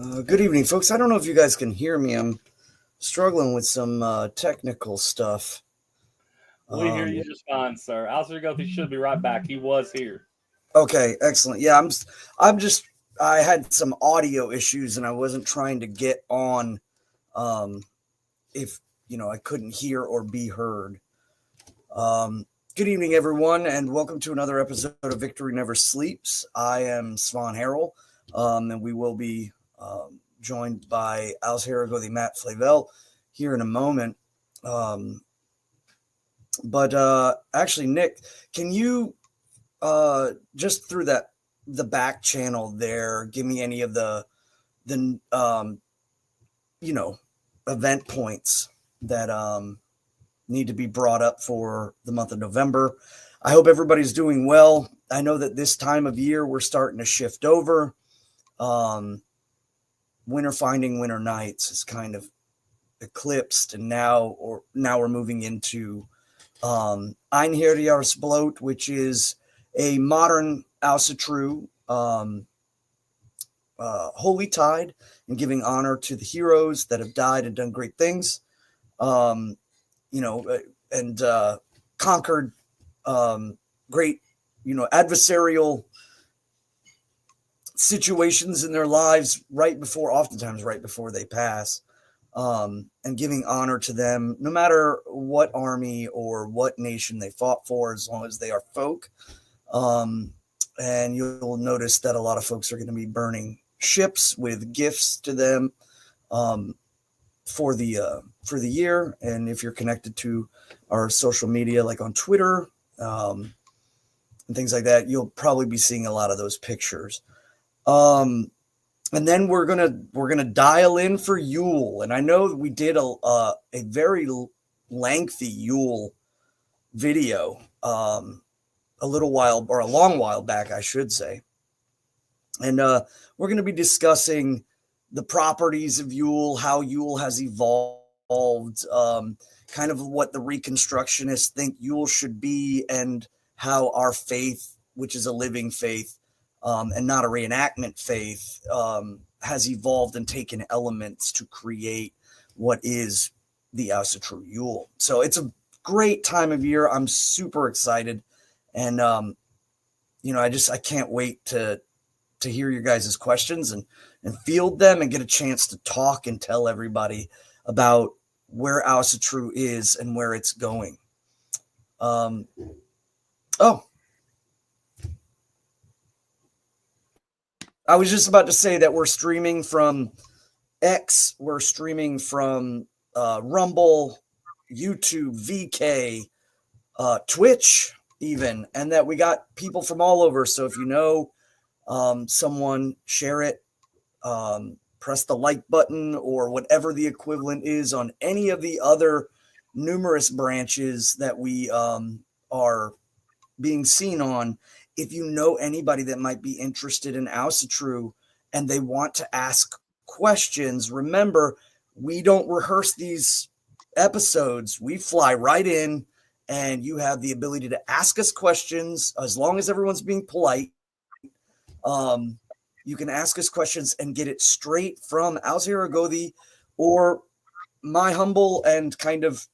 Good evening, folks. I don't know if you guys can hear me. I'm struggling with some technical stuff. We hear you just fine, sir. Asatru should be right back. He was here. Okay, excellent. Yeah, I had some audio issues and I wasn't trying to get on if I couldn't hear or be heard. Good evening, everyone, and welcome to another episode of Victory Never Sleeps. I am Svan Harrell, and we will be joined by Aesir the Matt Flavel here in a moment. But actually, Nick, can you just through the back channel there give me any of the event points that need to be brought up for the month of November? I hope everybody's doing well. I know that this time of year we're starting to shift over. Winter Finding Winter Nights is kind of eclipsed, and now we're moving into Njordshof, which is a modern Asatru holy tide and giving honor to the heroes that have died and done great things, and conquered great, adversarial situations in their lives oftentimes right before they pass. And giving honor to them, no matter what army or what nation they fought for, as long as they are folk. And you'll notice that a lot of folks are going to be burning ships with gifts to them for the year. And if you're connected to our social media, like on Twitter and things like that, you'll probably be seeing a lot of those pictures. And then we're gonna dial in for Yule, and I know we did a very lengthy Yule video a long while back, I should say, and we're going to be discussing the properties of Yule, how Yule has evolved, kind of what the Reconstructionists think Yule should be, and how our faith, which is a living faith, and not a reenactment faith, has evolved and taken elements to create what is the Asatru Yule. So it's a great time of year. I'm super excited, and I can't wait to hear your guys' questions and field them and get a chance to talk and tell everybody about where Asatru is and where it's going. I was just about to say that we're streaming from X, we're streaming from Rumble, YouTube, VK, Twitch even, and that we got people from all over. So if you know someone, share it, press the like button or whatever the equivalent is on any of the other numerous branches that we are being seen on. If you know anybody that might be interested in Asatru and they want to ask questions, remember, we don't rehearse these episodes. We fly right in, and you have the ability to ask us questions as long as everyone's being polite. You can ask us questions and get it straight from Aesir or my humble and kind of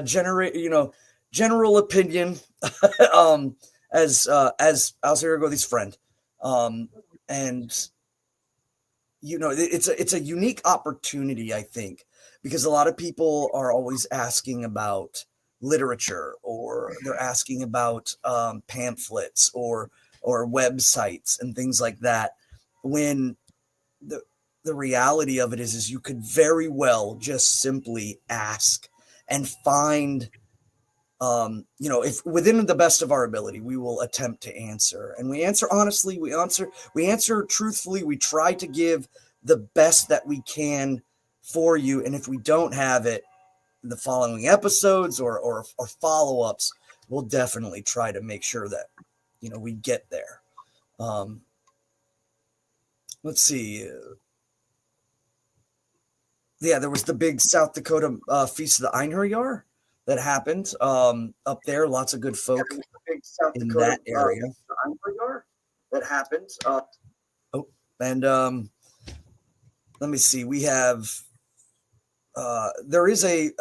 general opinion as Aesir friend. And it's a unique opportunity, I think, because a lot of people are always asking about literature, or they're asking about pamphlets or websites and things like that, when the reality of it is you could very well just simply ask and find, if within the best of our ability, we will attempt to answer. And we answer honestly, we answer truthfully, we try to give the best that we can for you. And if we don't have it, the following episodes or follow-ups, we'll definitely try to make sure that, we get there. Let's see. Yeah, there was the big South Dakota Feast of the Einherjar that happened up there. Lots of good folk in that area. That happened. And let me see. We have there is a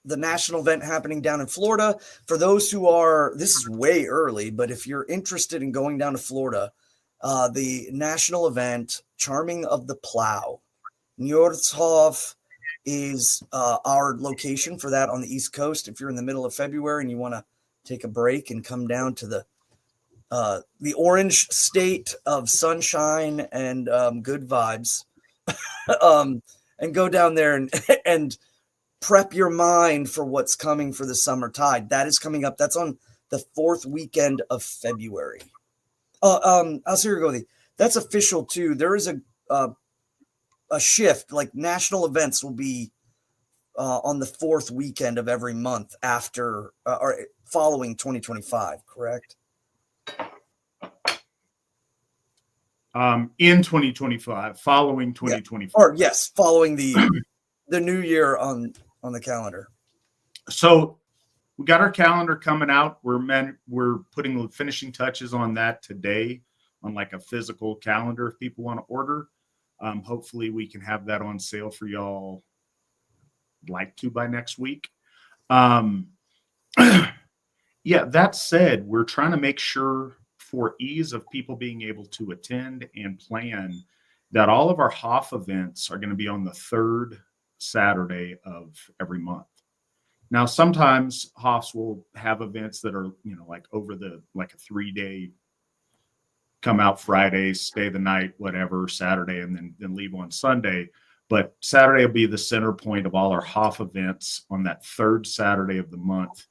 the national event happening down in Florida. For those who are, this is way early, but if you're interested in going down to Florida, the national event, Charming of the Plow, Njordshof is our location for that on the East Coast. If you're in the middle of February and you want to take a break and come down to the orange state of sunshine and good vibes, and go down there and prep your mind for what's coming for the summer tide. That is coming up. That's on the 4th weekend of February. That's official too. There is a shift, like national events will be on the 4th weekend of every month after or following 2025, correct? In 2025, following 2025. Yeah. Or yes, following the new year on the calendar. So we got our calendar coming out. We're putting the finishing touches on that today on like a physical calendar if people want to order. Hopefully we can have that on sale for y'all like to by next week. Yeah, that said, we're trying to make sure for ease of people being able to attend and plan that all of our Hoff events are going to be on the 3rd Saturday of every month. Now, sometimes Hoffs will have events that are, like over like a 3-day, come out Friday, stay the night, whatever, Saturday, and then leave on Sunday. But Saturday will be the center point of all our Hoff events on that 3rd Saturday of the month,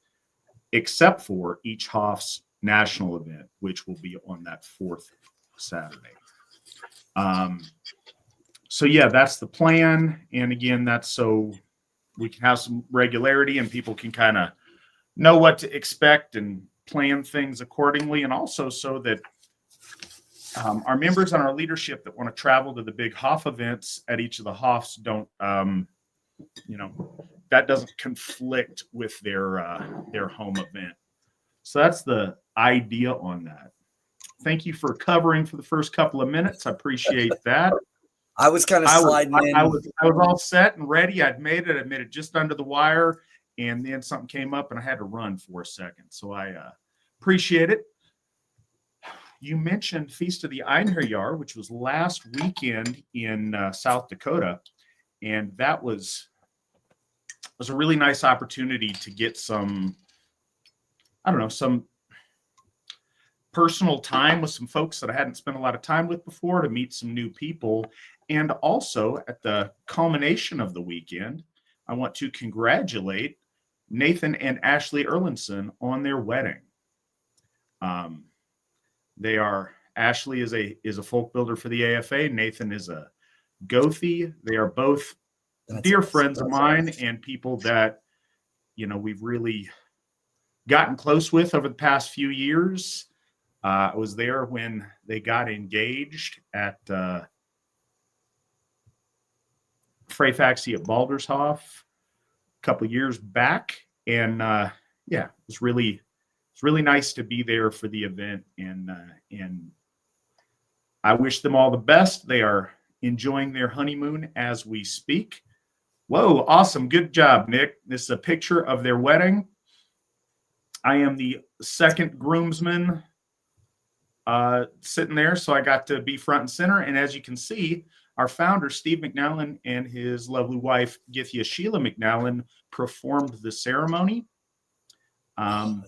except for each Hoff's national event, which will be on that 4th Saturday. So yeah, that's the plan. And again, that's so we can have some regularity and people can kind of know what to expect and plan things accordingly. And also so that our members and our leadership that want to travel to the big Hoff events at each of the Hoffs don't, that doesn't conflict with their home event. So that's the idea on that. Thank you for covering for the first couple of minutes. I appreciate that. I was kind of sliding in. I was all set and ready. I made it just under the wire, and then something came up and I had to run for a second. So I appreciate it. You mentioned Feast of the Einherjar, which was last weekend in South Dakota, and that was a really nice opportunity to get some personal time with some folks that I hadn't spent a lot of time with before, to meet some new people. And also at the culmination of the weekend, I want to congratulate Nathan and Ashley Erlandson on their wedding. Ashley is a folk builder for the AFA. Nathan is a Gothi. They are both dear friends of mine and people that, we've really gotten close with over the past few years. I was there when they got engaged at Freyfaxi at Baldershof a couple years back. And it was really nice to be there for the event. And I wish them all the best. They are enjoying their honeymoon as we speak. Whoa, awesome. Good job, Nick. This is a picture of their wedding. I am the second groomsman sitting there, so I got to be front and center. And as you can see, our founder, Steve McNallen, and his lovely wife, Githia Sheila McNallen, performed the ceremony. It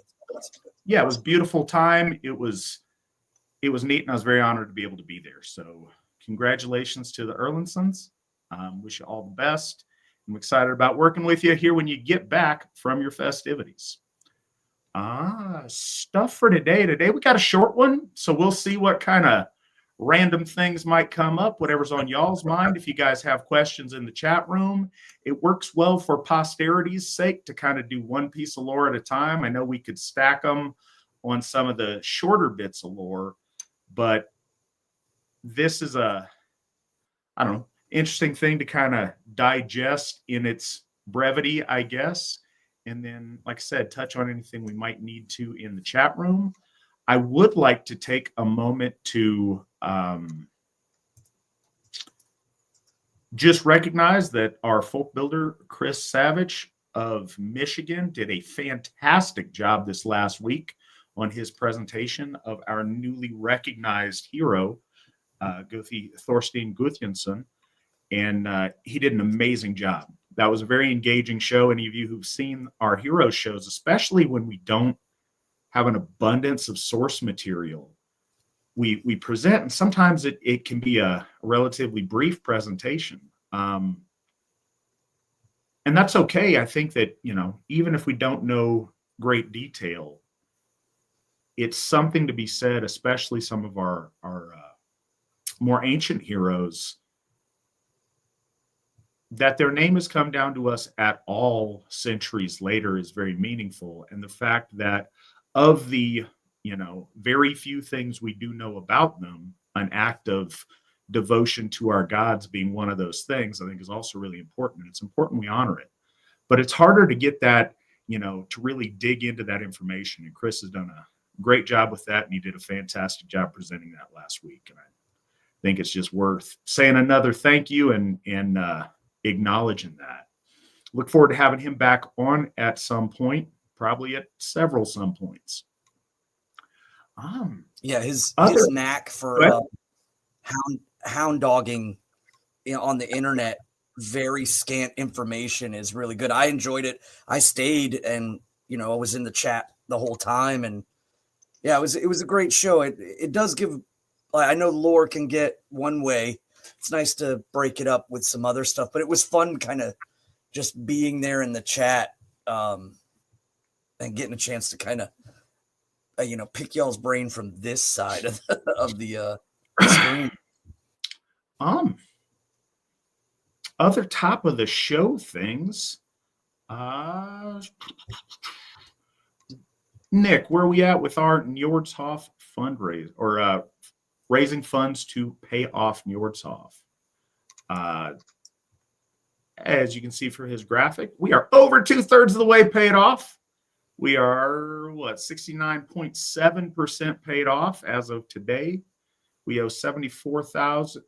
was a beautiful time. It was neat, and I was very honored to be able to be there. So congratulations to the Erlandsons. Wish you all the best. I'm excited about working with you here when you get back from your festivities. Stuff for today. Today we got a short one, so we'll see what kind of random things might come up, whatever's on y'all's mind. If you guys have questions in the chat room, it works well for posterity's sake to kind of do one piece of lore at a time. I know we could stack them on some of the shorter bits of lore, but this is interesting thing to kind of digest in its brevity, I guess. And then, like I said, touch on anything we might need to in the chat room. I would like to take a moment to Just recognize that our folk builder, Chris Savage of Michigan, did a fantastic job this last week on his presentation of our newly recognized hero, Guthi Thorstein Gudjonsson. And he did an amazing job. That was a very engaging show. Any of you who've seen our hero shows, especially when we don't have an abundance of source material, we present, and sometimes it can be a relatively brief presentation. And that's okay. I think that, even if we don't know great detail, it's something to be said, especially some of our more ancient heroes, that their name has come down to us at all centuries later is very meaningful. And the fact that of the, very few things we do know about them, an act of devotion to our gods being one of those things, I think is also really important. And it's important we honor it. But it's harder to get that, to really dig into that information. And Chris has done a great job with that. And he did a fantastic job presenting that last week. And I think it's just worth saying another thank you and acknowledging that. Look forward to having him back on at some point, probably at several some points. His knack for hound dogging on the internet, very scant information, is really good. I enjoyed it. I stayed and I was in the chat the whole time, and it was a great show. It does give. I know lore can get one way. It's nice to break it up with some other stuff, but it was fun kind of just being there in the chat and getting a chance to kind of, pick y'all's brain from this side of the screen. Other top of the show things. Nick, where are we at with our Njordshof fundraise or raising funds to pay off Njordshof? As you can see for his graphic, we are over 2/3 of the way paid off. We are 69.7% paid off as of today. We owe 74,000.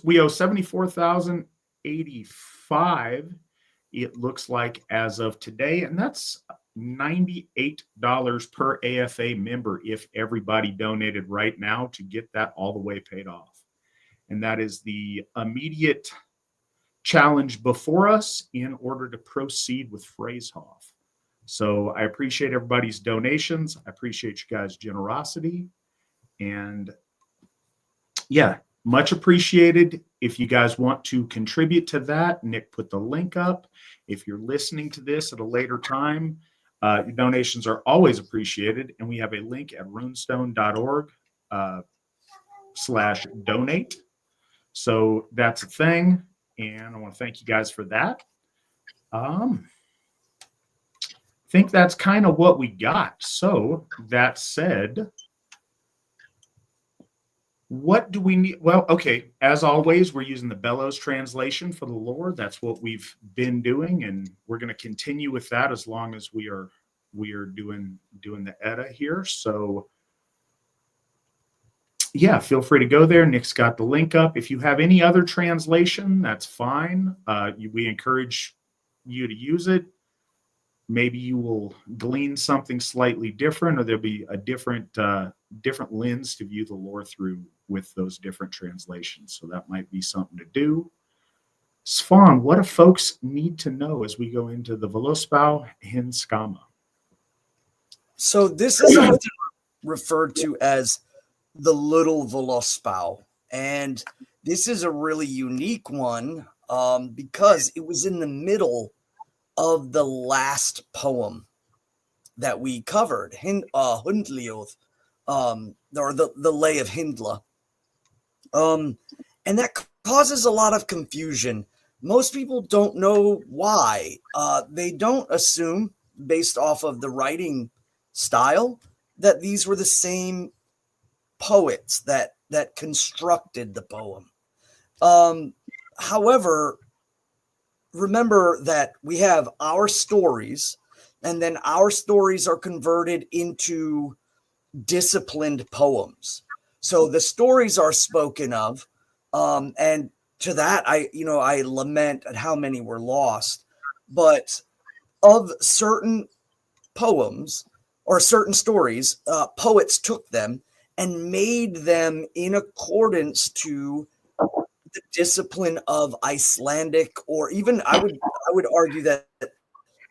We owe 74,085. It looks like as of today, and that's $98 per AFA member if everybody donated right now to get that all the way paid off. And that is the immediate challenge before us in order to proceed with Hoff. So I appreciate everybody's donations. I appreciate you guys' generosity. And much appreciated. If you guys want to contribute to that, Nick put the link up. If you're listening to this at a later time, your donations are always appreciated. And we have a link at runestone.org/donate. So that's a thing. And I want to thank you guys for that. I think that's kind of what we got. So that said, what do we need? Well, okay, as always, we're using the Bellows translation for the lore. That's what we've been doing, and we're going to continue with that as long as we are doing the Edda here. So feel free to go there. Nick's got the link up. If you have any other translation, that's fine. We encourage you to use it. Maybe you will glean something slightly different, or there'll be a different lens to view the lore through with those different translations. So that might be something to do. Svan, what do folks need to know as we go into the Völuspá hin skamma? So this is often referred to as the Little Völuspá, and this is a really unique one because it was in the middle of the last poem that we covered, Hyndluljóð, or the Lay of Hyndla. And that causes a lot of confusion. Most people don't know why. They don't assume, based off of the writing style, that these were the same poets that constructed the poem. However, remember that we have our stories, and then our stories are converted into disciplined poems. So the stories are spoken of, and to that, I lament at how many were lost. But of certain poems or certain stories, poets took them and made them in accordance to the discipline of Icelandic, or even I would argue that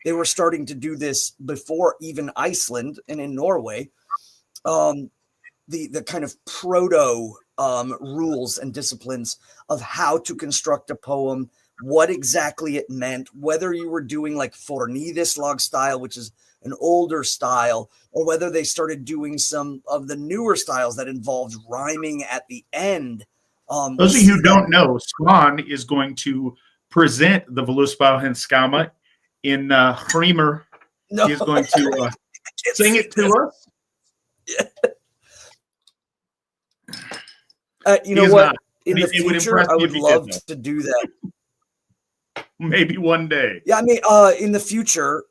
they were starting to do this before even Iceland and in Norway. The kind of proto rules and disciplines of how to construct a poem, what exactly it meant, whether you were doing like fornidislag style, which is an older style, or whether they started doing some of the newer styles that involved rhyming at the end. Those of you who don't know, Svan is going to present the Völuspá hin skamma in Hremer. No. He's going to sing it to us. Yeah. You know what? In the future, I would love to do that. Maybe one day. Yeah, I mean, in the future,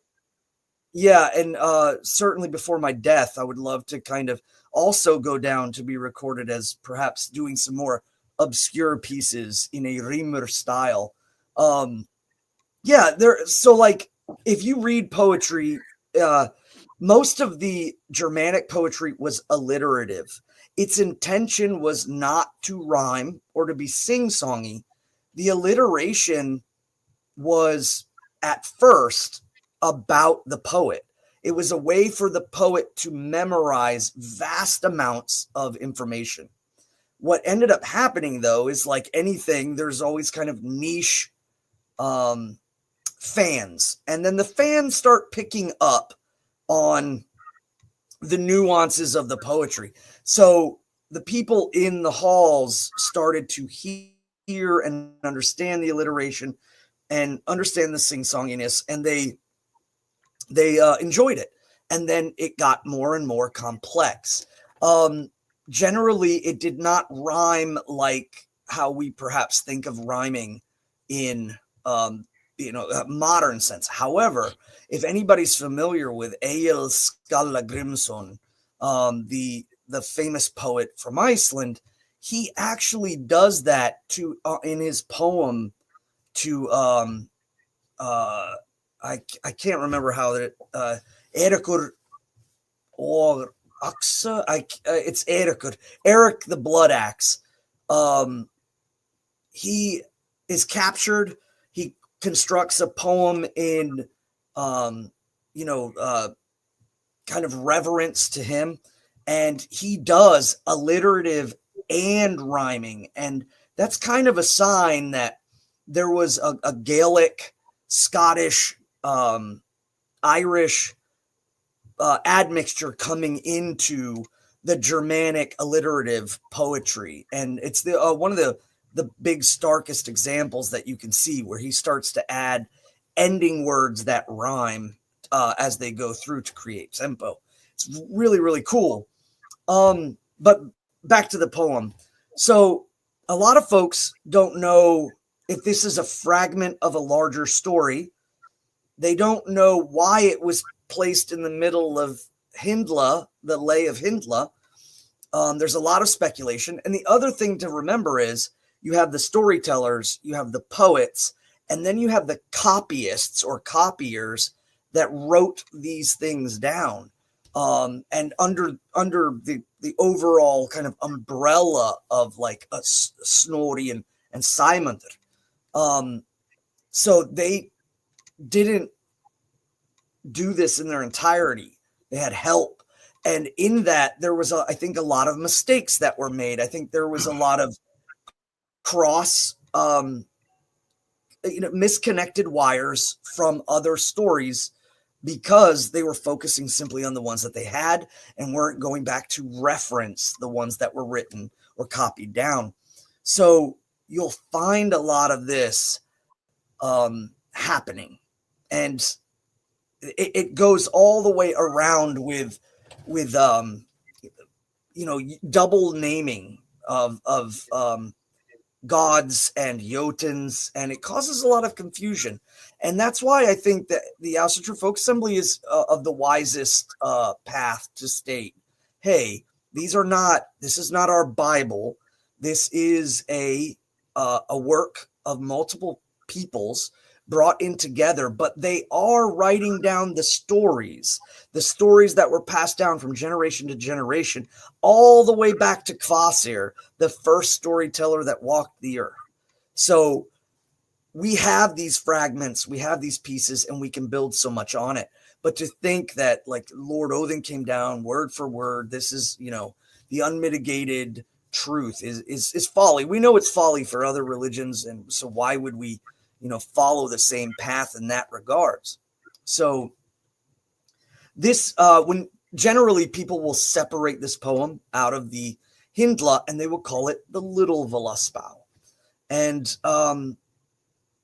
yeah, and certainly before my death, I would love to kind of also go down to be recorded as perhaps doing some more obscure pieces in a Rimmer style. Yeah, so like if you read poetry, most of the Germanic poetry was alliterative. Its intention was not to rhyme or to be sing-songy. The alliteration was at first about the poet. It was a way for the poet to memorize vast amounts of information. What ended up happening, though, is like anything, there's always kind of niche fans. And then the fans start picking up on the nuances of the poetry. So the people in the halls started to hear and understand the alliteration and understand the sing-songiness, and they enjoyed it. And then it got more and more complex. Generally, it did not rhyme like how we perhaps think of rhyming in a modern sense. However, if anybody's familiar with Egil Skallagrimsson, the famous poet from Iceland, he actually does that to in his poem to I can't remember how that Erikur or Axa. It's Erikur, Eric the Blood Axe. He is captured. He constructs a poem in kind of reverence to him, and he does alliterative and rhyming, and that's kind of a sign that there was a Gaelic, Scottish, Irish admixture coming into the Germanic alliterative poetry. And it's the one of the big starkest examples that you can see, where he starts to add ending words that rhyme as they go through to create tempo. It's really, really cool. But back to the poem. So a lot of folks don't know if this is a fragment of a larger story. They don't know why it was placed in the middle of Hyndluljóð, the Lay of Hyndluljóð. There's a lot of speculation. And the other thing to remember is you have the storytellers, you have the poets, and then you have the copyists or copiers that wrote these things down. And under the overall kind of umbrella of like a Snorri and Sæmundur. So they didn't do this in their entirety. They had help. And in that, there was, I think, a lot of mistakes that were made. I think there was a lot of misconnected wires from other stories, because they were focusing simply on the ones that they had and weren't going back to reference the ones that were written or copied down. So you'll find a lot of this happening. And it goes all the way around with double naming of gods and Jotuns, and it causes a lot of confusion. And that's why I think that the Asatru Folk Assembly is of the wisest path to state, hey, This is not our Bible. This is a work of multiple peoples brought in together, but they are writing down the stories that were passed down from generation to generation, all the way back to Kvasir, the first storyteller that walked the earth. So we have these fragments, we have these pieces, and we can build so much on it. But to think that like Lord Odin came down word for word, this is, the unmitigated truth is folly. We know it's folly for other religions. And so why would we, follow the same path in that regards? So this, when generally people will separate this poem out of the Hyndla and they will call it the Little Völuspá. And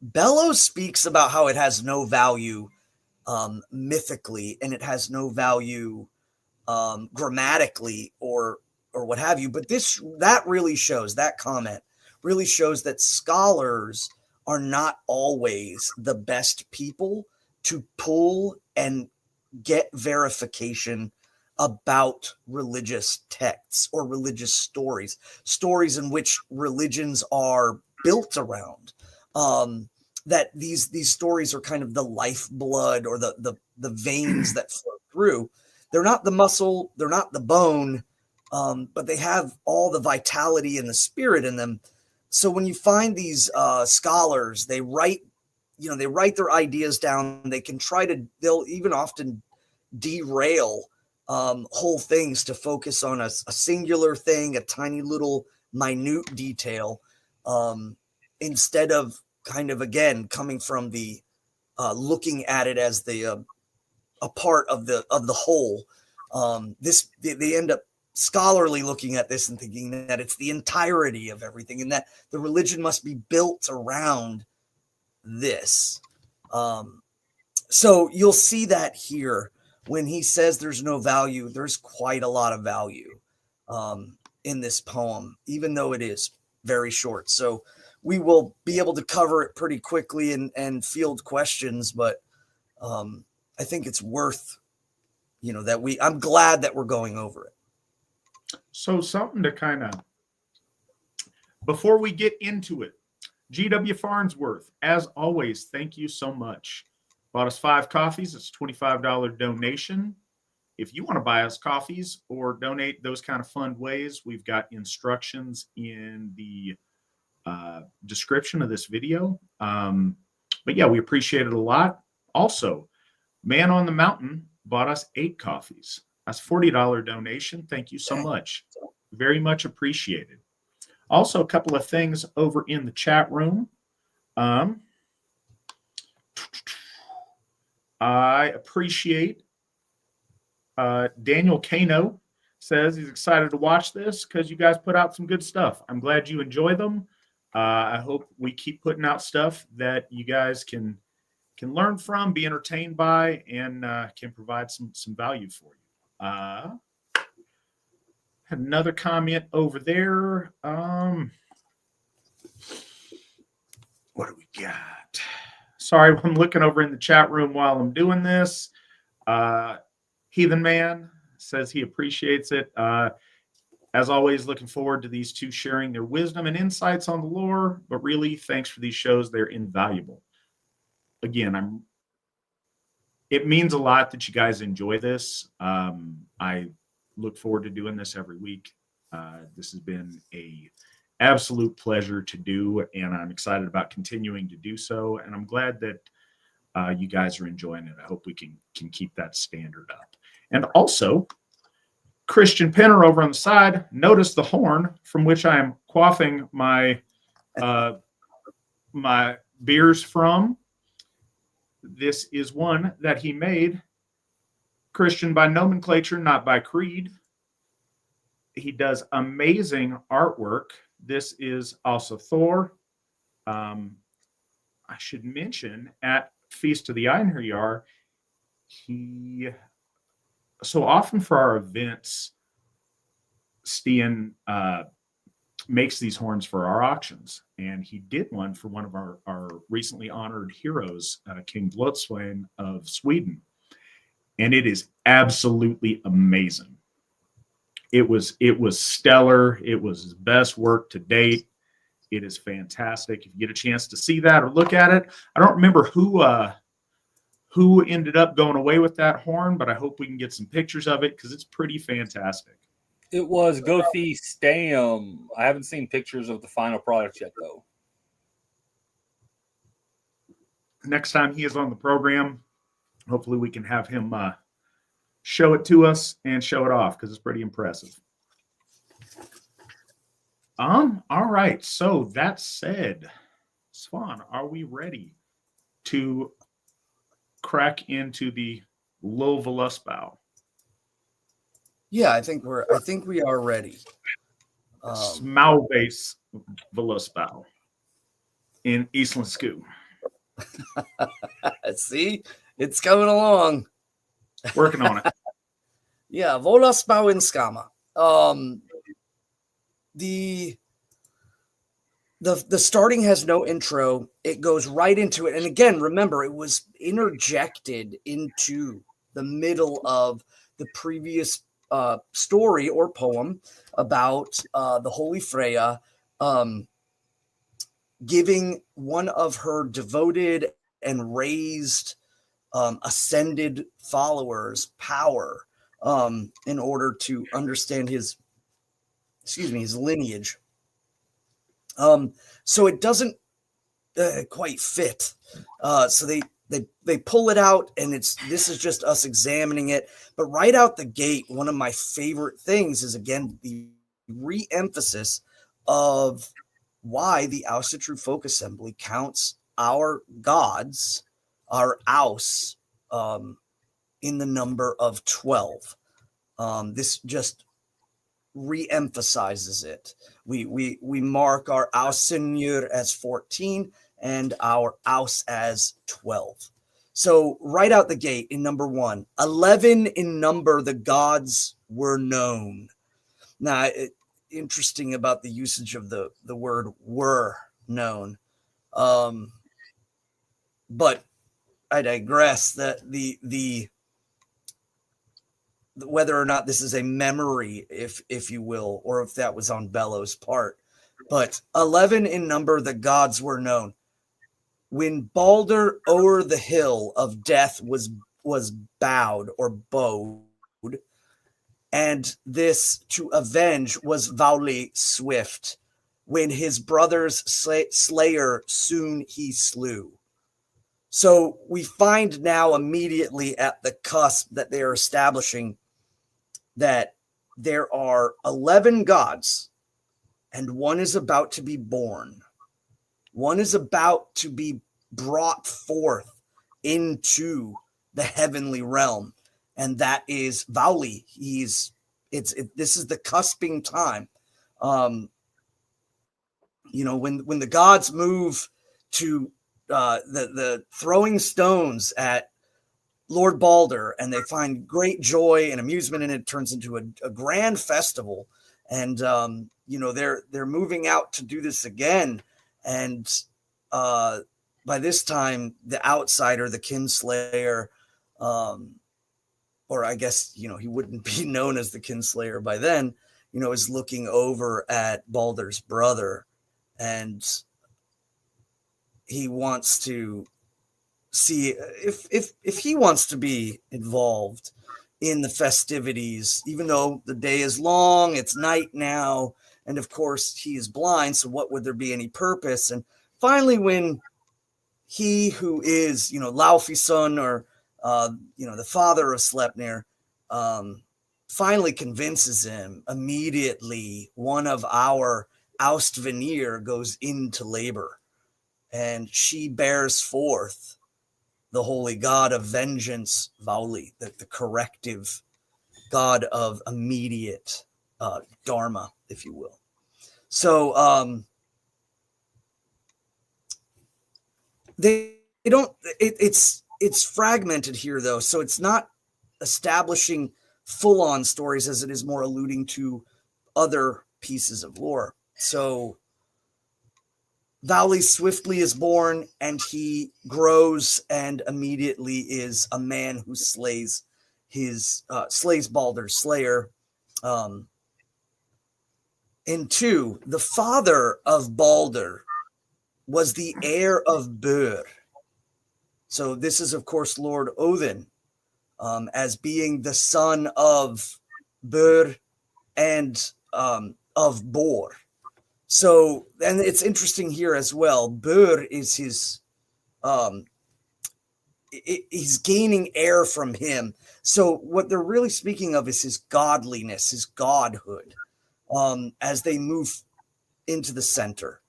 Bellows speaks about how it has no value mythically, and it has no value grammatically or what have you. But that comment really shows that scholars are not always the best people to pull and get verification about religious texts or religious stories in which religions are built around. That these stories are kind of the lifeblood or the veins that flow through. They're not the muscle, they're not the bone, but they have all the vitality and the spirit in them. So when you find these scholars, they write their ideas down. They'll even often derail whole things to focus on a singular thing, a tiny little minute detail, instead of kind of, again, coming from the looking at it as a part of the whole. They end up scholarly looking at this and thinking that it's the entirety of everything, and that the religion must be built around this. So you'll see that here when he says there's no value. There's quite a lot of value in this poem, even though it is very short. So we will be able to cover it pretty quickly and field questions, but I think it's worth, I'm glad that we're going over it. So something to kind of, before we get into it, G.W. Farnsworth, as always, thank you so much. Bought us 5 coffees. It's a $25 donation. If you want to buy us coffees or donate those kind of fun ways, we've got instructions in the description of this video. But yeah, we appreciate it a lot. Also, Man on the Mountain bought us 8 coffees. That's a $40 donation. Thank you so much. Very much appreciated. Also, a couple of things over in the chat room. I appreciate Daniel Kano says he's excited to watch this because you guys put out some good stuff. I'm glad you enjoy them. I hope we keep putting out stuff that you guys can learn from, be entertained by, and can provide some value for you. Had another comment over there. What do we got? Sorry, I'm looking over in the chat room while I'm doing this. Heathen Man says he appreciates it. As always, looking forward to these two sharing their wisdom and insights on the lore. But really, thanks for these shows. They're invaluable. Again, it means a lot that you guys enjoy this. I look forward to doing this every week. This has been a absolute pleasure to do, and I'm excited about continuing to do so. And I'm glad that you guys are enjoying it. I hope we can keep that standard up. And also, Christian Penner over on the side, notice the horn from which I am quaffing my my beers from. This is one that he made. Christian by nomenclature, not by creed. He does amazing artwork. This is also Thor. I should mention at Feast of the Einherjar, he so often for our events, Stian makes these horns for our auctions, and he did one for one of our recently honored heroes, King Völuspá of Sweden, and it is absolutely amazing. it was stellar. It was his best work to date. It is fantastic. If you get a chance to see that or look at it, I don't remember who ended up going away with that horn, but I hope we can get some pictures of it because it's pretty fantastic. It was Gothi Stam. I haven't seen pictures of the final product yet, though. Next time he is on the program, hopefully we can have him show it to us and show it off because it's pretty impressive. All right. So that said, Svan, are we ready to crack into the low Völuspá? Yeah, I think we are ready. Smalbase Völuspá in Íslensku. See, it's coming along. Working on it. Yeah, Völuspá hin skamma. The starting has no intro. It goes right into it. And again, remember, it was interjected into the middle of the previous story or poem about the Holy Freya giving one of her devoted and raised ascended followers power in order to understand his lineage. So it doesn't quite fit. So they pull it out, and this is just us examining it. But right out the gate, one of my favorite things is, again, the re-emphasis of why the Asatru Folk Assembly counts our gods, our Aus, in the number of 12. This just re-emphasizes it. We mark our Ausinjur as 14 and our Aus as 12. So right out the gate in number 1, 11 in number, the gods were known. Now, interesting about the usage of the word were known. But I digress. That the whether or not this is a memory, if you will, or if that was on Bello's part. But 11 in number, the gods were known. When Baldur o'er the hill of death was bowed or bowed, and this to avenge was Völi swift, when his brother's slayer soon he slew. So we find now immediately at the cusp that they are establishing that there are 11 gods, and one is about to be born. One is about to be brought forth into the heavenly realm, and that is Völi. This is the cusping time. When the gods move to the throwing stones at Lord Baldur, and they find great joy and amusement, and it turns into a grand festival. And they're moving out to do this again. And by this time, the outsider, the kinslayer, or I guess he wouldn't be known as the kinslayer by then, is looking over at Baldur's brother, and he wants to see if he wants to be involved in the festivities, even though the day is long, it's night now, and of course he is blind, so what would there be any purpose? And finally, when he who is, Laufeyson, or the father of Sleipnir, finally convinces him, immediately one of our Aust Vanir goes into labor, and she bears forth the holy god of vengeance, Völi, the corrective god of immediate dharma, if you will. So they don't. It's fragmented here, though, so it's not establishing full-on stories as it is more alluding to other pieces of lore. So Völi swiftly is born, and he grows and immediately is a man who slays Baldur's slayer. In 2, the father of Balder was the heir of Bur. So this is, of course, Lord Odin, as being the son of Bur and of Bor. So, and it's interesting here as well. Bur is his, he's gaining air from him. So what they're really speaking of is his godliness, his godhood, as they move into the center.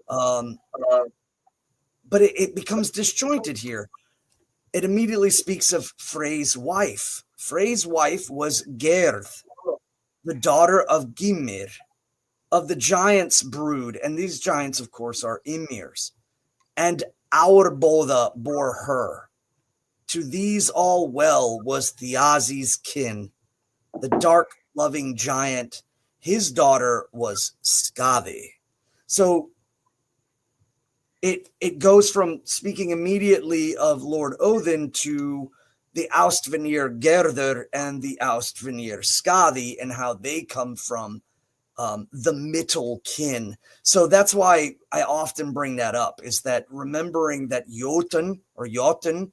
But it becomes disjointed here. It immediately speaks of Frey's wife. Frey's wife was Gerd, the daughter of Gymir, of the giants' brood. And these giants, of course, are Ymirs. And Aurboda bore her. To these all well was Thiazi's kin, the dark loving giant. His daughter was Skadi. So it goes from speaking immediately of Lord Odin to the Austvanir Gerder and the Austvanir Skadi and how they come from the Mittel kin. So that's why I often bring that up, is that remembering that Jotun or Jotun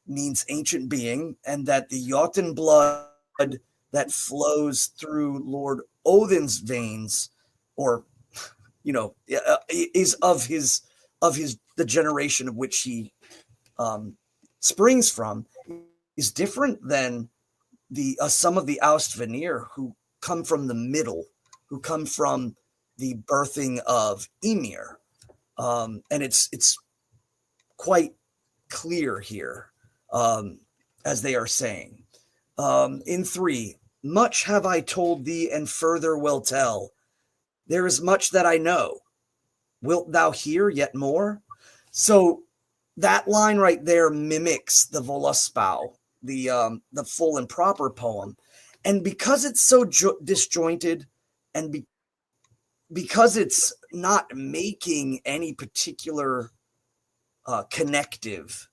means ancient being, and that the Jotun blood that flows through Lord Odin's veins, or is of the generation of which he springs from, is different than the some of the Austvanir who come from the middle, who come from the birthing of Ymir, and it's quite clear here, as they are saying. In 3, much have I told thee, and further will tell. There is much that I know. Wilt thou hear yet more? So that line right there mimics the Völuspá, the full and proper poem. And because it's so disjointed, and because it's not making any particular connective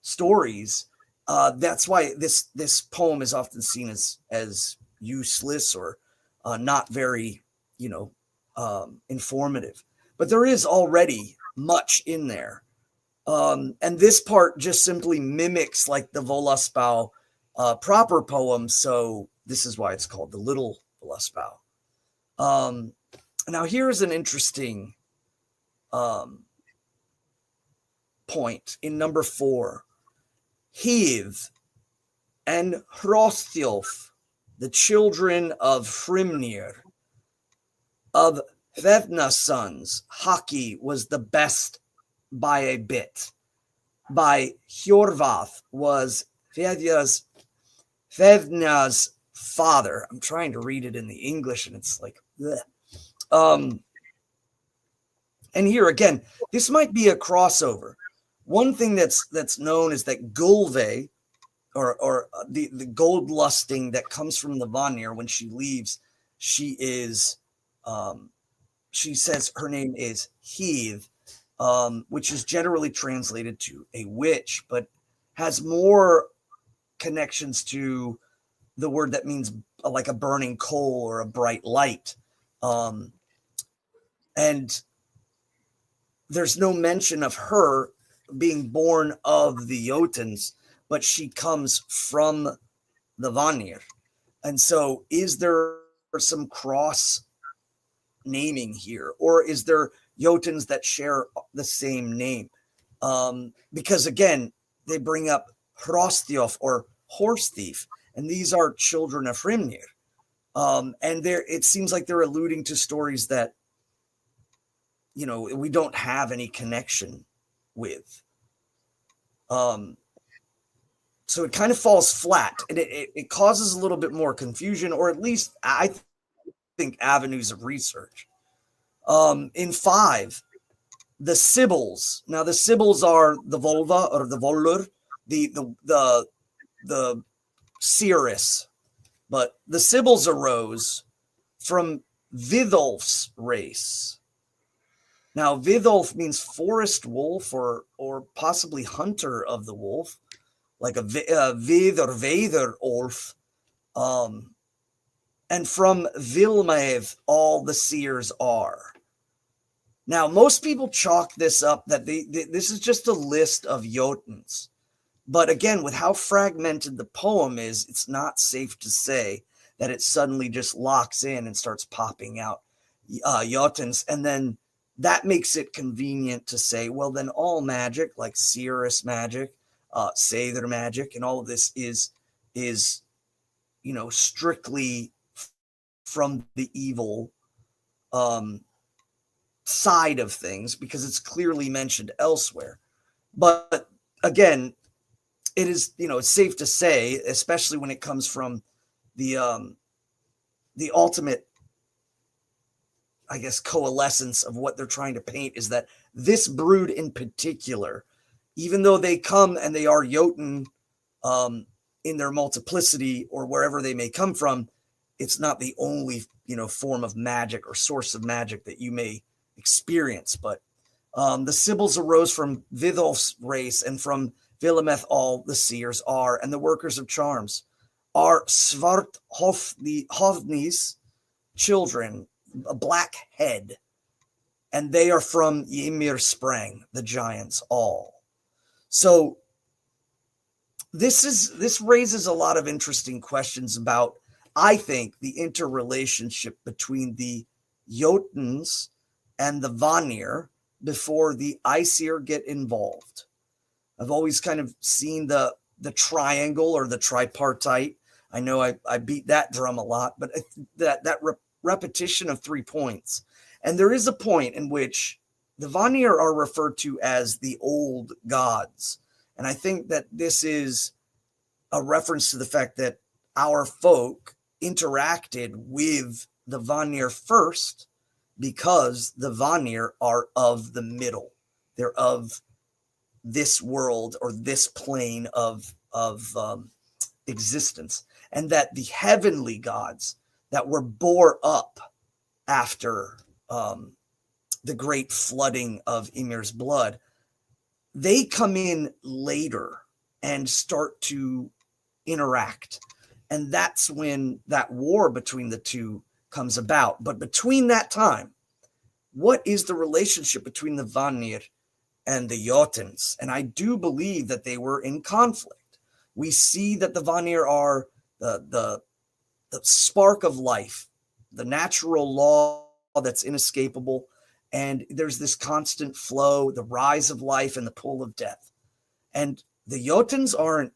stories, that's why this poem is often seen as useless or not very, informative. But there is already much in there. And this part just simply mimics like the Völuspá proper poem. So this is why it's called the Little Völuspá. Now here's an interesting point in number 4. Heath and Hrothulf, the children of Hrimnir, of Vethna's sons, Haki was the best by a bit. By Hjorvath was Vethna's father. I'm trying to read it in the English, and it's like, bleh. And here again, this might be a crossover. One thing that's known is that Gulve, or the gold lusting that comes from the Vanir, when she leaves, she is, she says her name is Heath, which is generally translated to a witch, but has more connections to the word that means like a burning coal or a bright light. And there's no mention of her being born of the Jotuns, but she comes from the Vanir. And so is there some cross naming here, or is there Jotuns that share the same name? Because again, they bring up Hrothulf or horse thief, and these are children of Hrimnir. And it seems like they're alluding to stories that, we don't have any connection with. So it kind of falls flat, and it causes a little bit more confusion, or at least I think avenues of research. In 5, the sybils. Now the sybils are the Volva or the Volur, the Cirrus, but the sybils arose from Vidolf's race. Now, Vidolf means forest wolf or possibly hunter of the wolf, like a Vid or Vader Olf. and from Vilmev all the seers are. Now, most people chalk this up that this is just a list of Jotuns. But again, with how fragmented the poem is, it's not safe to say that it suddenly just locks in and starts popping out Jotuns. And then that makes it convenient to say, well, then all magic, like Seeress magic, Seidr magic, and all of this is strictly from the evil side of things, because it's clearly mentioned elsewhere. But again, it is, it's safe to say, especially when it comes from the ultimate, I guess, coalescence of what they're trying to paint, is that this brood in particular, even though they come and they are Jotun in their multiplicity or wherever they may come from, it's not the only, form of magic or source of magic that you may experience. But the sybils arose from Vidolf's race, and from Vilemeth all the seers are, and the workers of charms are Svart Hoff, the Hovni's children, a black head, and they are from Ymir Sprang, the giants all. So this raises a lot of interesting questions about, I think, the interrelationship between the Jotuns and the Vanir before the Aesir get involved. I've always kind of seen the triangle or the tripartite. I know I beat that drum a lot, but that repetition of 3 points. And there is a point in which the Vanir are referred to as the old gods. And I think that this is a reference to the fact that our folk interacted with the Vanir first, because the Vanir are of the middle. They're of this world or this plane of existence. And that the heavenly gods that were bore up after the great flooding of Ymir's blood, they come in later and start to interact. And that's when that war between the two comes about. But between that time, what is the relationship between the Vanir and the Jotuns? And I do believe that they were in conflict. We see that the Vanir are the spark of life, the natural law that's inescapable. And there's this constant flow, the rise of life and the pull of death. And the Jotuns aren't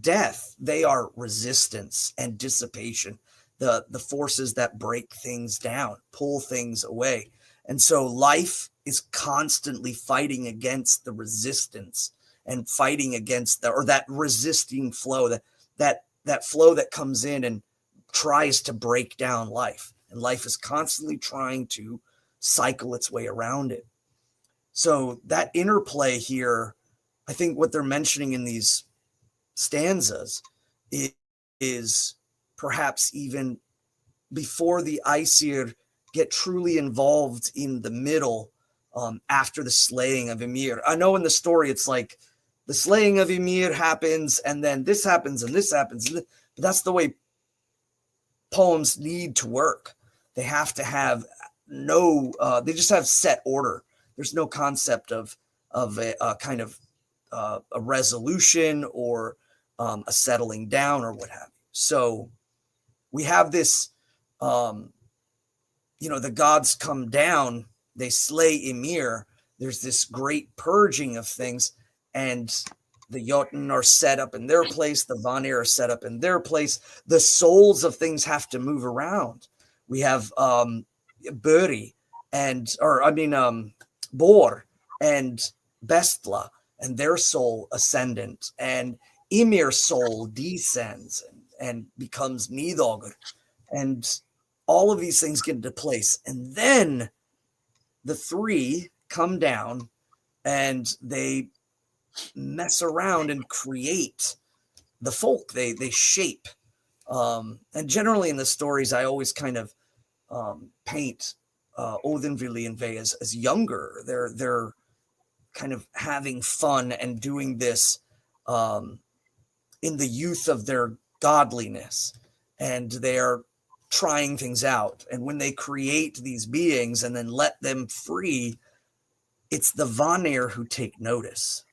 death. They are resistance and dissipation, the forces that break things down, pull things away. And so life is constantly fighting against the resistance and fighting against that resisting flow, that flow that comes in and tries to break down life. And life is constantly trying to cycle its way around it. So that interplay here, I think what they're mentioning in these stanzas is perhaps even before the Aesir get truly involved in the middle, after the slaying of Ymir. I know in the story it's like the slaying of Ymir happens and then this happens and this happens, but that's the way poems need to work. They have to have they just have set order. There's no concept of a kind of a resolution or a settling down or what have you. So we have this, the gods come down, they slay Ymir. There's this great purging of things, and the Jotun are set up in their place. The Vanir are set up in their place. The souls of things have to move around. We have Buri Bor and Bestla and their soul ascendant, and Ymir's soul descends and becomes Nidogr, and all of these things get into place. And then the three come down and they mess around and create the folk. They shape. And generally in the stories, I always kind of paint Odin, Vili, and Ve as younger. They're kind of having fun and doing this in the youth of their godliness. and they're trying things out. And when they create these beings and then let them free, it's the Vanir who take notice.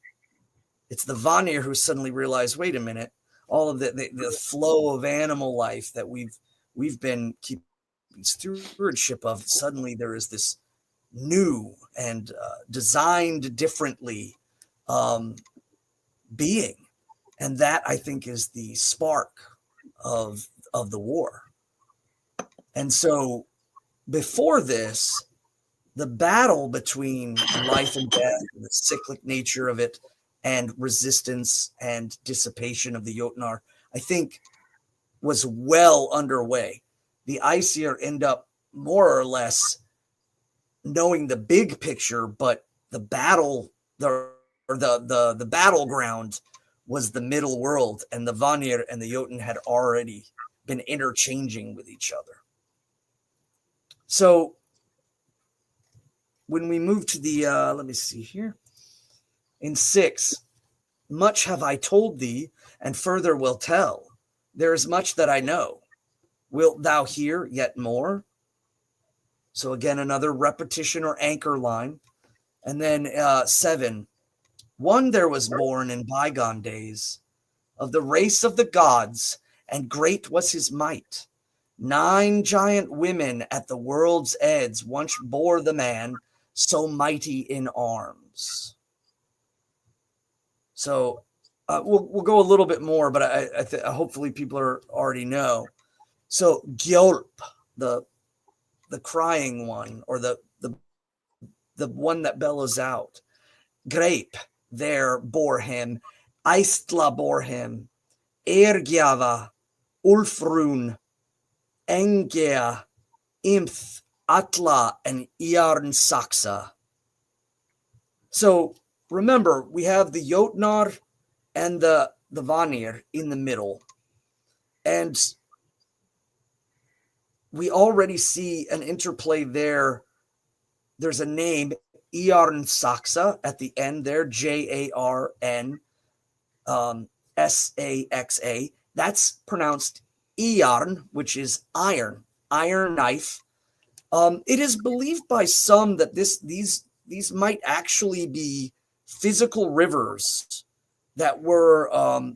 It's the Vanir who suddenly realize, wait a minute, all of the flow of animal life that we've been keeping stewardship of, suddenly there is this new and designed differently being. And that, I think, is the spark of the war. And so before this, the battle between life and death, the cyclic nature of it, and resistance and dissipation of the Yotnar, I think was well underway. The Aesir end up more or less knowing the big picture, but the battle, the battleground was the middle world, and the Vanir and the Jotun had already been interchanging with each other. So when we move to the, let me see here, in 6, much have I told thee, and further will tell. There is much that I know. Wilt thou hear yet more? So again, another repetition or anchor line. And then 7, one there was born in bygone days, of the race of the gods, and great was his might. 9 giant women at the world's edge once bore the man, so mighty in arms. So we'll go a little bit more, but I hopefully people already know. So Gjolp, the crying one, or the one that bellows out. Grape there bore him, Eistla bore him, Ergjava, Ulfrun, Engea, Imth, Atla, and Jarnsaxa. So remember, we have the Yotnar and the Vanir in the middle. And we already see an interplay there. There's a name, Jarnsaxa, at the end there, Jarn Saxa. That's pronounced Iarn, which is iron knife. It is believed by some that these might actually be physical rivers that were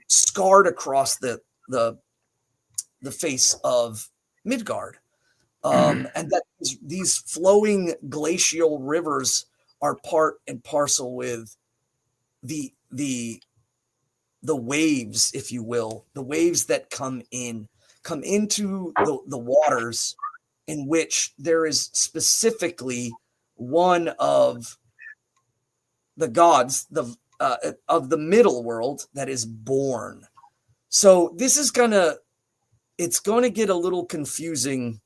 scarred across the face of Midgard. And that these flowing glacial rivers are part and parcel with the waves, if you will, the waves that come into the waters, in which there is specifically one of the gods of the middle world that is born. So this is it's gonna get a little confusing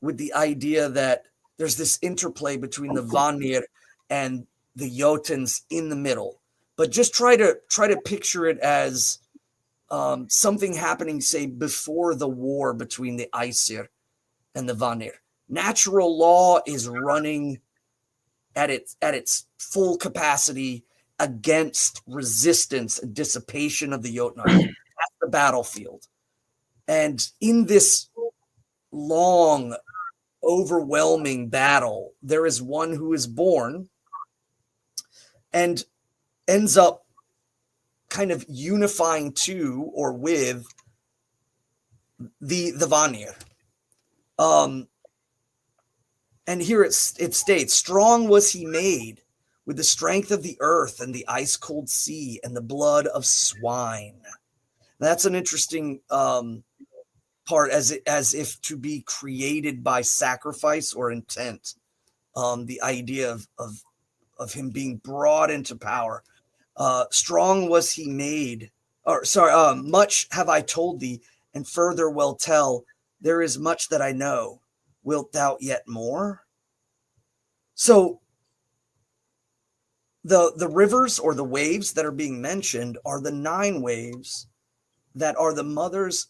with the idea that there's this interplay between the Vanir and the Jotuns in the middle. But just try to picture it as something happening, say, before the war between the Aesir and the Vanir. Natural law is running at its full capacity against resistance and dissipation of the Yotnar at the battlefield. And in this long, overwhelming battle, there is one who is born and ends up kind of unifying to or with the Vanir. And here it states, strong was he made with the strength of the earth and the ice cold sea and the blood of swine. That's an interesting part, as if to be created by sacrifice or intent. The idea of him being brought into power. Strong was he made, much have I told thee, and further will tell. There is much that I know. Wilt thou yet more? So the rivers or the waves that are being mentioned are the 9 waves that are the mothers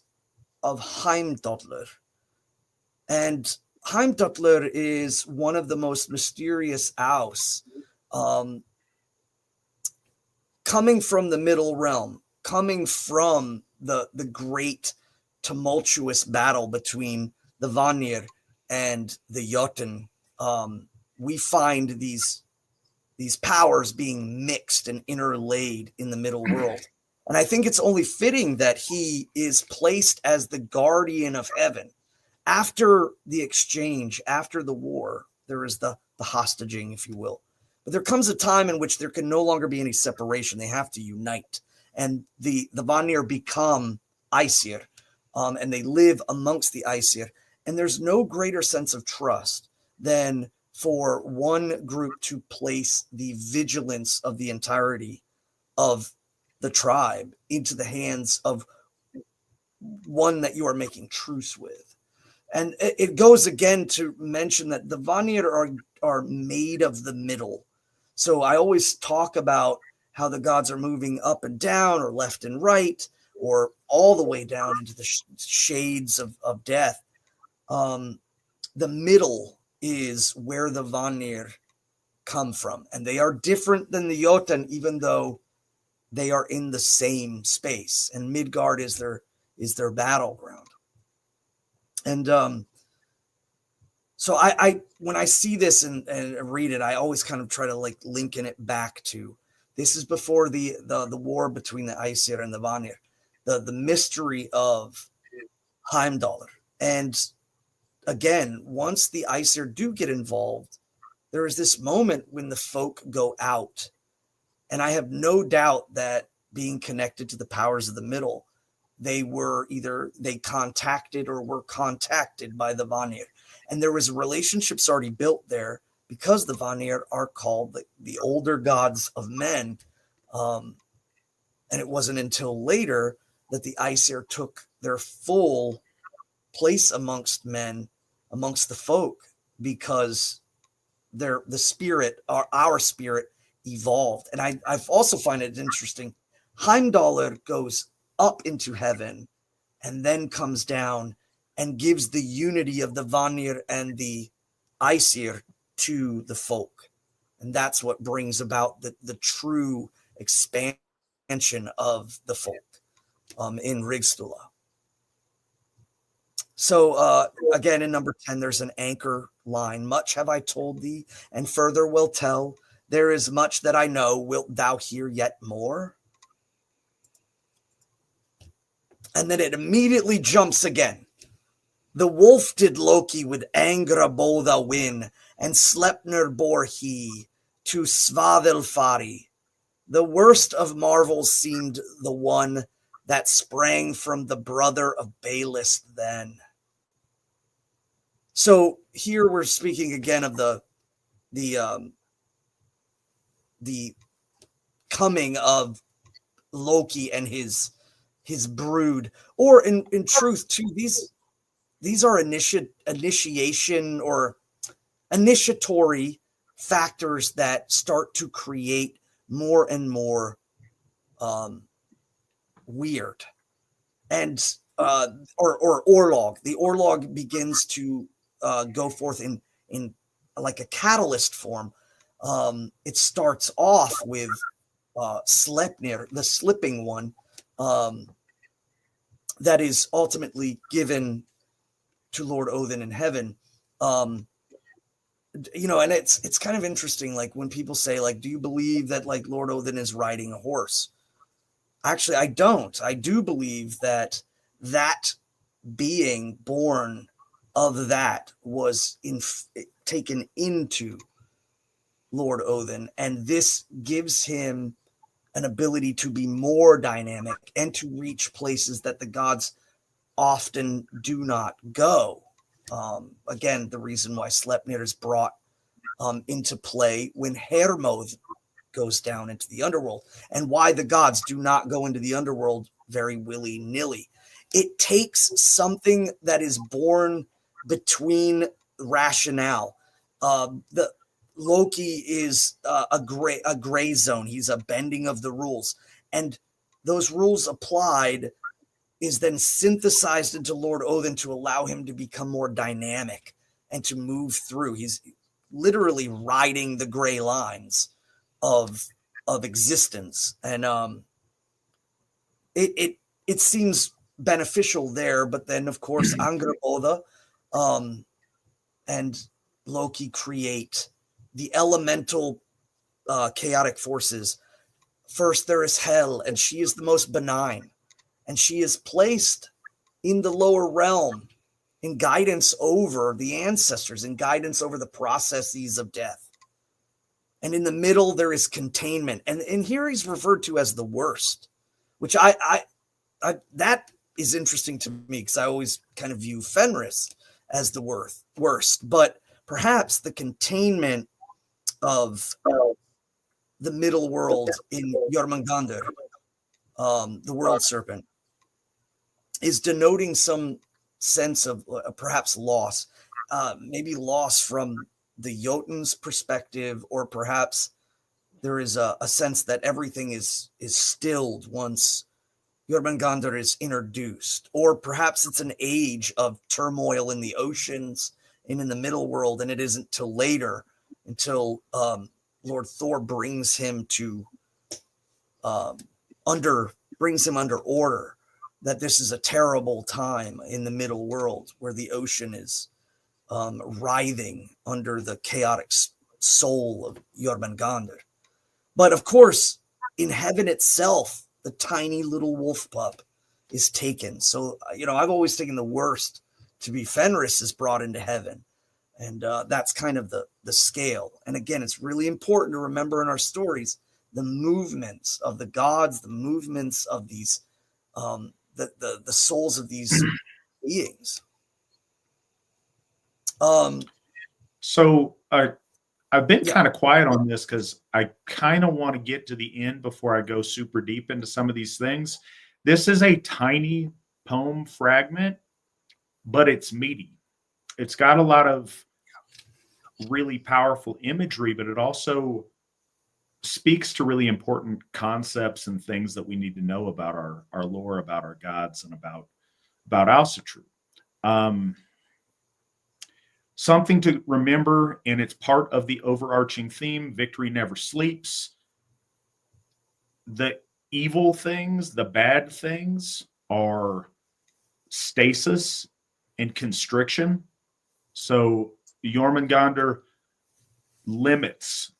of Heimdallr. And Heimdallr is one of the most mysterious Aus, coming from the middle realm, coming from the great tumultuous battle between the Vanir and the Jotun, we find these powers being mixed and interlaid in the middle world. And I think it's only fitting that he is placed as the guardian of heaven. After the exchange, after the war, there is the hostaging, if you will. But there comes a time in which there can no longer be any separation. They have to unite. And the Vanir become Aesir, and they live amongst the Aesir. And there's no greater sense of trust than for one group to place the vigilance of the entirety of the tribe into the hands of one that you are making truce with. And it goes again to mention that the Vanir are made of the middle. So I always talk about how the gods are moving up and down or left and right or all the way down into the shades of death. The middle is where the Vanir come from. And they are different than the Jotun, even though they are in the same space. And Midgard is their battleground. And so I when I see this and read it, I always kind of try to like linking it back to this is before the war between the Aesir and the Vanir, the mystery of Heimdallr. And again, once the Aesir do get involved, there is this moment when the folk go out. And I have no doubt that being connected to the powers of the middle, they were either they contacted or were contacted by the Vanir. And there was relationships already built there because the Vanir are called the older gods of men. And it wasn't until later that the Aesir took their full place amongst men, amongst the folk, because the spirit, our spirit, evolved. And I've also find it interesting. Heimdallr goes up into heaven and then comes down and gives the unity of the Vanir and the Aesir to the folk. And that's what brings about the true expansion of the folk in Rigstula. So again, in number 10, there's an anchor line. Much have I told thee, and further will tell. There is much that I know. Wilt thou hear yet more? And then it immediately jumps again. The wolf did Loki with anger boða win, and Sleipnir bore he to Svaðilfari. The worst of marvels seemed the one that sprang from the brother of Baelist then. So here we're speaking again of the coming of Loki and his brood, or in truth too, these are initiation or initiatory factors that start to create more and more weird. And or orlog. The orlog begins to go forth in like a catalyst form. It starts off with Sleipnir, the slipping one, that is ultimately given to Lord Odin in heaven. And it's kind of interesting, like when people say, like, do you believe that like Lord Odin is riding a horse? Actually, I don't. I do believe that being born of that was taken into Lord Odin, and this gives him an ability to be more dynamic and to reach places that the gods often do not go. Again, the reason why Sleipnir is brought into play when Hermod goes down into the underworld, and why the gods do not go into the underworld very willy-nilly. It takes something that is born between rationale. The Loki is a gray zone. He's a bending of the rules, and those rules applied is then synthesized into Lord Odin to allow him to become more dynamic and to move through. He's literally riding the gray lines of existence, and it seems beneficial there. But then, of course, Angrboda and Loki create the elemental chaotic forces. First, there is Hel, and she is the most benign, and she is placed in the lower realm in guidance over the ancestors, in guidance over the processes of death. And in the middle, there is containment. And here he's referred to as the worst, which I that is interesting to me, because I always kind of view Fenris as the worst. But perhaps the containment of the middle world in Jormungandr, the world serpent, is denoting some sense of perhaps loss, maybe loss from the Jotun's perspective, or perhaps there is a sense that everything is stilled once Jormungandr is introduced, or perhaps it's an age of turmoil in the oceans and in the middle world, and it isn't till later, until Lord Thor brings him under order, that this is a terrible time in the middle world where the ocean is writhing under the chaotic soul of Jormungandr. But of course, in heaven itself, the tiny little wolf pup is taken. So, I've always taken the worst to be Fenris is brought into heaven. And that's kind of the scale. And again, it's really important to remember in our stories the movements of the gods, the movements of these the souls of these beings. So I've been kind of quiet on this because I kind of want to get to the end before I go super deep into some of these things. This is a tiny poem fragment, but it's meaty. It's got a lot of really powerful imagery, but it also speaks to really important concepts and things that we need to know about our lore, about our gods, and about Asatru. Something to remember, and it's part of the overarching theme: victory never sleeps. The evil things, the bad things, are stasis and constriction. So Jormungandr limits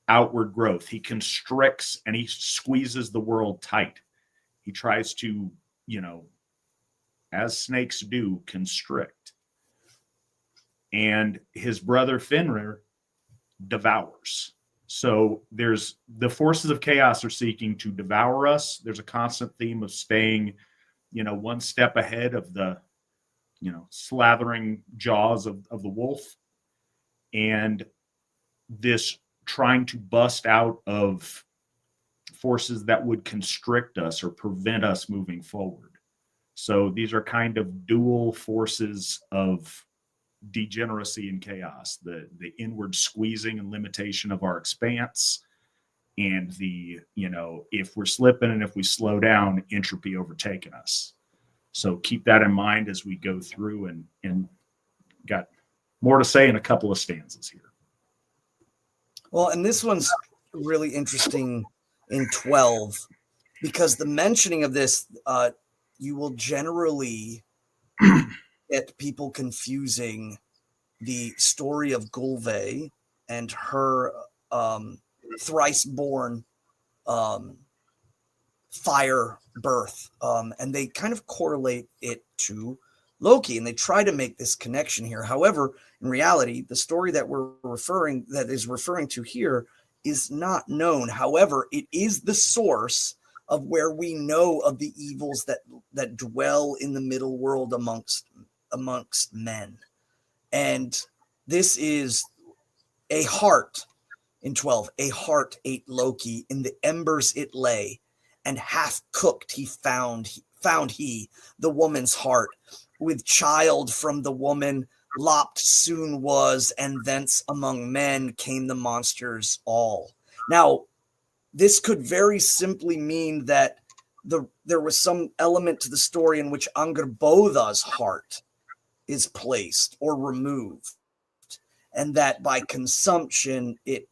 outward growth. He constricts and he squeezes the world tight. He tries to, as snakes do, constrict. And his brother Fenrir devours. So there's the forces of chaos are seeking to devour us. There's a constant theme of staying, one step ahead of the, slathering jaws of the wolf. And this trying to bust out of forces that would constrict us or prevent us moving forward. So these are kind of dual forces of degeneracy and chaos, the inward squeezing and limitation of our expanse, and the, if we're slipping and if we slow down, entropy overtaking us. So keep that in mind as we go through, and got more to say in a couple of stanzas here. Well, and this one's really interesting in 12, because the mentioning of this, you will generally get people confusing the story of Gulve and her thrice born fire birth, and they kind of correlate it to Loki, and they try to make this connection here. However, in reality, the story that is referring to here is not known. However, it is the source of where we know of the evils that dwell in the middle world amongst men. And this is a heart in 12. A heart ate Loki, in the embers it lay, and half cooked he found he the woman's heart. With child from the woman lopped soon was, and thence among men came the monsters all. Now, this could very simply mean that there was some element to the story in which Angrboda's heart is placed or removed, and that by consumption it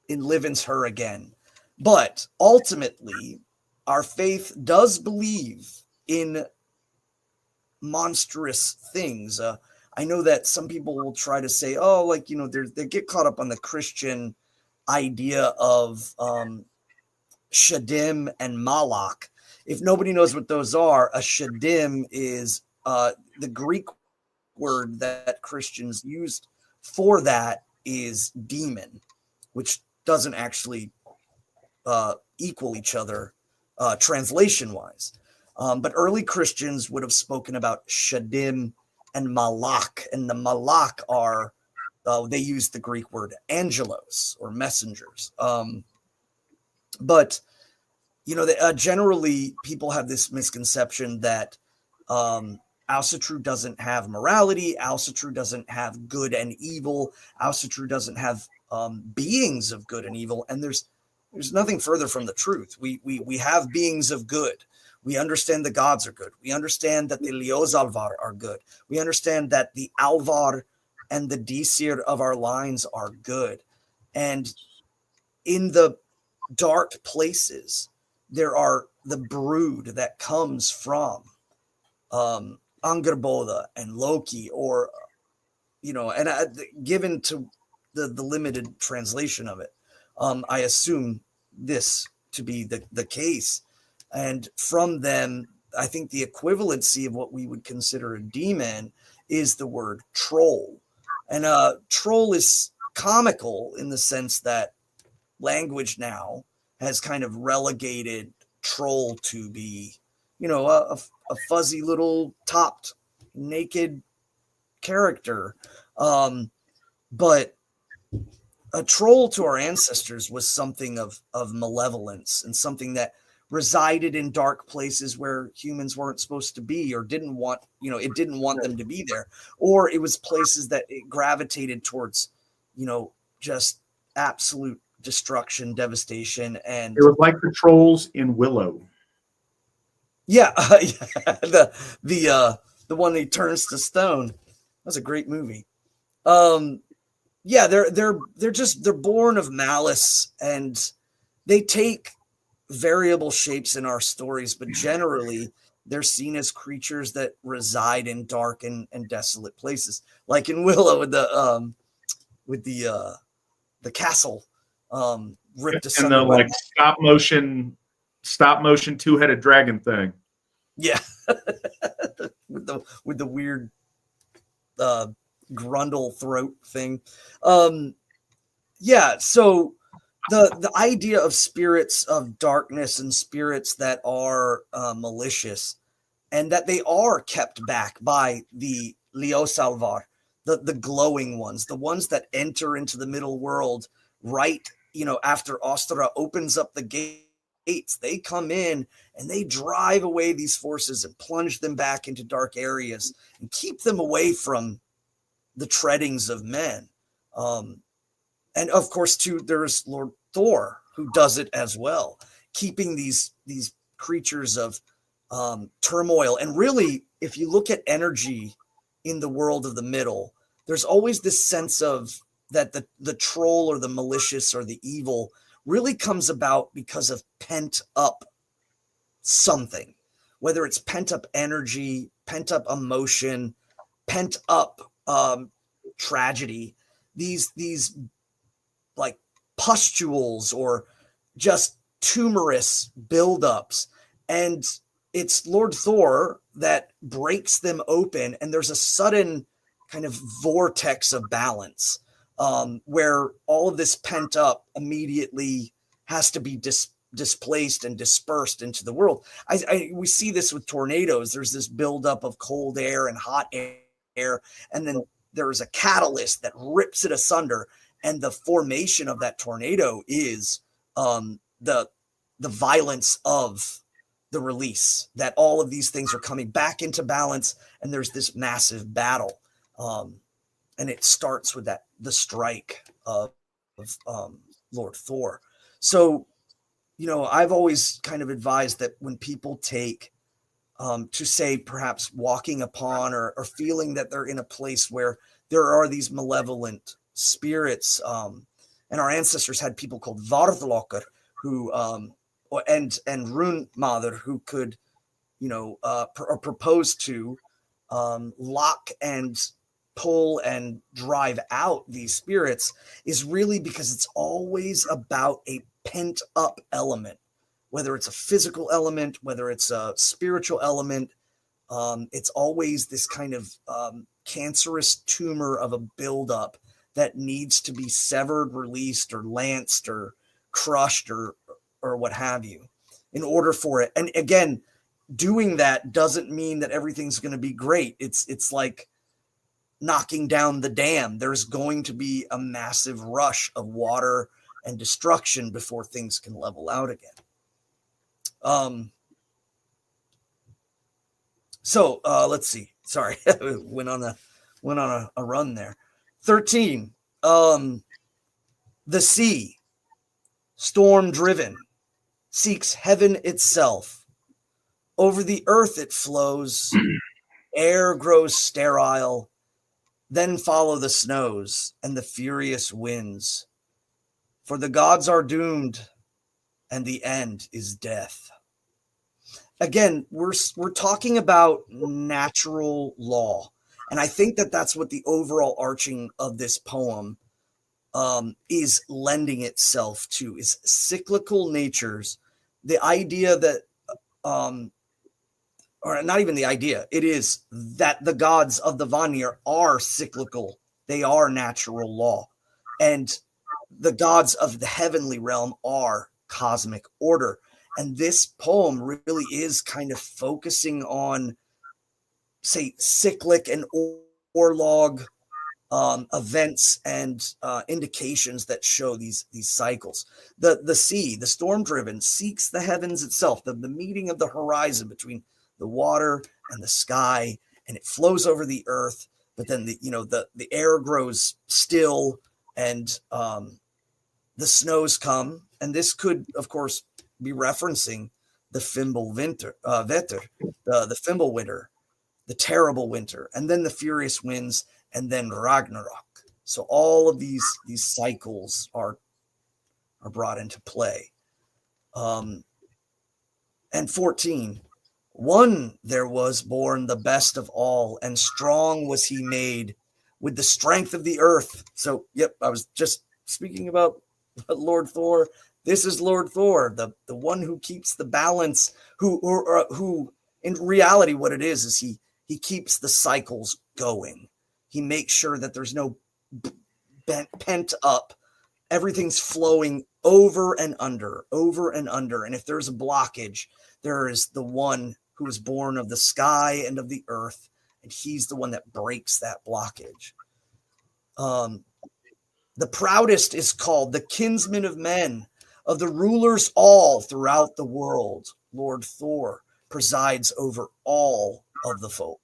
enlivens her again. But ultimately, our faith does believe in monstrous things. I know that some people will try to say, oh, like, you know, they get caught up on the Christian idea of Shadim and Malak. If nobody knows what those are, a Shadim is the Greek word that Christians used for that is demon, which doesn't actually equal each other translation-wise. But early Christians would have spoken about Shadim and Malak, and the Malak are, they use the Greek word angelos, or messengers. But, you know, generally people have this misconception that Asatru doesn't have morality, Asatru doesn't have good and evil, Asatru doesn't have beings of good and evil, and there's nothing further from the truth. We have beings of good. We understand the gods are good. We understand that the Ljósalvar are good. We understand that the Alvar and the Disir of our lines are good. And in the dark places, there are the brood that comes from Angerboda and Loki, or, you know, and given to the limited translation of it, I assume this to be the case. And from them, I think the equivalency of what we would consider a demon is the word troll. And troll is comical in the sense that language now has kind of relegated troll to be, you know, a fuzzy little topped naked character. But a troll to our ancestors was something of malevolence, and something that resided in dark places where humans weren't supposed to be, or didn't want, you know, it didn't want them to be there, or it was places that it gravitated towards, you know, just absolute destruction, devastation. And it was like the trolls in Willow. Yeah, the one that he turns to stone. That's a great movie. Yeah, they're born of malice, and they take variable shapes in our stories, but generally they're seen as creatures that reside in dark and desolate places, like in Willow with the castle ripped asunder. And the like stop motion 2-headed dragon thing. Yeah, with the weird grundle throat thing. Yeah, so the idea of spirits of darkness and spirits that are malicious, and that they are kept back by the Ljósalvar, the glowing ones, the ones that enter into the middle world right, you know, after Ostara opens up the gates. They come in and they drive away these forces and plunge them back into dark areas and keep them away from the treadings of men. And of course, too, there's Lord Thor, who does it as well, keeping these creatures of turmoil. And really, if you look at energy in the world of the middle, there's always this sense of that the troll or the malicious or the evil really comes about because of pent up something, whether it's pent up energy, pent up emotion, pent up tragedy, these like pustules or just tumorous buildups. And it's Lord Thor that breaks them open, and there's a sudden kind of vortex of balance where all of this pent up immediately has to be displaced and dispersed into the world. We see this with tornadoes. There's this buildup of cold air and hot air, and then there's a catalyst that rips it asunder. And the formation of that tornado is the violence of the release, that all of these things are coming back into balance, and there's this massive battle. And it starts with the strike of Lord Thor. So, you know, I've always kind of advised that when people take to say perhaps walking upon or feeling that they're in a place where there are these malevolent spirits, and our ancestors had people called Varðlokkar who and Rune Mother, who could, propose to lock and pull and drive out these spirits, is really because it's always about a pent up element, whether it's a physical element, whether it's a spiritual element. It's always this kind of cancerous tumor of a buildup that needs to be severed, released, or lanced, or crushed, or what have you, in order for it. And again, doing that doesn't mean that everything's going to be great. It's like knocking down the dam. There's going to be a massive rush of water and destruction before things can level out again. So let's see. Sorry, went on a run there. 13. The sea, storm driven, seeks heaven itself. Over the earth it flows. Air grows sterile. Then follow the snows and the furious winds. For the gods are doomed, and the end is death. Again, we're talking about natural law. And I think that that's what the overall arching of this poem is lending itself to, is cyclical natures. The idea that, or not even the idea, it is that the gods of the Vanir are cyclical. They are natural law. And the gods of the heavenly realm are cosmic order. And this poem really is kind of focusing on, say, cyclic and orlog events and indications that show these cycles. The sea, the storm-driven, seeks the heavens itself, the meeting of the horizon between the water and the sky, and it flows over the earth. But then the air grows still, and the snows come, and this could, of course, be referencing the Fimbul winter, the Fimbul winter, the terrible winter, and then the furious winds, and then Ragnarok. So all of these cycles are brought into play. And 14, one there was born the best of all, and strong was he made with the strength of the earth. So, yep, I was just speaking about Lord Thor. This is Lord Thor, the one who keeps the balance, who in reality what it is he keeps the cycles going. He makes sure that there's no pent up. Everything's flowing over and under. And if there's a blockage, there is the one who is born of the sky and of the earth, and he's the one that breaks that blockage. The proudest is called the kinsman of men, of the rulers all throughout the world. Lord Thor presides over all of the folk.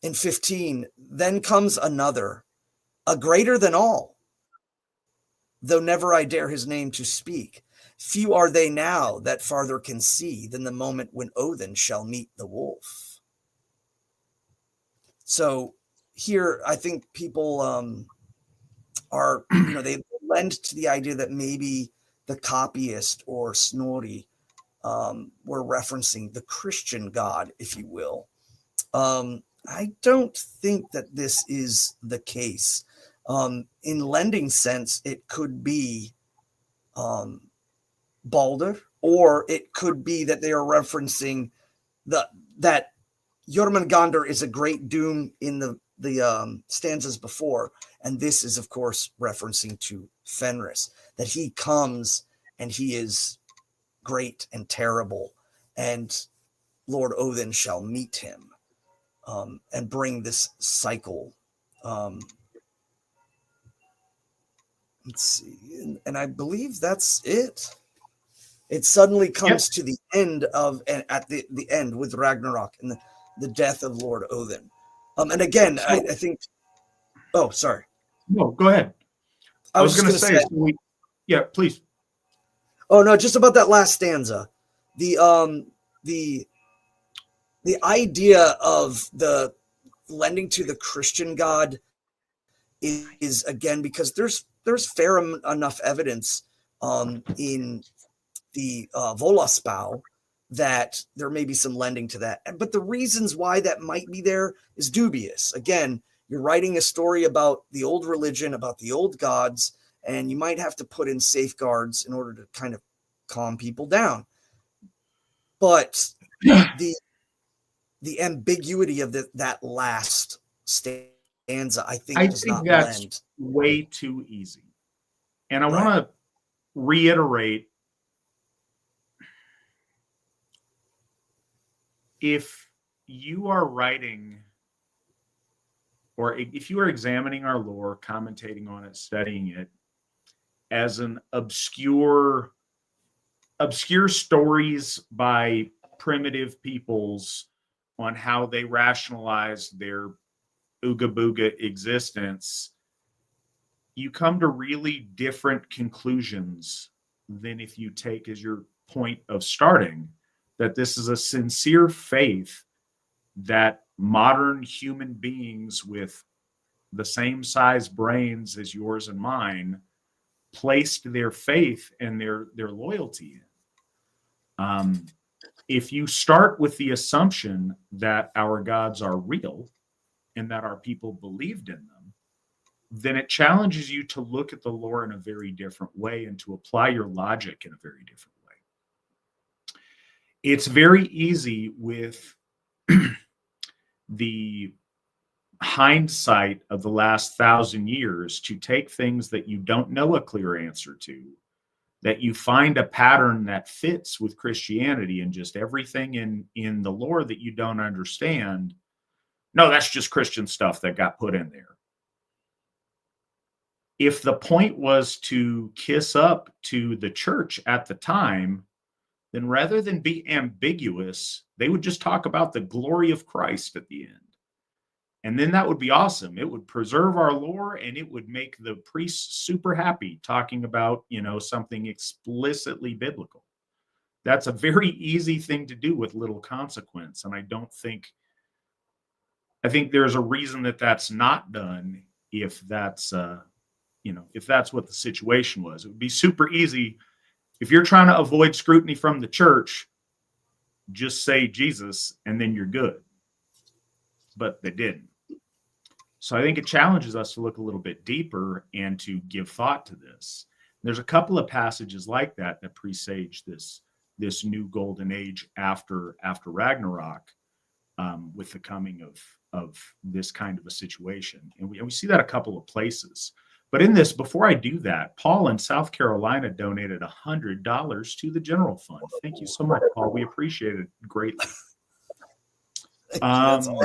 In 15, then comes another, a greater than all, though never I dare his name to speak. Few are they now that farther can see than the moment when Odin shall meet the wolf. So here, I think people are, they lend to the idea that maybe the copyist or Snorri were referencing the Christian God, if you will. I don't think that this is the case. In lending sense, it could be Balder, or it could be that they are referencing that Jormungandr is a great doom in the stanzas before, and this is, of course, referencing to Fenris, that he comes and he is great and terrible, and Lord Odin shall meet him and bring this cycle. Let's see, and I believe that's it. It suddenly comes to the end at the end with Ragnarok and the death of Lord Odin. And again, I think. Oh, sorry. No, go ahead. I was going to say. Please. Oh no, just about that last stanza, the idea of the lending to the Christian God is again because there's fair enough evidence in the Völuspá that there may be some lending to that. But the reasons why that might be there is dubious. Again, you're writing a story about the old religion, about the old gods, and you might have to put in safeguards in order to kind of calm people down. But the ambiguity of that last stanza, I think does not that's lend. way too easy. And I Right. want to reiterate, if you are writing, or if you are examining our lore, commentating on it, studying it as an obscure stories by primitive peoples on how they rationalize their ooga booga existence, you come to really different conclusions than if you take as your point of starting that this is a sincere faith that modern human beings with the same size brains as yours and mine placed their faith and their loyalty in. If you start with the assumption that our gods are real and that our people believed in them, then it challenges you to look at the lore in a very different way and to apply your logic in a very different way. It's very easy with the hindsight of the last 1,000 years to take things that you don't know a clear answer to, that you find a pattern that fits with Christianity, and just everything in the lore that you don't understand, no, that's just Christian stuff that got put in there. If the point was to kiss up to the church at the time, then rather than be ambiguous, they would just talk about the glory of Christ at the end. And then that would be awesome. It would preserve our lore, and it would make the priests super happy talking about, something explicitly biblical. That's a very easy thing to do with little consequence. And I think there's a reason that that's not done if that's, if that's what the situation was. It would be super easy. If you're trying to avoid scrutiny from the church, just say Jesus and then you're good. But they didn't. So I think it challenges us to look a little bit deeper and to give thought to this. There's a couple of passages like that presage this new golden age after Ragnarok, with the coming of this kind of a situation. And we see that a couple of places. But in this, before I do that, Paul in South Carolina donated $100 to the general fund. Thank you so much, Paul. We appreciate it greatly. That's awesome.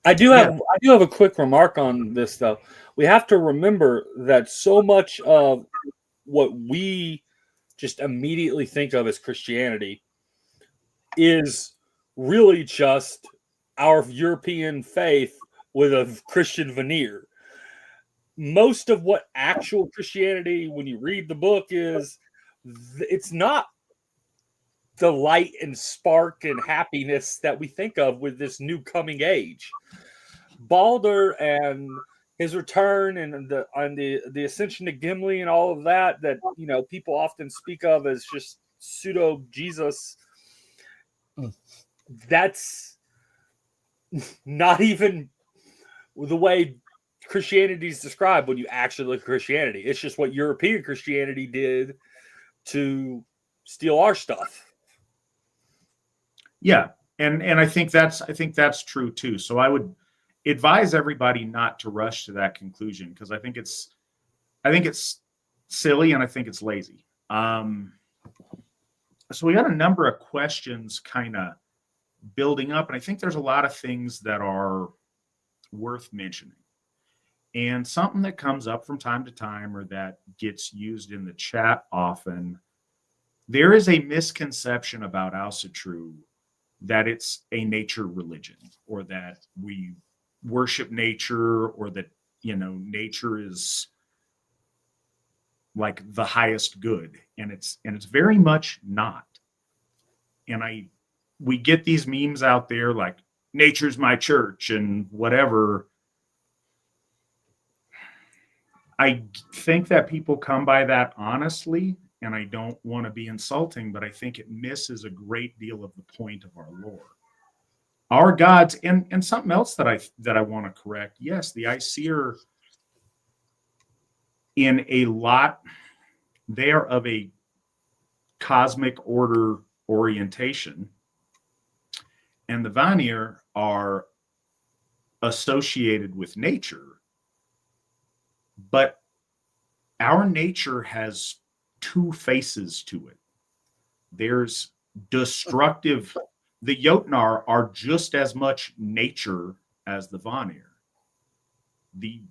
I do have a quick remark on this, though. We have to remember that so much of what we just immediately think of as Christianity is really just our European faith with a Christian veneer. Most of what actual Christianity, when you read the book, is, it's not the light and spark and happiness that we think of with this new coming age. Baldur and his return and the ascension to Gimli and all of that people often speak of as just pseudo Jesus. That's not even the way Christianity is described when you actually look at Christianity. It's just what European Christianity did to steal our stuff. Yeah, and I think that's true too. So I would advise everybody not to rush to that conclusion, because I think it's silly and I think it's lazy. So we got a number of questions kind of building up, and I think there's a lot of things that are worth mentioning. And something that comes up from time to time, or that gets used in the chat often, there is a misconception about Asatru that it's a nature religion, or that we worship nature, or that nature is like the highest good, and it's very much not. And we get these memes out there like nature's my church and whatever. I think that people come by that honestly, and I don't want to be insulting, but I think it misses a great deal of the point of our lore. Our gods, and something else that I want to correct. Yes, the Aesir, in a lot, they are of a cosmic order orientation, and the Vanir are associated with nature. But our nature has two faces to it. There's destructive. The Yotnar are just as much nature as the Vanir. The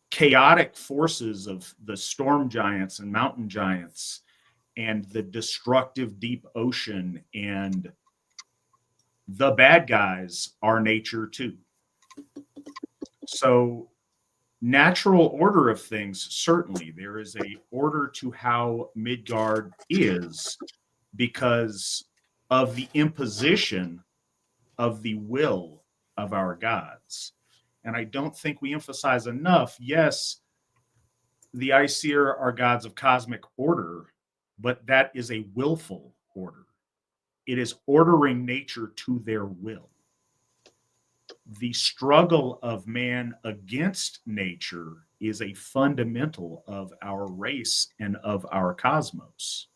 chaotic forces of the storm giants and mountain giants and the destructive deep ocean and the bad guys are nature too. So natural order of things, certainly there is a order to how Midgard is because of the imposition of the will of our gods. And I don't think we emphasize enough, yes, the Aesir are gods of cosmic order, but that is a willful order. It is ordering nature to their will. The struggle of man against nature is a fundamental of our race and of our cosmos.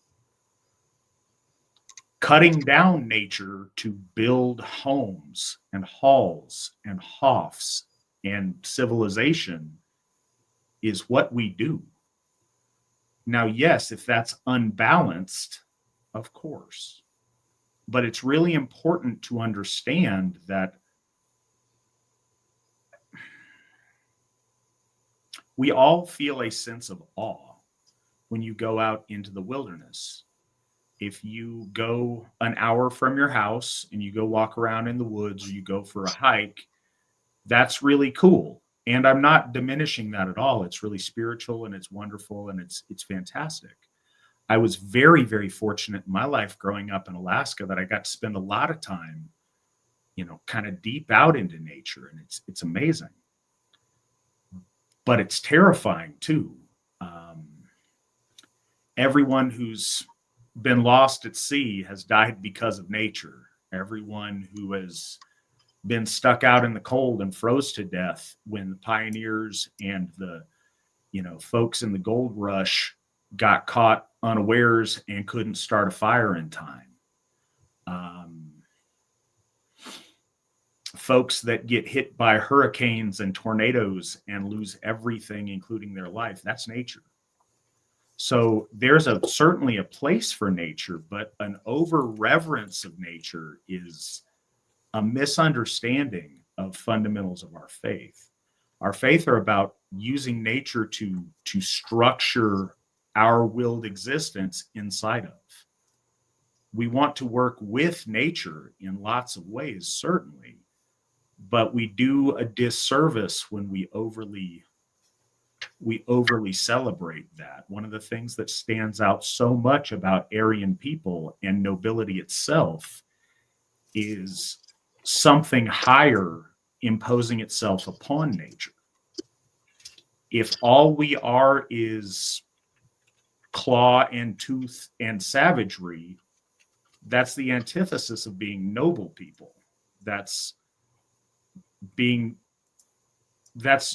Cutting down nature to build homes and halls and Hoffs and civilization is what we do. Now, yes, if that's unbalanced, of course. But it's really important to understand that we all feel a sense of awe when you go out into the wilderness. If you go an hour from your house and you go walk around in the woods or you go for a hike, that's really cool. And I'm not diminishing that at all. It's really spiritual and it's wonderful and it's fantastic. I was very, very fortunate in my life growing up in Alaska that I got to spend a lot of time, kind of deep out into nature, and it's amazing. But it's terrifying too. Everyone who's been lost at sea has died because of nature. Everyone who has been stuck out in the cold and froze to death when the pioneers and the folks in the gold rush got caught unawares and couldn't start a fire in time. Folks that get hit by hurricanes and tornadoes and lose everything, including their life, that's nature. So there's certainly a place for nature, but an over-reverence of nature is a misunderstanding of fundamentals of our faith. Our faith are about using nature to structure our willed existence inside of. We want to work with nature in lots of ways, certainly, but we do a disservice when we overly celebrate that. One of the things that stands out so much about Aryan people and nobility itself is something higher imposing itself upon nature. If all we are is claw and tooth and savagery, that's the antithesis of being noble people. That's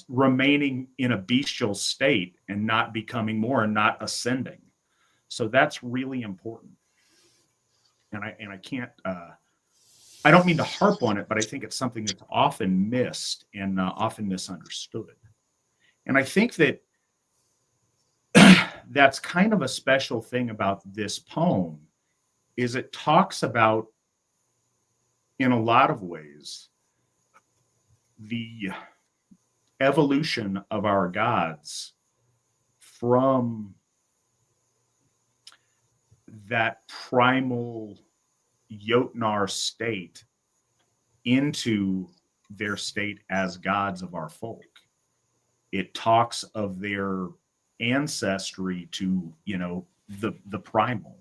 remaining in a bestial state and not becoming more and not ascending. So that's really important. And I can't, I don't mean to harp on it, but I think it's something that's often missed and often misunderstood. And I think that that's kind of a special thing about this poem is it talks about, in a lot of ways, the evolution of our gods from that primal Yotnar state into their state as gods of our folk. It talks of their ancestry to, the primal.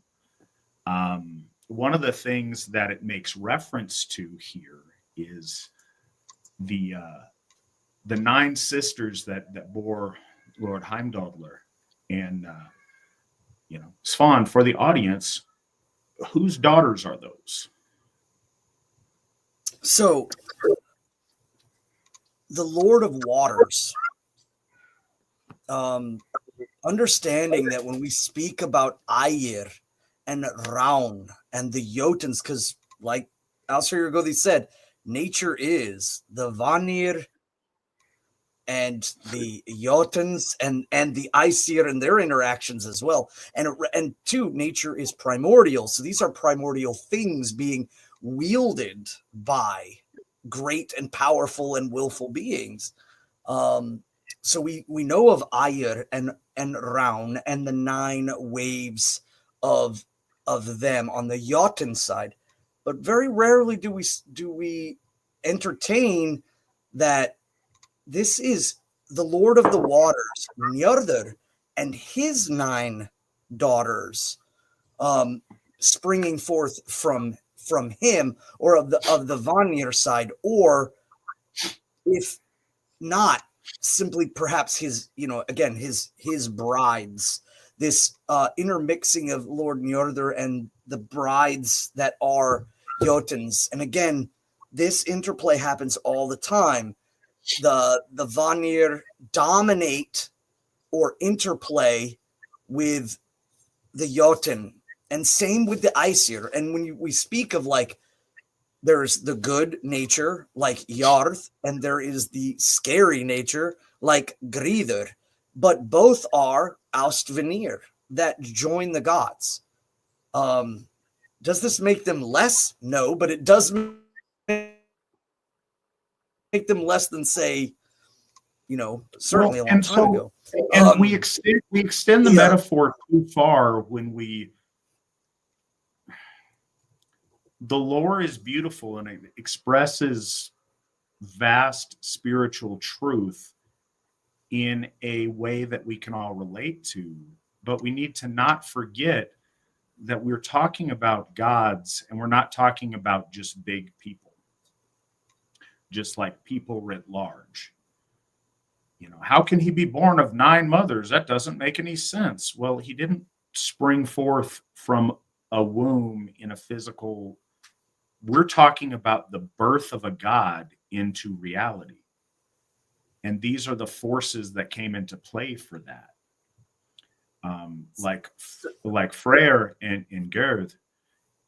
One of the things that it makes reference to here is the 9 sisters that bore Lord Heimdallr. And, Svan, for the audience, whose daughters are those? So, the Lord of Waters, understanding that when we speak about Aesir and Raun and the Jotuns, because like Aesir Gothi said, nature is the Vanir and the Jotuns and the Aesir and their interactions as well. And two, nature is primordial. So these are primordial things being wielded by great and powerful and willful beings. So we know of Aesir and Raun and the 9 waves of them on the Jotun side, but very rarely do we entertain that this is the Lord of the Waters, Njordshof, and his 9 daughters, springing forth from him, or of the Vanir side, or if not, simply perhaps his brides. This intermixing of Lord Njordshof and the brides that are Jotuns. And again, this interplay happens all the time. The Vanir dominate or interplay with the Jotun, and same with the Aesir. And when we speak of, like, there's the good nature like Jarth, and there is the scary nature like Gridr, but both are Austvanir that join the gods. Does this make them less? No, but it does make them less than, say, certainly a long time ago. And we extend the metaphor too far when the lore is beautiful and it expresses vast spiritual truth in a way that we can all relate to. But we need to not forget that we're talking about gods, and we're not talking about just big people, just like people writ large. How can he be born of 9 mothers? That doesn't make any sense. Well, he didn't spring forth from a womb in a physical. We're talking about the birth of a god into reality. And these are the forces that came into play for that. Like Freyr and Gerd,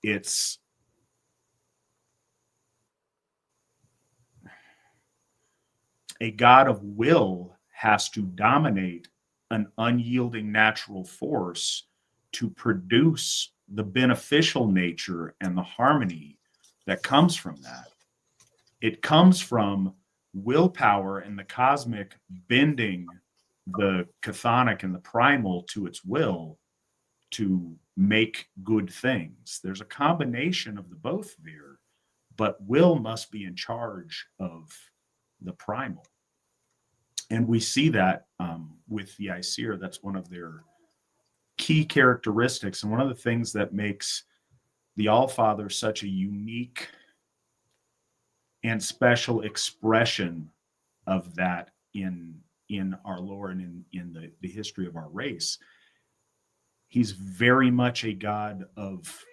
it's a god of will has to dominate an unyielding natural force to produce the beneficial nature and the harmony that comes from that. It comes from willpower and the cosmic bending the chthonic and the primal to its will to make good things. There's a combination of the both there, but will must be in charge of the primal. And we see that with the Aesir. That's one of their key characteristics, and one of the things that makes the Allfather such a unique and special expression of that in our lore and in the history of our race. He's very much a god of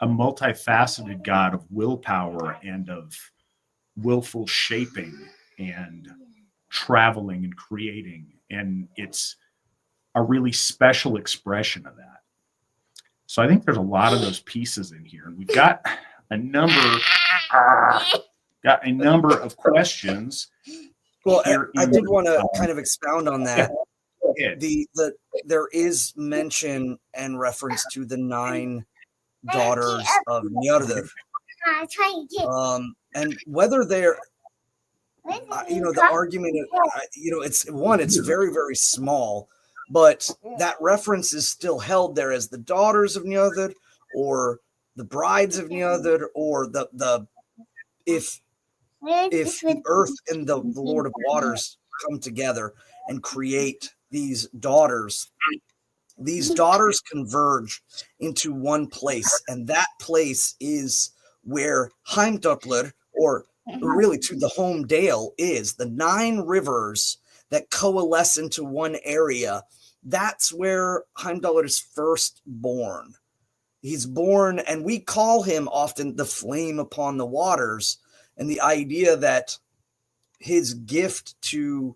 a multifaceted god of willpower and of willful shaping and traveling and creating. And it's a really special expression of that. So I think there's a lot of those pieces in here. And we've got a number of questions. Well, I did want to kind of expound on that. There is mention and reference to the 9 daughters of Njordshof. And whether they're, the argument, it's very, very small, but that reference is still held there as the daughters of Njordshof or the brides of Njordshof, or if the earth and the Lord of Waters come together and create these daughters converge into one place, and that place is where Heimdallr, or really to the home dale, is the 9 rivers that coalesce into one area. That's where Heimdallr is first born. He's born, and we call him often the flame upon the waters, and the idea that his gift to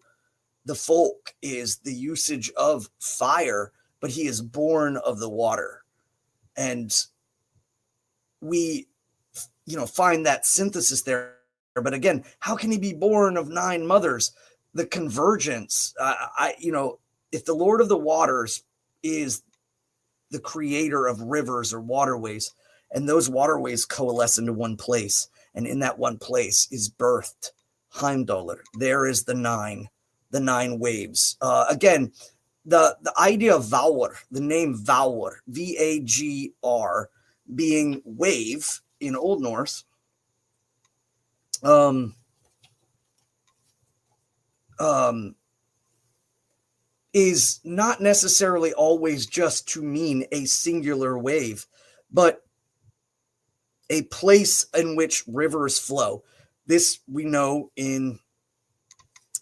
the folk is the usage of fire, but he is born of the water. And we, find that synthesis there. But again, how can he be born of 9 mothers? The convergence, if the Lord of the Waters is the creator of rivers or waterways, and those waterways coalesce into one place, and in that one place is birthed Heimdallr. There is the nine waves. Again, the idea of Vagr, the name Vagr, Vagr, being wave in Old Norse, is not necessarily always just to mean a singular wave, but a place in which rivers flow. This we know in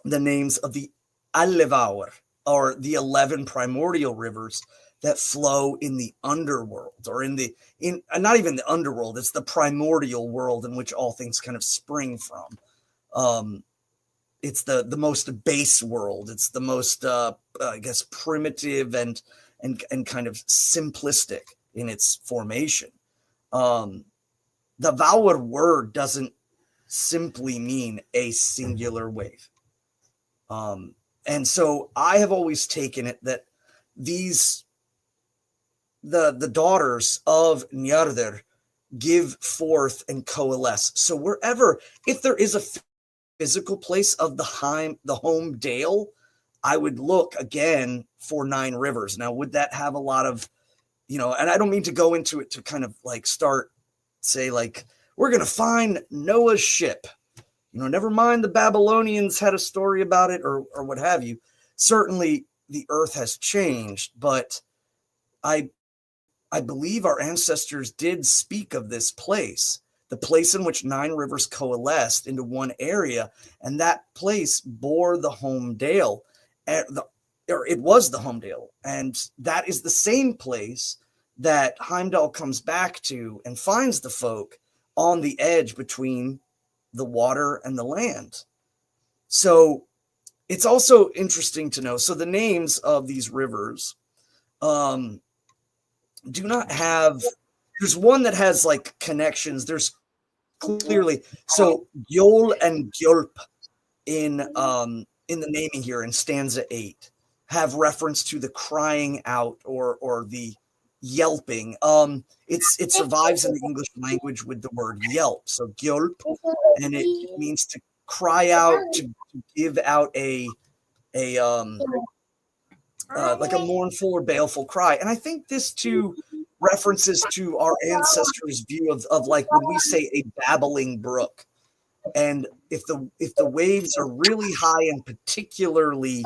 the names of the Alliterative, or the 11 primordial rivers that flow in the underworld, or not even the underworld, it's the primordial world in which all things kind of spring from. It's the most base world. It's the most, primitive and kind of simplistic in its formation. The Vagr word doesn't simply mean a singular wave. And so I have always taken it that the daughters of Njordshof give forth and coalesce. So wherever, if there is a physical place of the home dale, I would look again for 9 rivers. Now, would that have a lot of, and I don't mean to go into it to kind of like say we're going to find Noah's ship. Never mind the Babylonians had a story about it or what have you. Certainly the earth has changed, but I believe our ancestors did speak of this place, the place in which 9 rivers coalesced into one area, and that place bore the home dale. It was the home dale, and that is the same place that Heimdall comes back to and finds the folk on the edge between the water and the land. So it's also interesting to know. So the names of these rivers do not have. There's one that has like connections. There's clearly so Yule and Gjolp in the naming here in stanza 8 have reference to the crying out or the yelping. It survives in the English language with the word yelp. So Gjolp, and it means to cry out, to give out a like a mournful or baleful cry. And I think this too references to our ancestors' view of like when we say a babbling brook. And if the waves are really high and particularly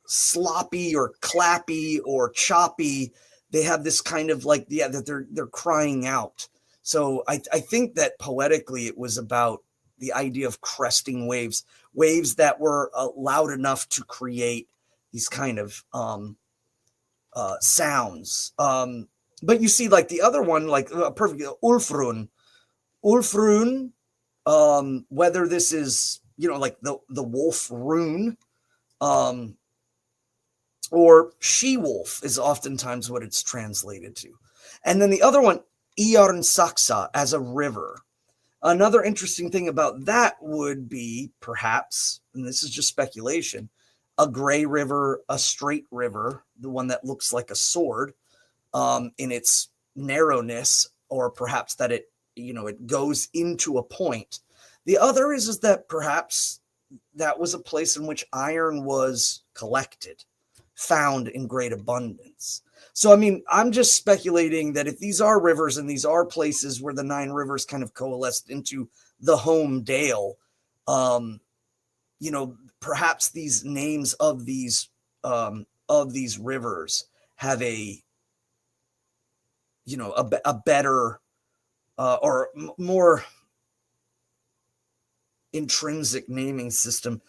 sloppy or clappy or choppy, they have this kind of like that they're crying out. So I think that poetically it was about the idea of cresting waves that were loud enough to create these kind of sounds. But you see, like the other one, like perfect Ulfrun, whether this is like the wolf rune, or she-wolf is oftentimes what it's translated to. And then the other one, Jarnsaxa, as a river. Another interesting thing about that would be perhaps, and this is just speculation, a gray river, a straight river, the one that looks like a sword in its narrowness, or perhaps that it goes into a point. The other is that perhaps that was a place in which iron was collected, found in great abundance. So, I mean, I'm just speculating that if these are rivers and these are places where the 9 rivers kind of coalesced into the home dale, perhaps these names of these rivers have a better or more intrinsic naming system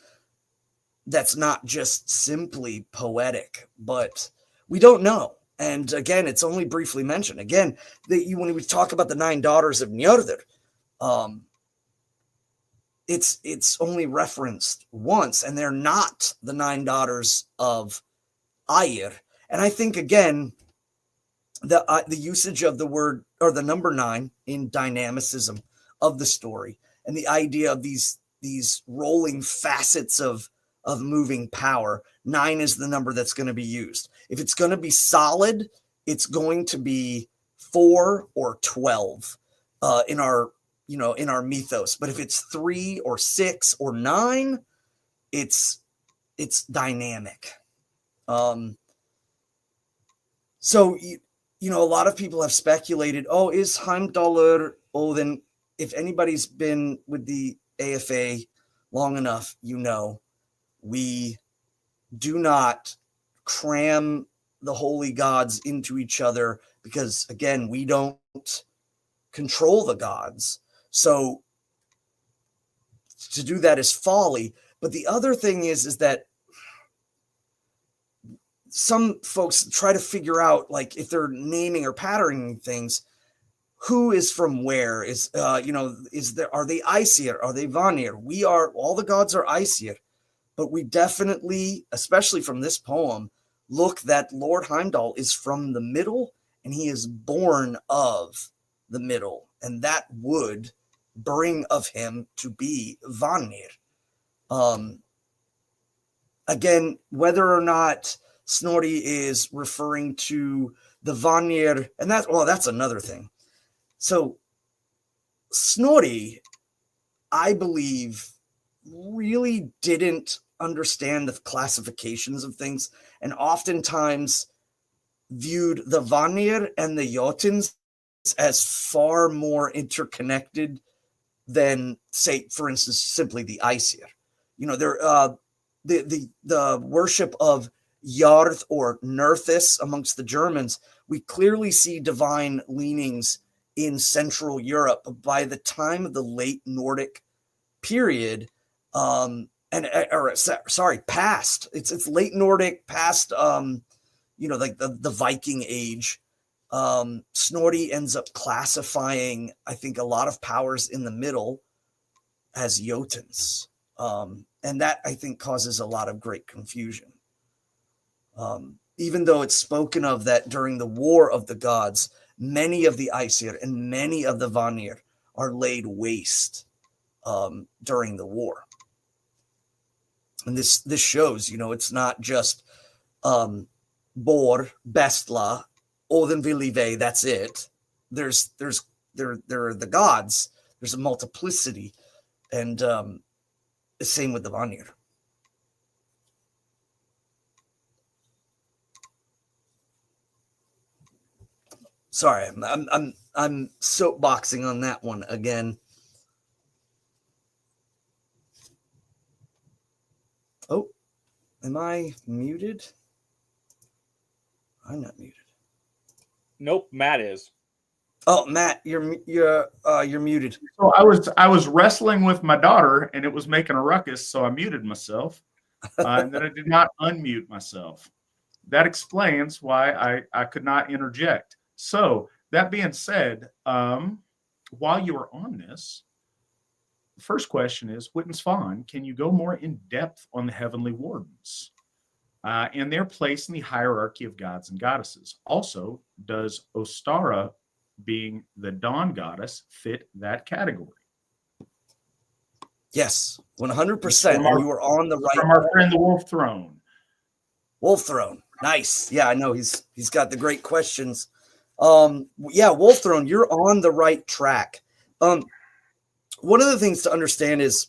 that's not just simply poetic, but we don't know. And again, it's only briefly mentioned. Again, when we talk about the 9 daughters of Njordur, it's only referenced once, and they're not the 9 daughters of Aesir. And I think, again, the usage of the word or the number 9 in dynamicism of the story, and the idea of these rolling facets of moving power, 9 is the number that's going to be used. If it's going to be solid, it's going to be 4 or 12 in our mythos. But if it's 3 or 6 or 9, it's dynamic. So a lot of people have speculated, is Heimdallr? Then if anybody's been with the AFA long enough, we do not cram the holy gods into each other, because again, we don't control the gods. So to do that is folly. But the other thing is that some folks try to figure out, like, if they're naming or patterning things, who is from where? Are they Aesir? Are they Vanir? All the gods are Aesir, but we definitely, especially from this poem, look that Lord Heimdall is from the middle, and he is born of the middle, and that would bring of him to be Vanir. Again, whether or not Snorri is referring to the Vanir, and that's another thing. So Snorri, I believe, really didn't understand the classifications of things, and oftentimes viewed the Vanir and the Jotuns as far more interconnected than, say, for instance, simply the Aesir. They're the worship of Jarth or Nerthus amongst the Germans. We clearly see divine leanings in Central Europe by the time of the late Nordic period, past. It's late Nordic, past, like the Viking age. Snorri ends up classifying, I think, a lot of powers in the middle as Jotuns. And that, I think, causes a lot of great confusion. Even though it's spoken of that during the War of the Gods, many of the Aesir and many of the Vanir are laid waste during the war. And this shows, it's not just Bor, Bestla, Odin Vilive, that's it. There are the gods. There's a multiplicity, and the same with the Vanir. Sorry, I'm soapboxing on that one again. Oh, am I muted? I'm not muted. Nope, Matt is. Oh, Matt, you're muted. So I was wrestling with my daughter, and it was making a ruckus, so I muted myself, and then I did not unmute myself. That explains why I could not interject. So that being said, while you are on this, the first question is, Witan Svan, can you go more in depth on the heavenly wardens and their place in the hierarchy of gods and goddesses? Also, does Ostara, being the dawn goddess, fit that category? Yes, 100%. You were on the right. From our friend the Wolf Throne. Wolf Throne, nice. Yeah, I know he's got the great questions. Wolf Throne, you're on the right track. One of the things to understand is,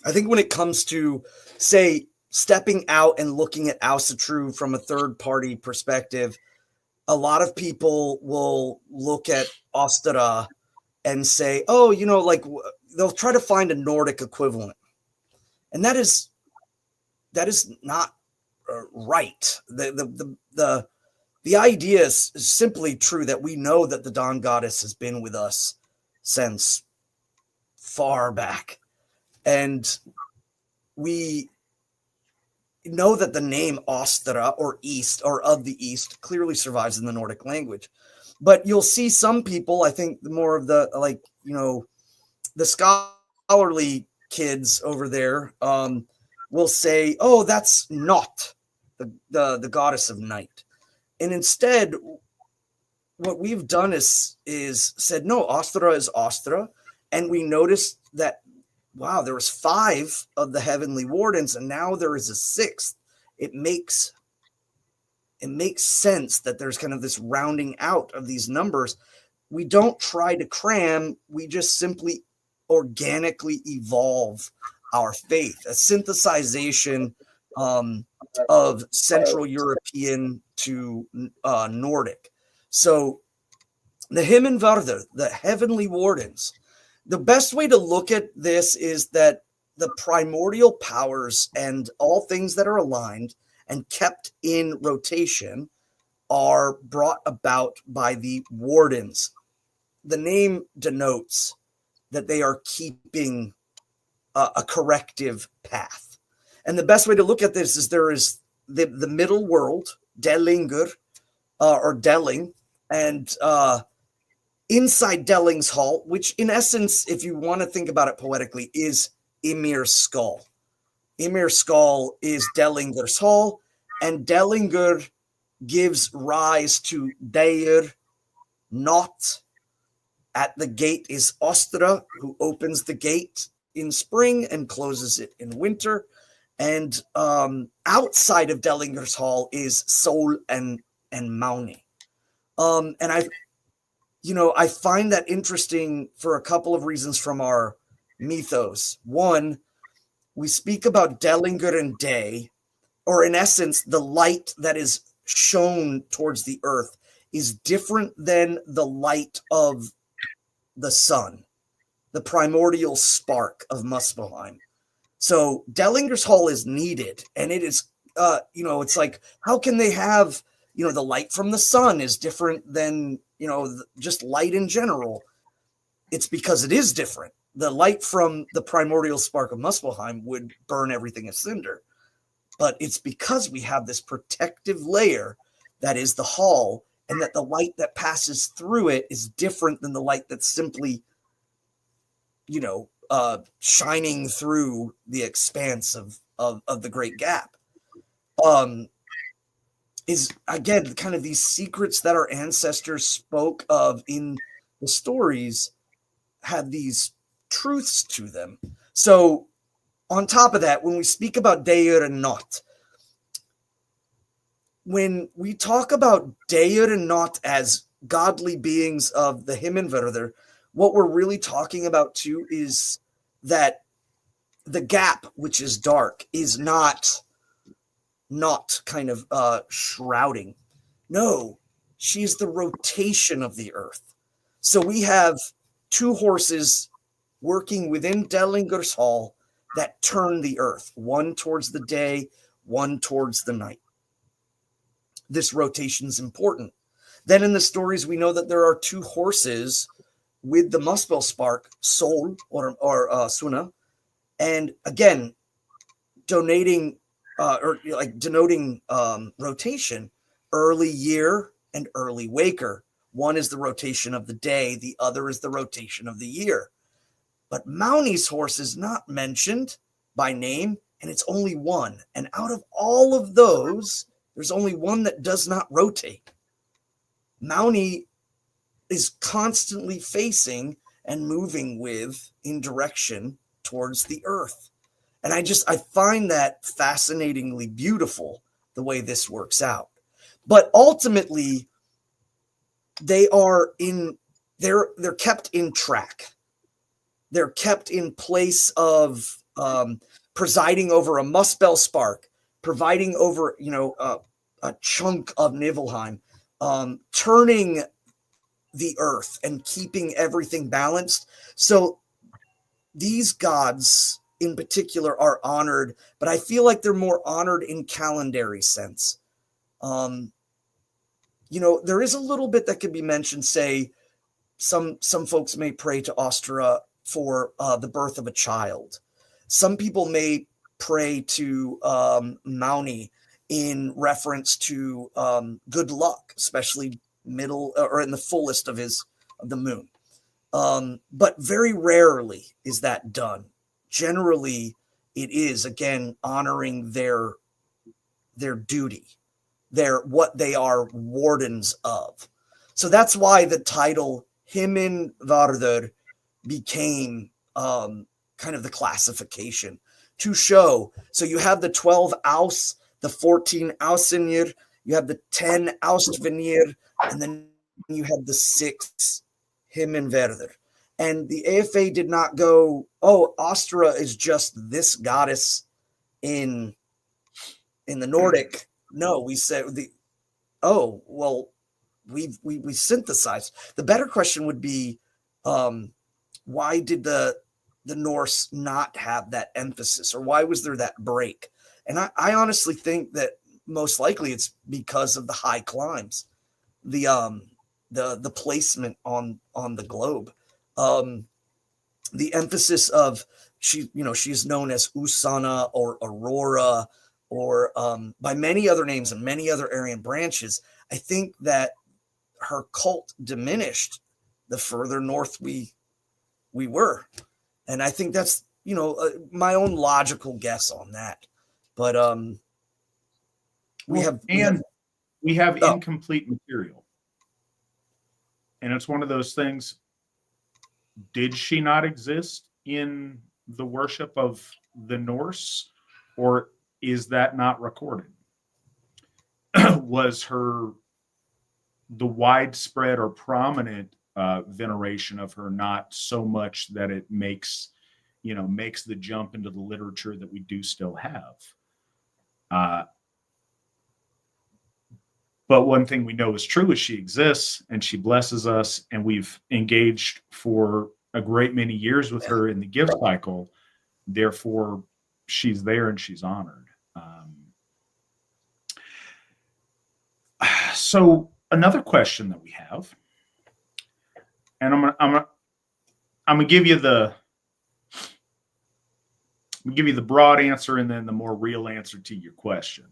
I think when it comes to, say, stepping out and looking at Asatru from a third-party perspective, a lot of people will look at Ostara and say, they'll try to find a Nordic equivalent. And that is not right. The idea is simply true that we know that the Dawn Goddess has been with us since far back. And we know that the name Ostara, or East, or of the East, clearly survives in the Nordic language. But you'll see some people, I think more of the, like, the scholarly kids over there will say, oh, that's not the goddess of night. And instead, what we've done is said, no, Ostara is Ostara. And we noticed that, wow, there was 5 of the heavenly wardens, and now there is a 6th. It makes sense that there's kind of this rounding out of these numbers. We don't try to cram, we just simply organically evolve our faith, a synthesization of Central European to Nordic. So the Heimdallr, the heavenly wardens, the best way to look at this is that the primordial powers and all things that are aligned and kept in rotation are brought about by the wardens. The name denotes that they are keeping a corrective path. And the best way to look at this is there is the middle world, Dellingur, or Delling, and inside Delling's Hall, which in essence, if you want to think about it poetically, is Ymir's skull. Ymir's skull is Dellingur's Hall, and Dellingur gives rise to Deir, not. At the gate is Ostara, who opens the gate in spring and closes it in winter. And outside of Dellingur's Hall is Sol and Mauni. And I find that interesting for a couple of reasons from our mythos. One, we speak about Dellingur and day, or in essence, the light that is shown towards the earth is different than the light of the sun, the primordial spark of Muspelheim. So Dellingur's Hall is needed, and it is, it's like, how can they have, the light from the sun is different than, just light in general? It's because it is different. The light from the primordial spark of Muspelheim would burn everything as cinder. But it's because we have this protective layer that is the hall, and that the light that passes through it is different than the light that's simply, shining through the expanse of the Great Gap. Is, again, kind of these secrets that our ancestors spoke of in the stories had these truths to them. So on top of that, when we speak about Deir and Not, when we talk about Deir and Not as godly beings of the Heimdallr, what we're really talking about too is that the gap, which is dark, is not kind of shrouding. No, she's the rotation of the earth. So we have 2 horses working within Dellingur's Hall that turn the earth, one towards the day, one towards the night. This rotation is important. Then in the stories, we know that there are 2 horses with the Muspel spark, Sol or Suna, and again, denoting rotation, early year and early waker. One is the rotation of the day, the other is the rotation of the year. But Mauni's horse is not mentioned by name, and it's only one. And out of all of those, there's only one that does not rotate. Mauni is constantly facing and moving in direction towards the earth. And I find that fascinatingly beautiful, the way this works out. But ultimately, they're kept in track. They're kept in place of presiding over a Muspel spark, providing over, a chunk of Niflheim, turning the earth and keeping everything balanced. So these gods in particular are honored, but I feel like they're more honored in calendary sense. There is a little bit that could be mentioned. Say some folks may pray to Ostara for the birth of a child. Some people may pray to Mauni in reference to good luck, especially middle or in the fullest of the moon. But very rarely is that done. Generally, it is, again, honoring their duty, what they are wardens of. So that's why the title Himinvarður became kind of the classification to show. So you have the 12 Aus, the 14 Ausinir, you have the 10 Austvinir, and then you have the 6 Himinvarður. And the AFA did not go, oh, Ostara is just this goddess in the Nordic. No, we said we synthesized. The better question would be, why did the Norse not have that emphasis, or why was there that break? And I honestly think that most likely it's because of the high climbs, the placement on the globe, the emphasis of she's known as Usana or Aurora, or by many other names and many other Aryan branches. I think that her cult diminished the further north we were. And I think that's, my own logical guess on that. But we have incomplete material. And it's one of those things. Did she not exist in the worship of the Norse, or is that not recorded? Was the widespread or prominent veneration of her not so much that it makes the jump into the literature that we do still have? But one thing we know is true is she exists and she blesses us, and we've engaged for a great many years with her in the gift cycle. Therefore, she's there and she's honored. So another question that we have, and I'm gonna give you the broad answer and then the more real answer to your question.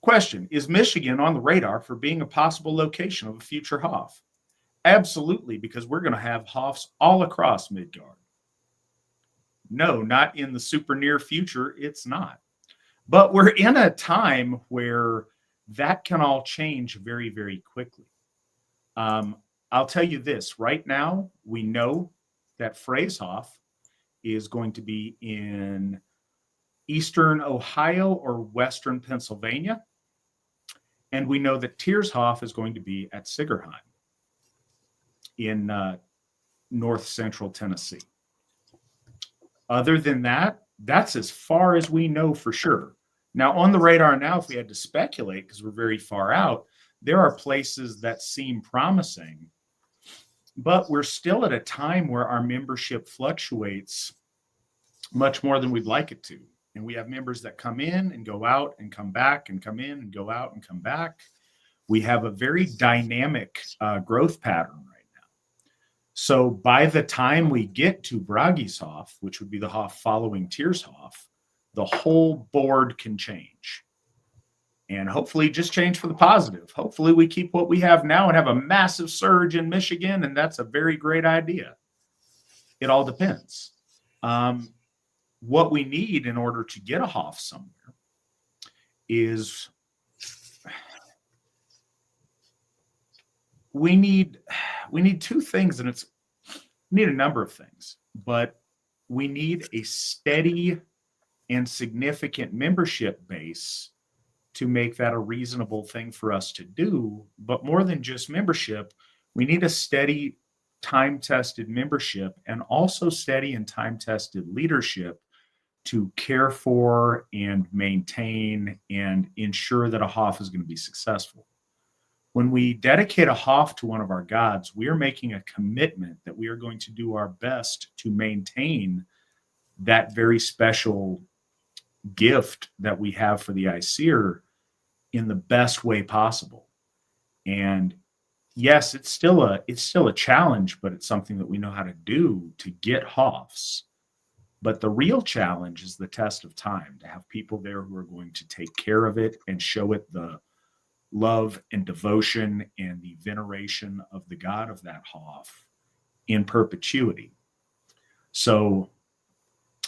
Question: is Michigan on the radar for being a possible location of a future Hoff? Absolutely, because we're going to have Hoffs all across Midgard. No, not in the super near future. It's not. But we're in a time where that can all change very, very quickly. I'll tell you this. Right now, we know that Frey's-Hoff is going to be in eastern Ohio or western Pennsylvania. And we know that Tyrshoff is going to be at Sigerheim in north central Tennessee. Other than that, that's as far as we know for sure. Now, on the radar now, if we had to speculate, because we're very far out, there are places that seem promising, but we're still at a time where our membership fluctuates much more than we'd like it to. And we have members that come in and go out and come back and come in and go out and come back. We have a very dynamic growth pattern right now. So by the time we get to Bragi's Hoff, which would be the Hoff following Tyrshoff, the whole board can change. And hopefully just change for the positive. Hopefully we keep what we have now and have a massive surge in Michigan, and that's a very great idea. It all depends. What we need in order to get a Hoff somewhere is we need two things, and we need a number of things, but we need a steady and significant membership base to make that a reasonable thing for us to do. But more than just membership, we need a steady, time-tested membership and also steady and time-tested leadership to care for and maintain and ensure that a Hoff is going to be successful. When we dedicate a Hoff to one of our gods, we are making a commitment that we are going to do our best to maintain that very special gift that we have for the Aesir in the best way possible. And yes, it's still a challenge, but it's something that we know how to do to get Hoffs. But the real challenge is the test of time, to have people there who are going to take care of it and show it the love and devotion and the veneration of the god of that Hoff in perpetuity. So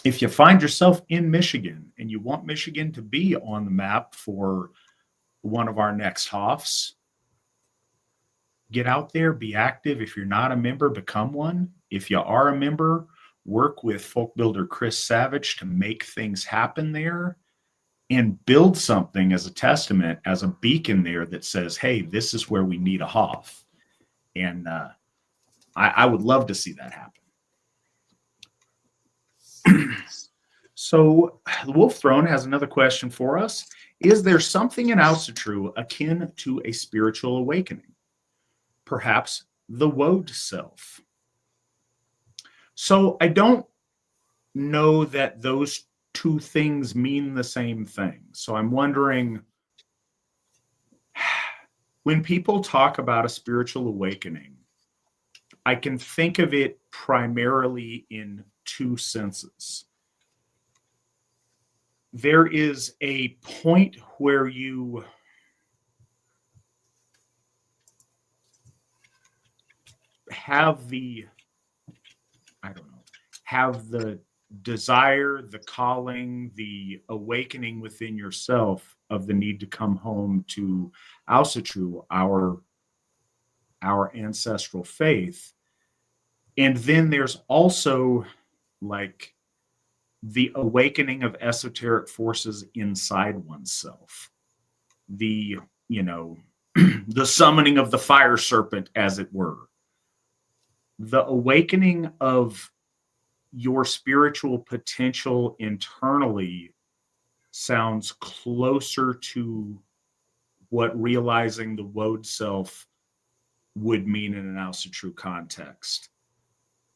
if you find yourself in Michigan and you want Michigan to be on the map for one of our next Hoffs, get out there, be active. If you're not a member, become one. If you are a member, work with folk builder Chris Savage to make things happen there and build something as a testament, as a beacon there that says, hey, this is where we need a Hoff. And I would love to see that happen. So the Wolf Throne has another question for us. Is there something in Asatru akin to a spiritual awakening? Perhaps the woad self. So I don't know that those two things mean the same thing. So I'm wondering, when people talk about a spiritual awakening, I can think of it primarily in two senses. There is a point where you have the desire, the calling, the awakening within yourself of the need to come home to Asatru, our ancestral faith. And then there's also like the awakening of esoteric forces inside oneself. The, the summoning of the fire serpent, as it were. The awakening of your spiritual potential internally sounds closer to what realizing the woad self would mean in an Asatru context.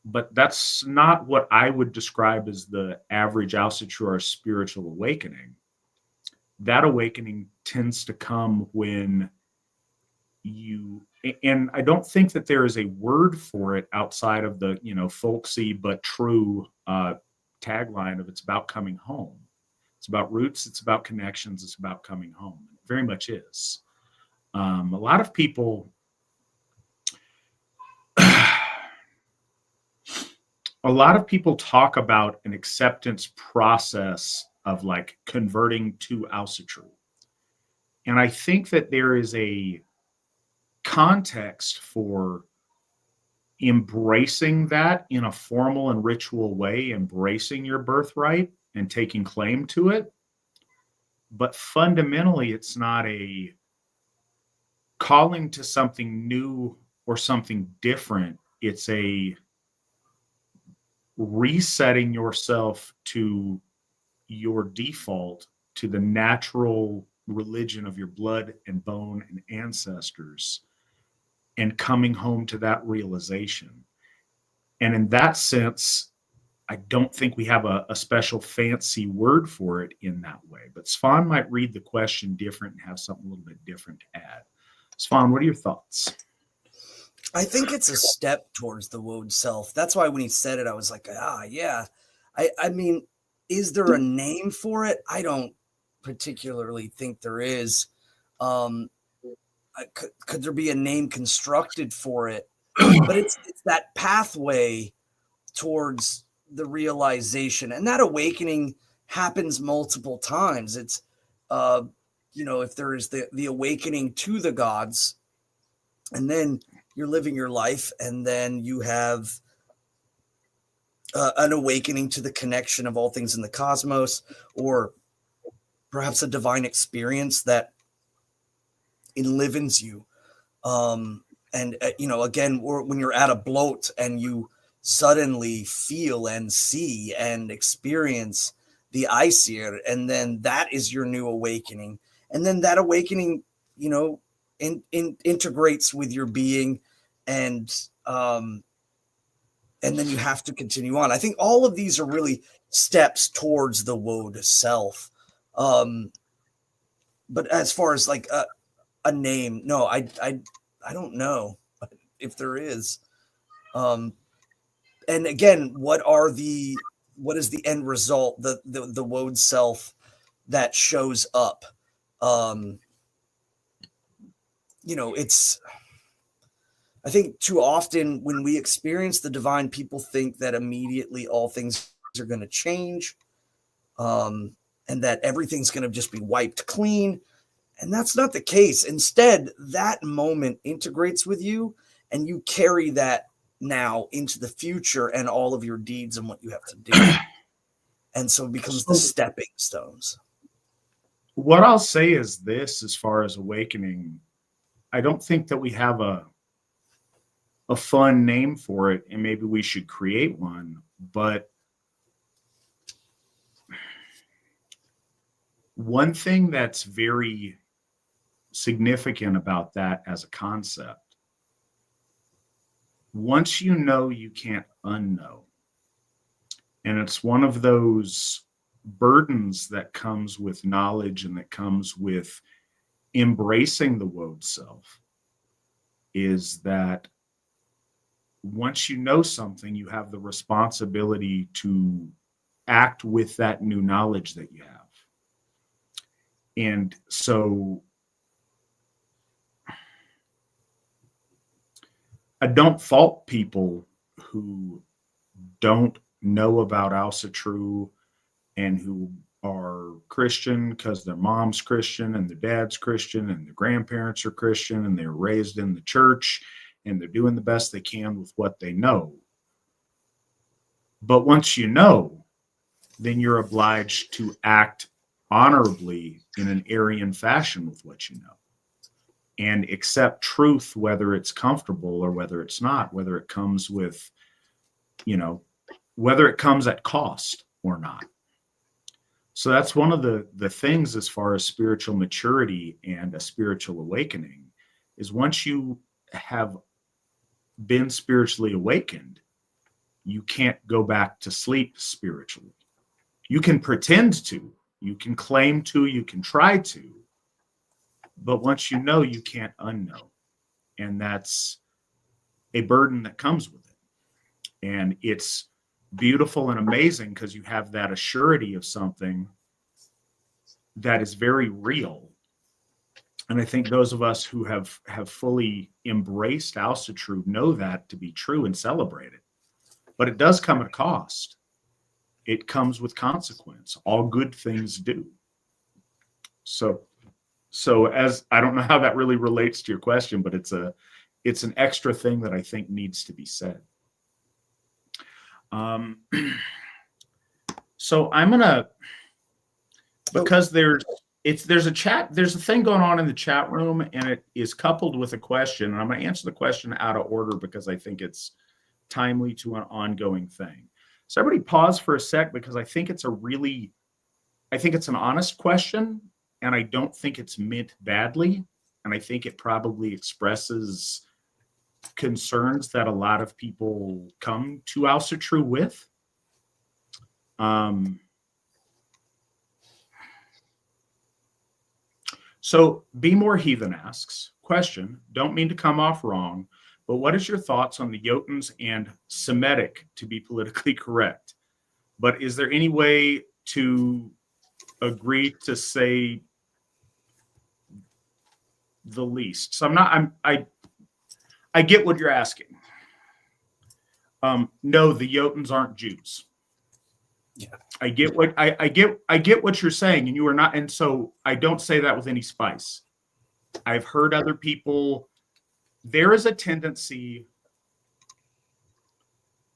But that's not what I would describe as the average Asatru or spiritual awakening. That awakening tends to come when and I don't think that there is a word for it outside of the, folksy but true tagline of it's about coming home. It's about roots, it's about connections, it's about coming home. It very much is. A lot of people talk about an acceptance process of like converting to Asatru. And I think that there is a context for embracing that in a formal and ritual way, embracing your birthright and taking claim to it. But fundamentally, it's not a calling to something new or something different. It's a resetting yourself to your default, to the natural religion of your blood and bone and ancestors, and coming home to that realization. And in that sense, I don't think we have a special fancy word for it in that way. But Svan might read the question different and have something a little bit different to add. Svan, what are your thoughts? I think it's a step towards the woad self. That's why when he said it, I was like, yeah. I mean, is there a name for it? I don't particularly think there is. Could there be a name constructed for it? But it's that pathway towards the realization, and that awakening happens multiple times. It's if there is the awakening to the gods, and then you're living your life, and then you have an awakening to the connection of all things in the cosmos, or perhaps a divine experience that enlivens you. Again, when you're at a bloat and you suddenly feel and see and experience the Aesir, and then that is your new awakening. And then that awakening, integrates with your being, and then you have to continue on. I think all of these are really steps towards the woad self. But as far as like a name, no, I don't know. if there is. And again, what is the end result? The woad self that shows up. It's, I think too often when we experience the divine, people think that immediately all things are going to change, and that everything's going to just be wiped clean. And that's not the case. Instead, that moment integrates with you, and you carry that now into the future and all of your deeds and what you have to do. And so it becomes the stepping stones. What I'll say is this, as far as awakening, I don't think that we have a fun name for it, and maybe we should create one. But one thing that's very significant about that as a concept, once you know, you can't unknow. And it's one of those burdens that comes with knowledge and that comes with embracing the woad self, is that once you know something, you have the responsibility to act with that new knowledge that you have. And so I don't fault people who don't know about Asatru and who are Christian because their mom's Christian and their dad's Christian and their grandparents are Christian and they're raised in the church and they're doing the best they can with what they know. But once you know, then you're obliged to act honorably in an Aryan fashion with what you know, and accept truth, whether it's comfortable or whether it's not, whether it comes with, whether it comes at cost or not. So that's one of the things as far as spiritual maturity and a spiritual awakening, is once you have been spiritually awakened, you can't go back to sleep spiritually. You can pretend to, you can claim to, you can try to, but once you know, you can't unknow. And that's a burden that comes with it. And it's beautiful and amazing because you have that assurity of something that is very real. And I think those of us who have fully embraced Asatru know that to be true and celebrate it. But it does come at a cost. It comes with consequence. All good things do. So as I don't know how that really relates to your question, but it's an extra thing that I think needs to be said. So I'm gonna, because there's a thing going on in the chat room, and it is coupled with a question, and I'm going to answer the question out of order because I think it's timely to an ongoing thing. So everybody pause for a sec, because I think it's an honest question, and I don't think it's meant badly, and I think it probably expresses concerns that a lot of people come to Asatru with. So Be More Heathen asks, question, don't mean to come off wrong, but what is your thoughts on the Jotuns and Semitic to be politically correct? But is there any way to agree to say the least? So I get what you're asking. No, the Jotuns aren't Jews. Yeah. I get what you're saying, and you are not, and so I don't say that with any spice. I've heard other people. There is a tendency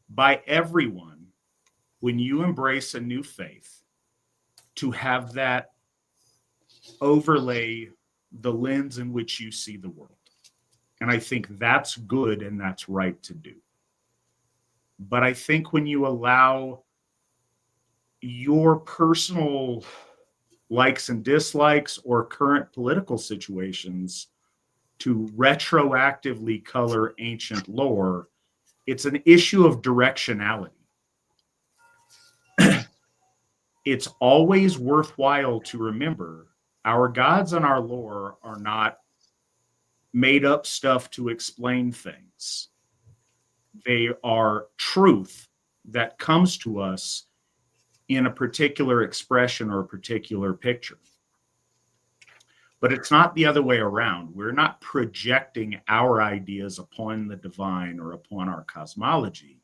by everyone, when you embrace a new faith, to have that overlay the lens in which you see the world. And I think that's good and that's right to do. But I think when you allow your personal likes and dislikes or current political situations to retroactively color ancient lore, it's an issue of directionality. It's always worthwhile to remember our gods and our lore are not made up stuff to explain things. They are truth that comes to us in a particular expression or a particular picture. But it's not the other way around. We're not projecting our ideas upon the divine or upon our cosmology.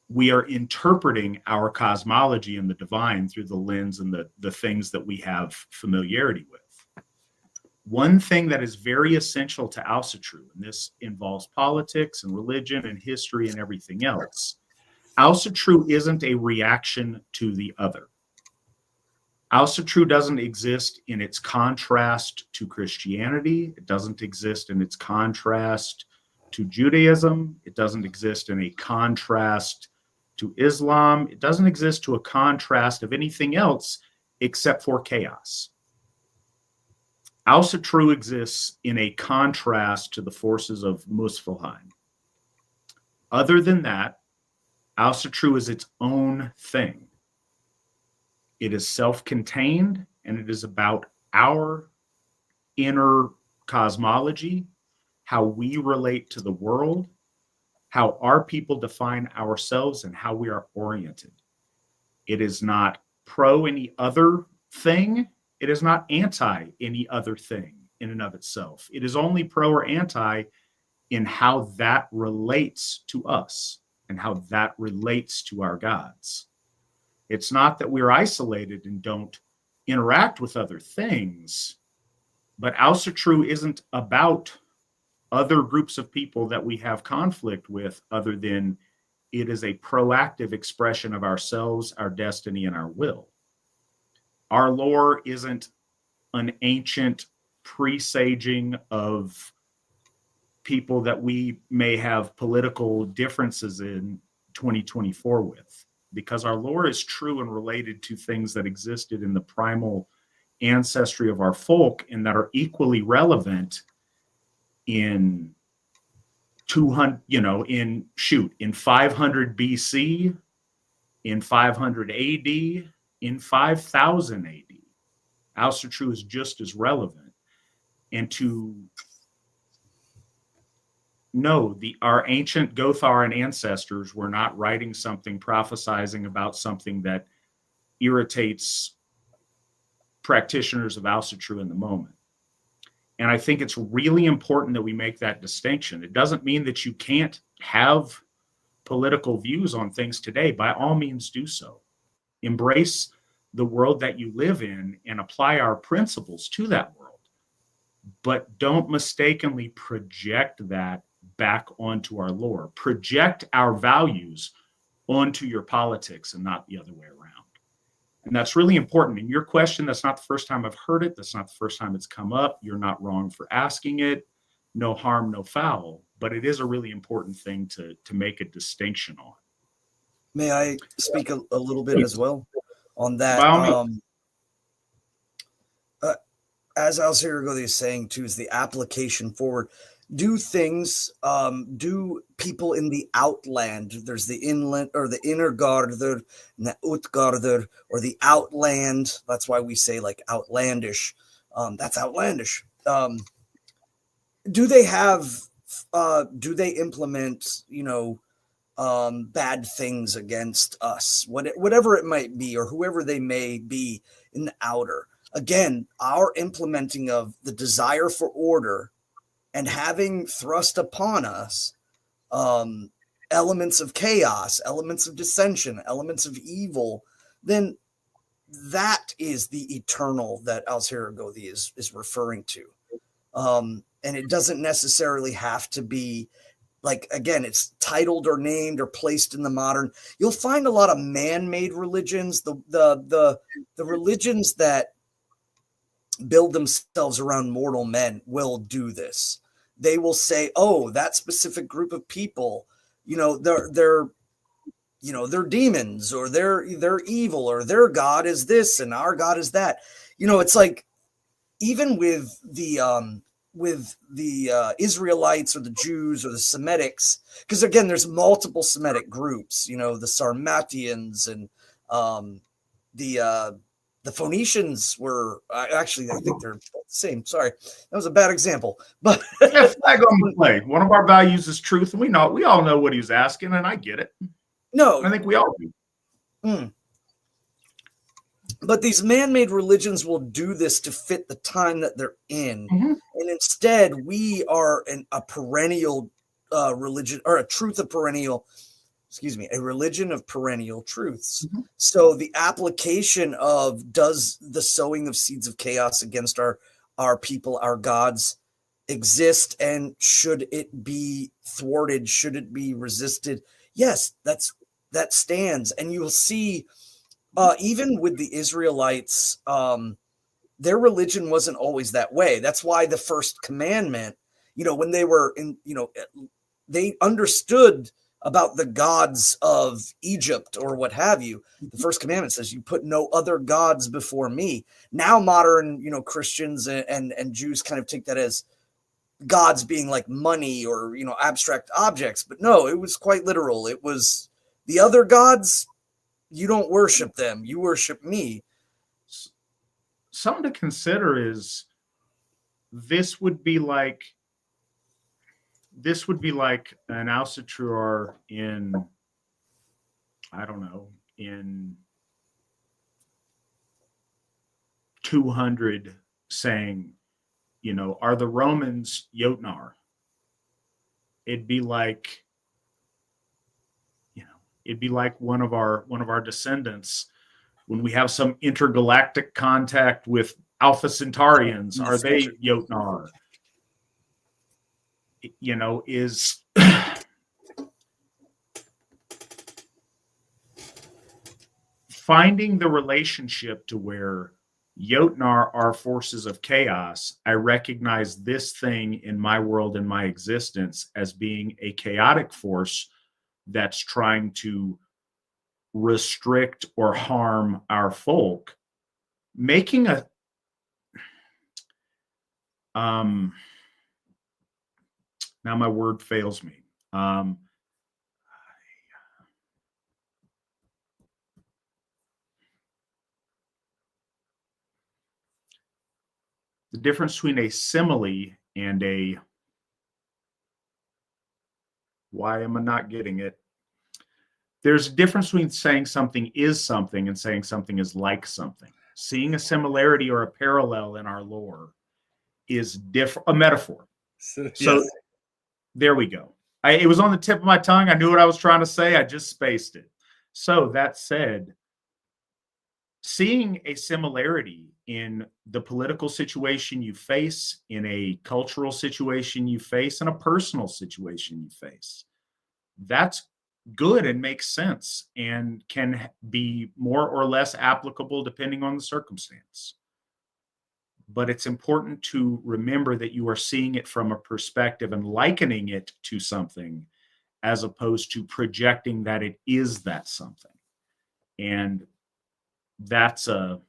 We are interpreting our cosmology and the divine through the lens and the things that we have familiarity with. One thing that is very essential to Asatru, and this involves politics and religion and history and everything else, Asatru isn't a reaction to the other. Asatru doesn't exist in its contrast to Christianity. It doesn't exist in its contrast to Judaism. It doesn't exist in a contrast to Islam. It doesn't exist to a contrast of anything else except for chaos. Asatru exists in a contrast to the forces of Muspelheim. Other than that, Asatru is its own thing. It is self-contained, and it is about our inner cosmology, how we relate to the world, how our people define ourselves, and how we are oriented. It is not pro any other thing. It is not anti any other thing in and of itself. It is only pro or anti in how that relates to us and how that relates to our gods. It's not that we're isolated and don't interact with other things, but Asatru isn't about other groups of people that we have conflict with, other than it is a proactive expression of ourselves, our destiny, and our will. Our lore isn't an ancient presaging of people that we may have political differences in 2024 with, because our lore is true and related to things that existed in the primal ancestry of our folk and that are equally relevant in 200, in 500 BC, in 500 AD, in 5000 AD. Asatru is just as relevant. And to know our ancient Gothar ancestors were not writing something prophesizing about something that irritates practitioners of Asatru in the moment. And I think it's really important that we make that distinction. It doesn't mean that you can't have political views on things today. By all means, do so. Embrace the world that you live in and apply our principles to that world. But don't mistakenly project that back onto our lore. Project our values onto your politics and not the other way around. And that's really important. In your question, that's not the first time I've heard it. That's not the first time it's come up. You're not wrong for asking it. No harm, no foul. But it is a really important thing to make a distinction on. May I speak a little bit as well on that? As Aesir is saying too, is the application forward. Do things, do people in the outland, there's the inland or the inner Garder and the Utgarder or the outland. That's why we say like outlandish. That's outlandish. Do they implement, bad things against us, whatever it might be, or whoever they may be in the outer? Again, our implementing of the desire for order and having thrust upon us elements of chaos, elements of dissension, elements of evil, then that is the eternal that Aesir is referring to. And it doesn't necessarily have to be like, again, it's titled or named or placed in the modern. You'll find a lot of man-made religions, the religions that build themselves around mortal men will do this. They will say, oh, that specific group of people, they're demons, or they're evil, or their God is this and our God is that. It's like, even with the Israelites or the Jews or the Semitics, because again, there's multiple Semitic groups, the Sarmatians and The Phoenicians were actually, I think they're the same. Sorry, that was a bad example. But flag on the play. One of our values is truth, and we all know what he's asking, and I get it. No, I think we all do. But these man-made religions will do this to fit the time that they're in, Mm-hmm. and instead we are a perennial religion, or a truth of perennial. A religion of perennial truths. Mm-hmm. So the application of, does the sowing of seeds of chaos against our people, our gods, exist, and should it be thwarted? Should it be resisted? Yes, that stands. And you will see, even with the Israelites, their religion wasn't always that way. That's why the first commandment, when they were in, they understood about the gods of Egypt or what have you. The first commandment says, you put no other gods before me. Now modern, Christians and Jews kind of take that as gods being like money or, abstract objects. But no, it was quite literal. It was the other gods, you don't worship them. You worship me. Something to consider is this would be like an Asatru in, I don't know, in 200 saying, are the Romans Yotnar? It'd be like one of our descendants when we have some intergalactic contact with Alpha Centaurians. Are they Yotnar? Is finding the relationship to where Yotnar are forces of chaos. I recognize this thing in my world, in my existence, as being a chaotic force that's trying to restrict or harm our folk, making a now my word fails me. The difference between a simile and a, why am I not getting it? There's a difference between saying something is something and saying something is like something. Seeing a similarity or a parallel in our lore is different, a metaphor. So there we go. It was on the tip of my tongue. I knew what I was trying to say. I just spaced it. So that said, seeing a similarity in the political situation you face, in a cultural situation you face, in a personal situation you face, that's good and makes sense and can be more or less applicable depending on the circumstance. But it's important to remember that you are seeing it from a perspective and likening it to something as opposed to projecting that it is that something. And that's a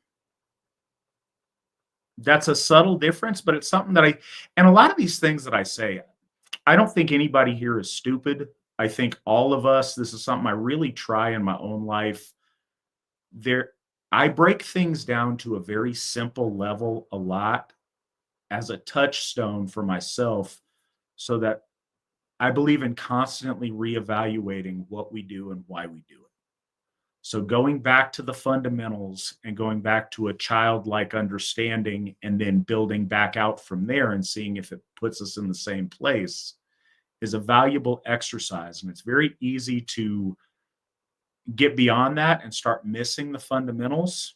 subtle difference, but it's something that and a lot of these things that I say, I don't think anybody here is stupid. I think all of us, this is something I really try in my own life. I break things down to a very simple level a lot as a touchstone for myself, so that I believe in constantly reevaluating what we do and why we do it. So going back to the fundamentals and going back to a childlike understanding and then building back out from there and seeing if it puts us in the same place is a valuable exercise. And it's very easy to get beyond that and start missing the fundamentals.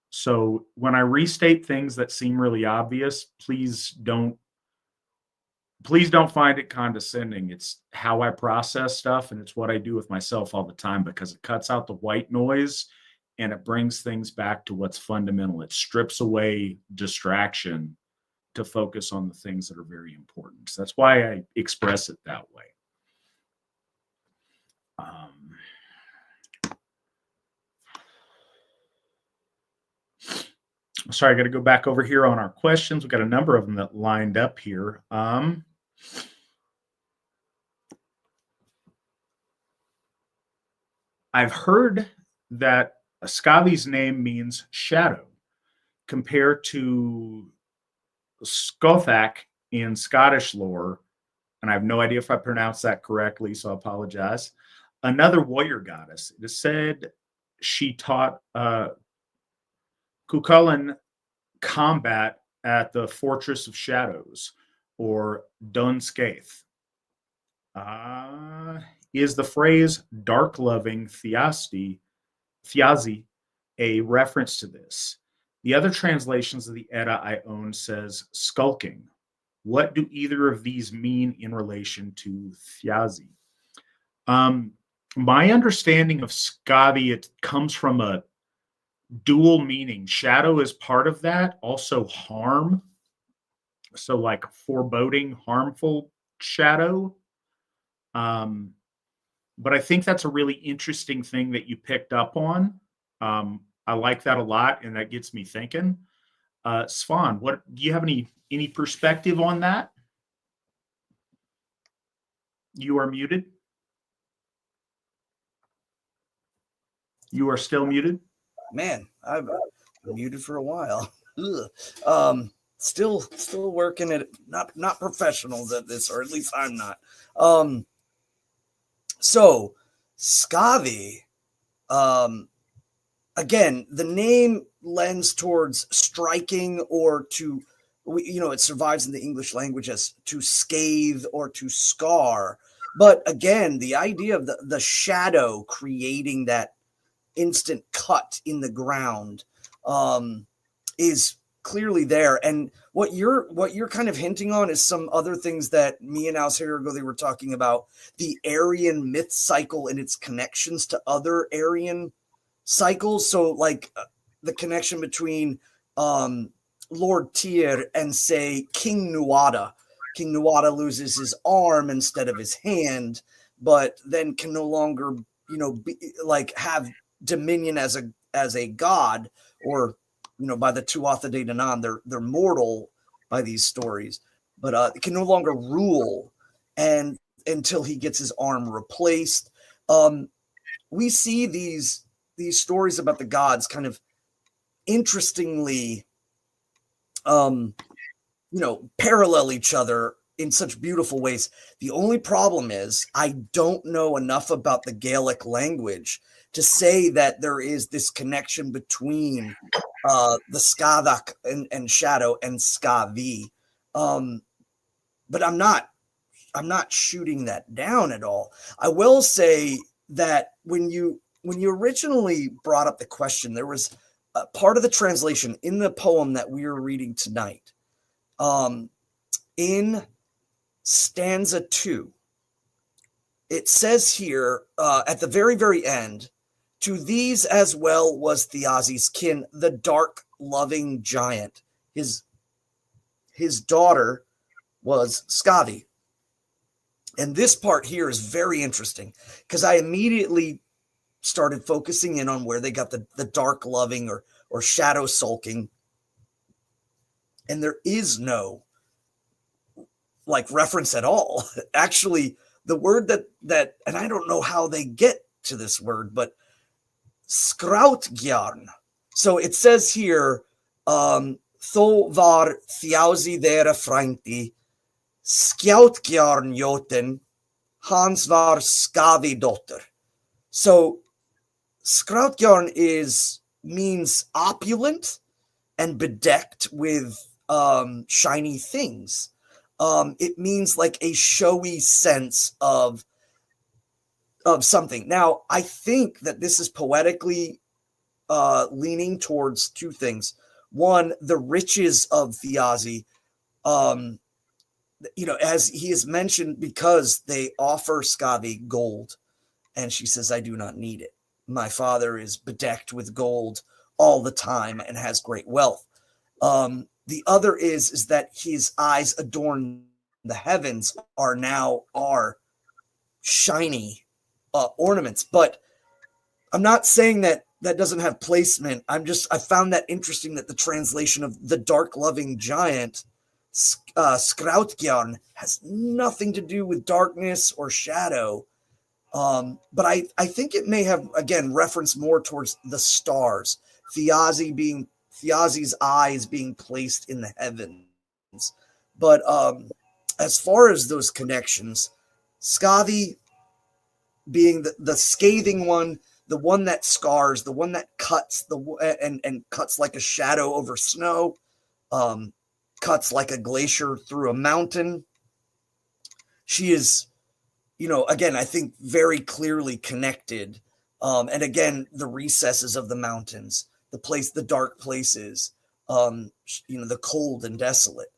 So when I restate things that seem really obvious, please don't find it condescending. It's how I process stuff, and it's what I do with myself all the time, because it cuts out the white noise and it brings things back to what's fundamental. It strips away distraction to focus on the things that are very important. So that's why I express it that way. Sorry, I got to go back over here on our questions. We've got a number of them that lined up here. I've heard that Skavi's name means shadow. compared to Scothach in Scottish lore, and I have no idea if I pronounced that correctly, so I apologize. Another warrior goddess. It is said she taught Cuchulainn combat at the Fortress of Shadows, or Dun Scaith. Is the phrase dark-loving Thiazi a reference to this? The other translations of the Edda I own says skulking. What do either of these mean in relation to Thiazi? My understanding of Skavi, it comes from a dual meaning. Shadow is part of that, also harm. So like foreboding, harmful shadow. But I think that's a really interesting thing that you picked up on. I like that a lot, and that gets me thinking. Svan, what do you have any perspective on that? You are muted. You are still muted. Man, I've been muted for a while. Still working at it. Not professionals at this, or at least I'm not. So Skavi, again, the name lends towards striking, or to, it survives in the English language as to scathe or to scar. But again, the idea of the shadow creating that instant cut in the ground is clearly there. And what you're kind of hinting on is some other things that me and Aesir they were talking about, the Aryan myth cycle and its connections to other Aryan cycles. So like the connection between Lord Tyr and, say, King Nuada. King Nuada loses his arm instead of his hand, but then can no longer have dominion as a god, or by the Tuatha De Danann, they're mortal by these stories, but can no longer rule, and until he gets his arm replaced. We see these stories about the gods kind of interestingly parallel each other in such beautiful ways. The only problem is I don't know enough about the Gaelic language to say that there is this connection between the Skavak and shadow and Skavi. But I'm not shooting that down at all. I will say that when you originally brought up the question, there was a part of the translation in the poem that we are reading tonight. In stanza 2, it says here at the very, very end, to these as well was Thiazi's kin, the dark loving giant. His daughter was Skavi. And this part here is very interesting because I immediately started focusing in on where they got the dark loving or shadow sulking. And there is no reference at all. Actually, the word that and I don't know how they get to this word, but Skrautgjarn. So it says here, Tho var Thiazi dera frænti, Skjautgjarn Jotun, Hans var Skavi dotter. So Skrautgjarn means opulent and bedecked with shiny things. It means like a showy sense of something. Now, I think that this is poetically leaning towards two things. One, the riches of Thiazi, as he is mentioned, because they offer Skavi gold. And she says, I do not need it. My father is bedecked with gold all the time and has great wealth. The other is that his eyes adorn the heavens are shiny ornaments. But I'm not saying that doesn't have placement. I found that interesting that the translation of the dark loving giant, Skrautgjarn, has nothing to do with darkness or shadow. But I think it may have, again, reference more towards the stars. Thiazi being Thjazi's eyes being placed in the heavens. But as far as those connections, Skathi being the scathing one, the one that scars, the one that cuts, and cuts like a shadow over snow, cuts like a glacier through a mountain. She is, again, I think very clearly connected. And again, the recesses of the mountains, the dark places, the cold and desolate.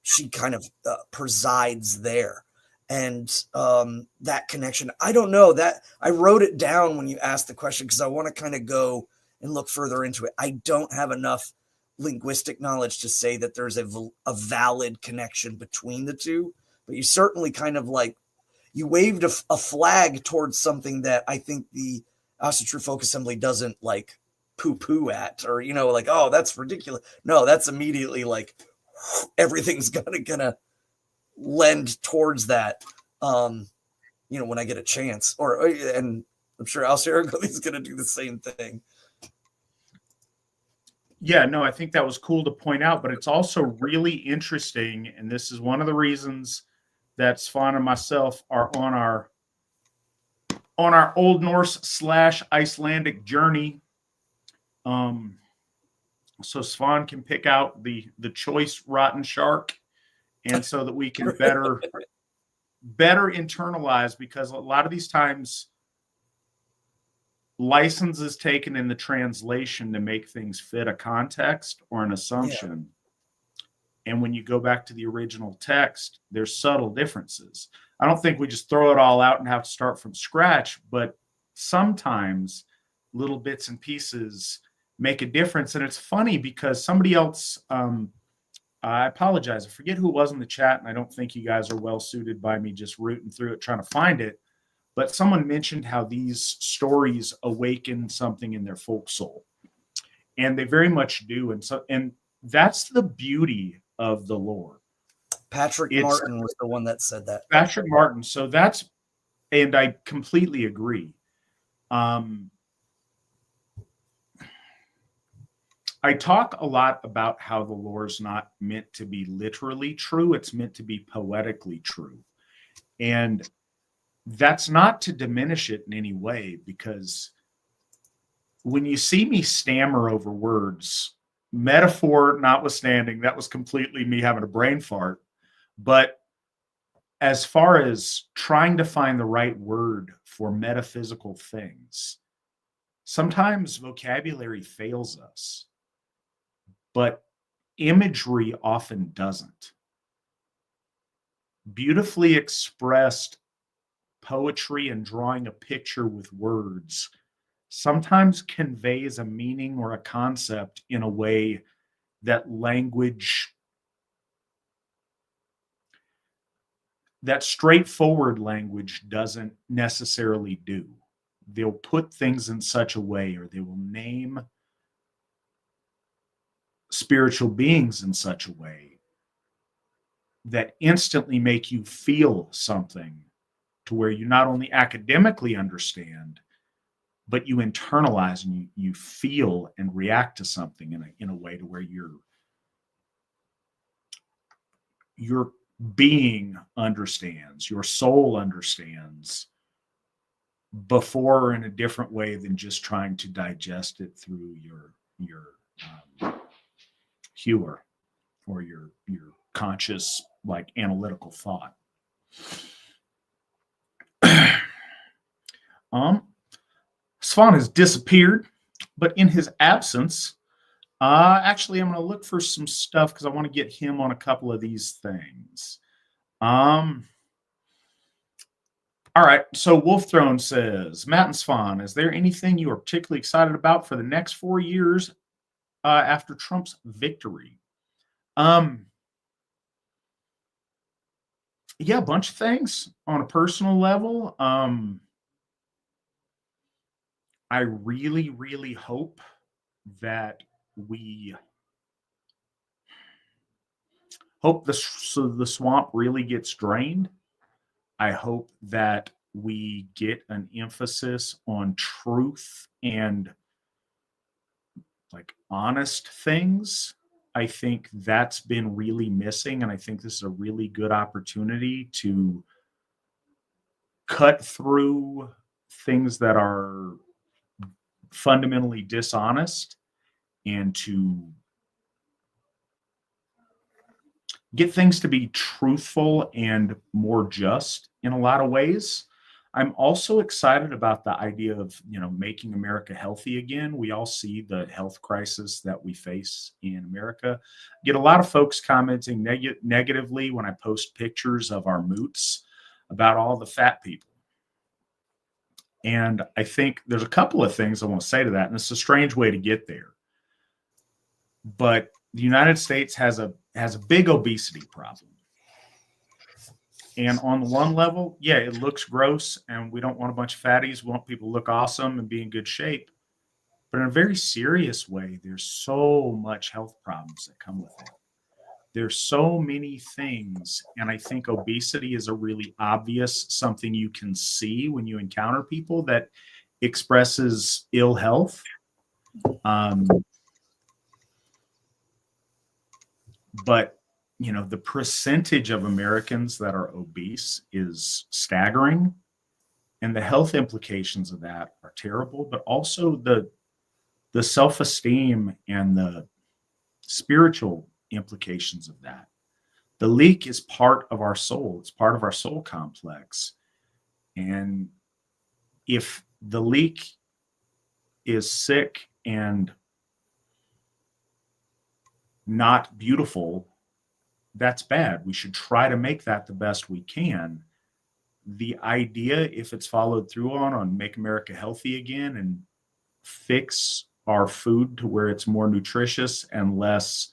She kind of presides there. And that connection, I don't know that I wrote it down when you asked the question, because I want to kind of go and look further into it. I don't have enough linguistic knowledge to say that there's a valid connection between the two, but you certainly kind of you waved a flag towards something that I think the Asatru Folk Assembly doesn't poo-poo at, or, oh, that's ridiculous. No, that's immediately everything's gonna lend towards that, when I get a chance, and I'm sure Aesir is going to do the same thing. Yeah, no, I think that was cool to point out, but it's also really interesting, and this is one of the reasons that Svan and myself are on our Old Norse / Icelandic journey. So Svan can pick out the choice rotten shark, and so that we can better internalize, because a lot of these times license is taken in the translation to make things fit a context or an assumption. Yeah. And when you go back to the original text, there's subtle differences. I don't think we just throw it all out and have to start from scratch, but sometimes little bits and pieces make a difference. And it's funny because somebody else, I apologize, I forget who it was in the chat, and I don't think you guys are well suited by me just rooting through it, trying to find it. But someone mentioned how these stories awaken something in their folk soul. And they very much do. And that's the beauty of the lore. Patrick Martin was the one that said that. Patrick Martin. So and I completely agree. I talk a lot about how the lore is not meant to be literally true. It's meant to be poetically true. And that's not to diminish it in any way, because when you see me stammer over words, metaphor notwithstanding, that was completely me having a brain fart. But as far as trying to find the right word for metaphysical things, sometimes vocabulary fails us, but imagery often doesn't. Beautifully expressed poetry and drawing a picture with words sometimes conveys a meaning or a concept in a way that straightforward language doesn't necessarily do. They'll put things in such a way, or they will name spiritual beings in such a way that instantly make you feel something, to where you not only academically understand, but you internalize and you feel and react to something in a way to where your being understands, your soul understands, before or in a different way than just trying to digest it through your hewer or your conscious, analytical thought. Svan has disappeared, but in his absence, actually, I'm going to look for some stuff because I want to get him on a couple of these things. All right, so Wolf Throne says, Matt and Svan, is there anything you are particularly excited about for the next 4 years after Trump's victory? Yeah, a bunch of things on a personal level. I really, really hope that the swamp really gets drained. I hope that we get an emphasis on truth and like honest things. I think that's been really missing, and I think this is a really good opportunity to cut through things that are fundamentally dishonest and to get things to be truthful and more just in a lot of ways. I'm also excited about the idea of, making America healthy again. We all see the health crisis that we face in America. Get a lot of folks commenting negatively when I post pictures of our moots about all the fat people. And I think there's a couple of things I want to say to that, and it's a strange way to get there. But the United States has a big obesity problem. And on the one level, yeah, it looks gross, and we don't want a bunch of fatties. We want people to look awesome and be in good shape. But in a very serious way, there's so much health problems that come with it. There's so many things, and I think obesity is a really obvious something you can see when you encounter people that expresses ill health. But the percentage of Americans that are obese is staggering, and the health implications of that are terrible, but also the self-esteem and the spiritual implications of that. The leek is part of our soul. It's part of our soul complex. And if the leek is sick and not beautiful, that's bad. We should try to make that the best we can. The idea, if it's followed through on Make America Healthy Again and fix our food to where it's more nutritious and less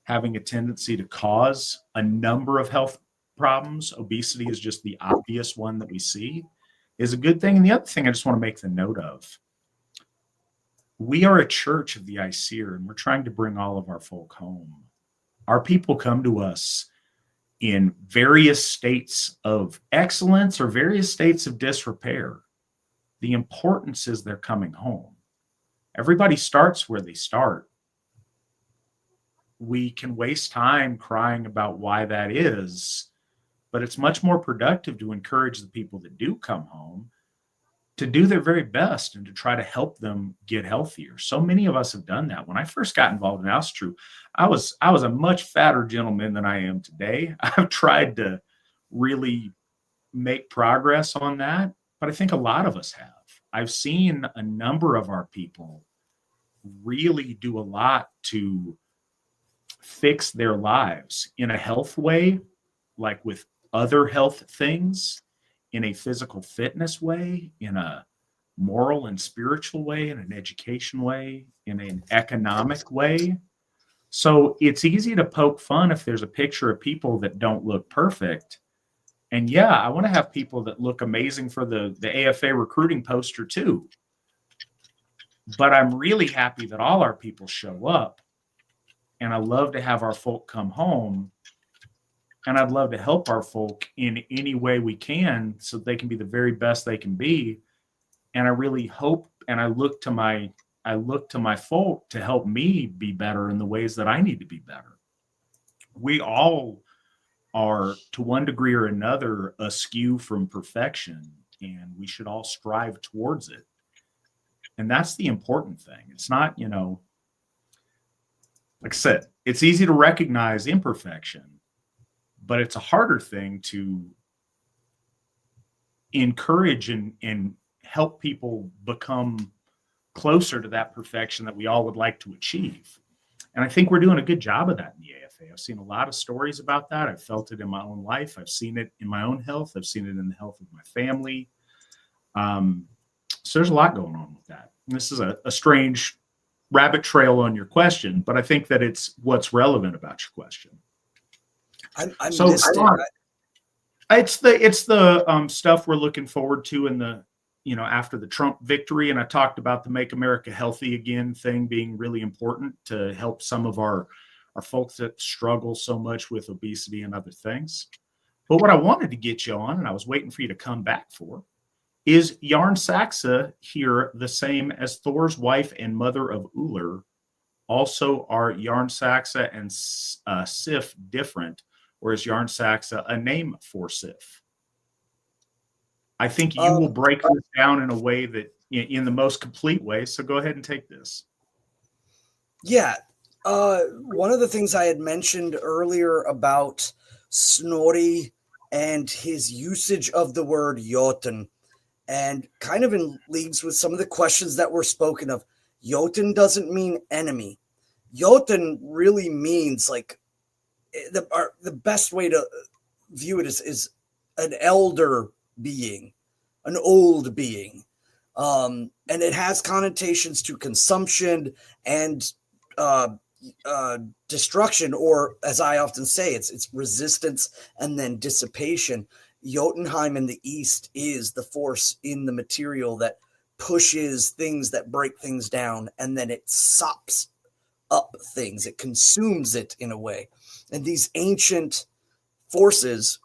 having a tendency to cause a number of health problems, obesity is just the obvious one that we see, is a good thing. And the other thing I just want to make the note of, we are a church of the Aesir, and we're trying to bring all of our folk home. Our people come to us in various states of excellence or various states of disrepair. The importance is they're coming home. Everybody starts where they start. We can waste time crying about why that is, but it's much more productive to encourage the people that do come home to do their very best and to try to help them get healthier. So many of us have done that. When I first got involved in Asatru, I was a much fatter gentleman than I am today. I've tried to really make progress on that, but I think a lot of us have. I've seen a number of our people really do a lot to fix their lives in a health way, like with other health things, in a physical fitness way, in a moral and spiritual way, in an education way, in an economic way. So it's easy to poke fun if there's a picture of people that don't look perfect. And yeah, I want to have people that look amazing for the AFA recruiting poster too. But I'm really happy that all our people show up. And I love to have our folk come home. And I'd love to help our folk in any way we can so they can be the very best they can be. And I really hope, and I look to my folk to help me be better in the ways that I need to be better. We all are, to one degree or another, askew from perfection, and we should all strive towards it. And that's the important thing. It's not, like I said, it's easy to recognize imperfection, but it's a harder thing to encourage and help people become closer to that perfection that we all would like to achieve. And I think we're doing a good job of that in the AFA. I've seen a lot of stories about that. I've felt it in my own life. I've seen it in my own health. I've seen it in the health of my family. So there's a lot going on with that. And this is a strange rabbit trail on your question, but I think that it's what's relevant about your question. It's the stuff we're looking forward to in the, after the Trump victory. And I talked about the Make America Healthy Again thing being really important to help some of our folks that struggle so much with obesity and other things. But what I wanted to get you on, and I was waiting for you to come back for, is Jarnsaxa here the same as Thor's wife and mother of Uller Also, are Jarnsaxa and Sif different, or is Jarnsaxa a name for Sif? I think you will break this down in a way that, in the most complete way. So go ahead and take this. Yeah. One of the things I had mentioned earlier about Snorri and his usage of the word Jotun, and kind of in leagues with some of the questions that were spoken of. Jotun doesn't mean enemy. Jotun really means like the best way to view it is an elder being, an old being. And it has connotations to consumption and destruction, or as I often say, it's resistance and then dissipation. Jotunheim in the east is the force in the material that pushes things, that break things down, and then it sops up things. It consumes it in a way. And these ancient forces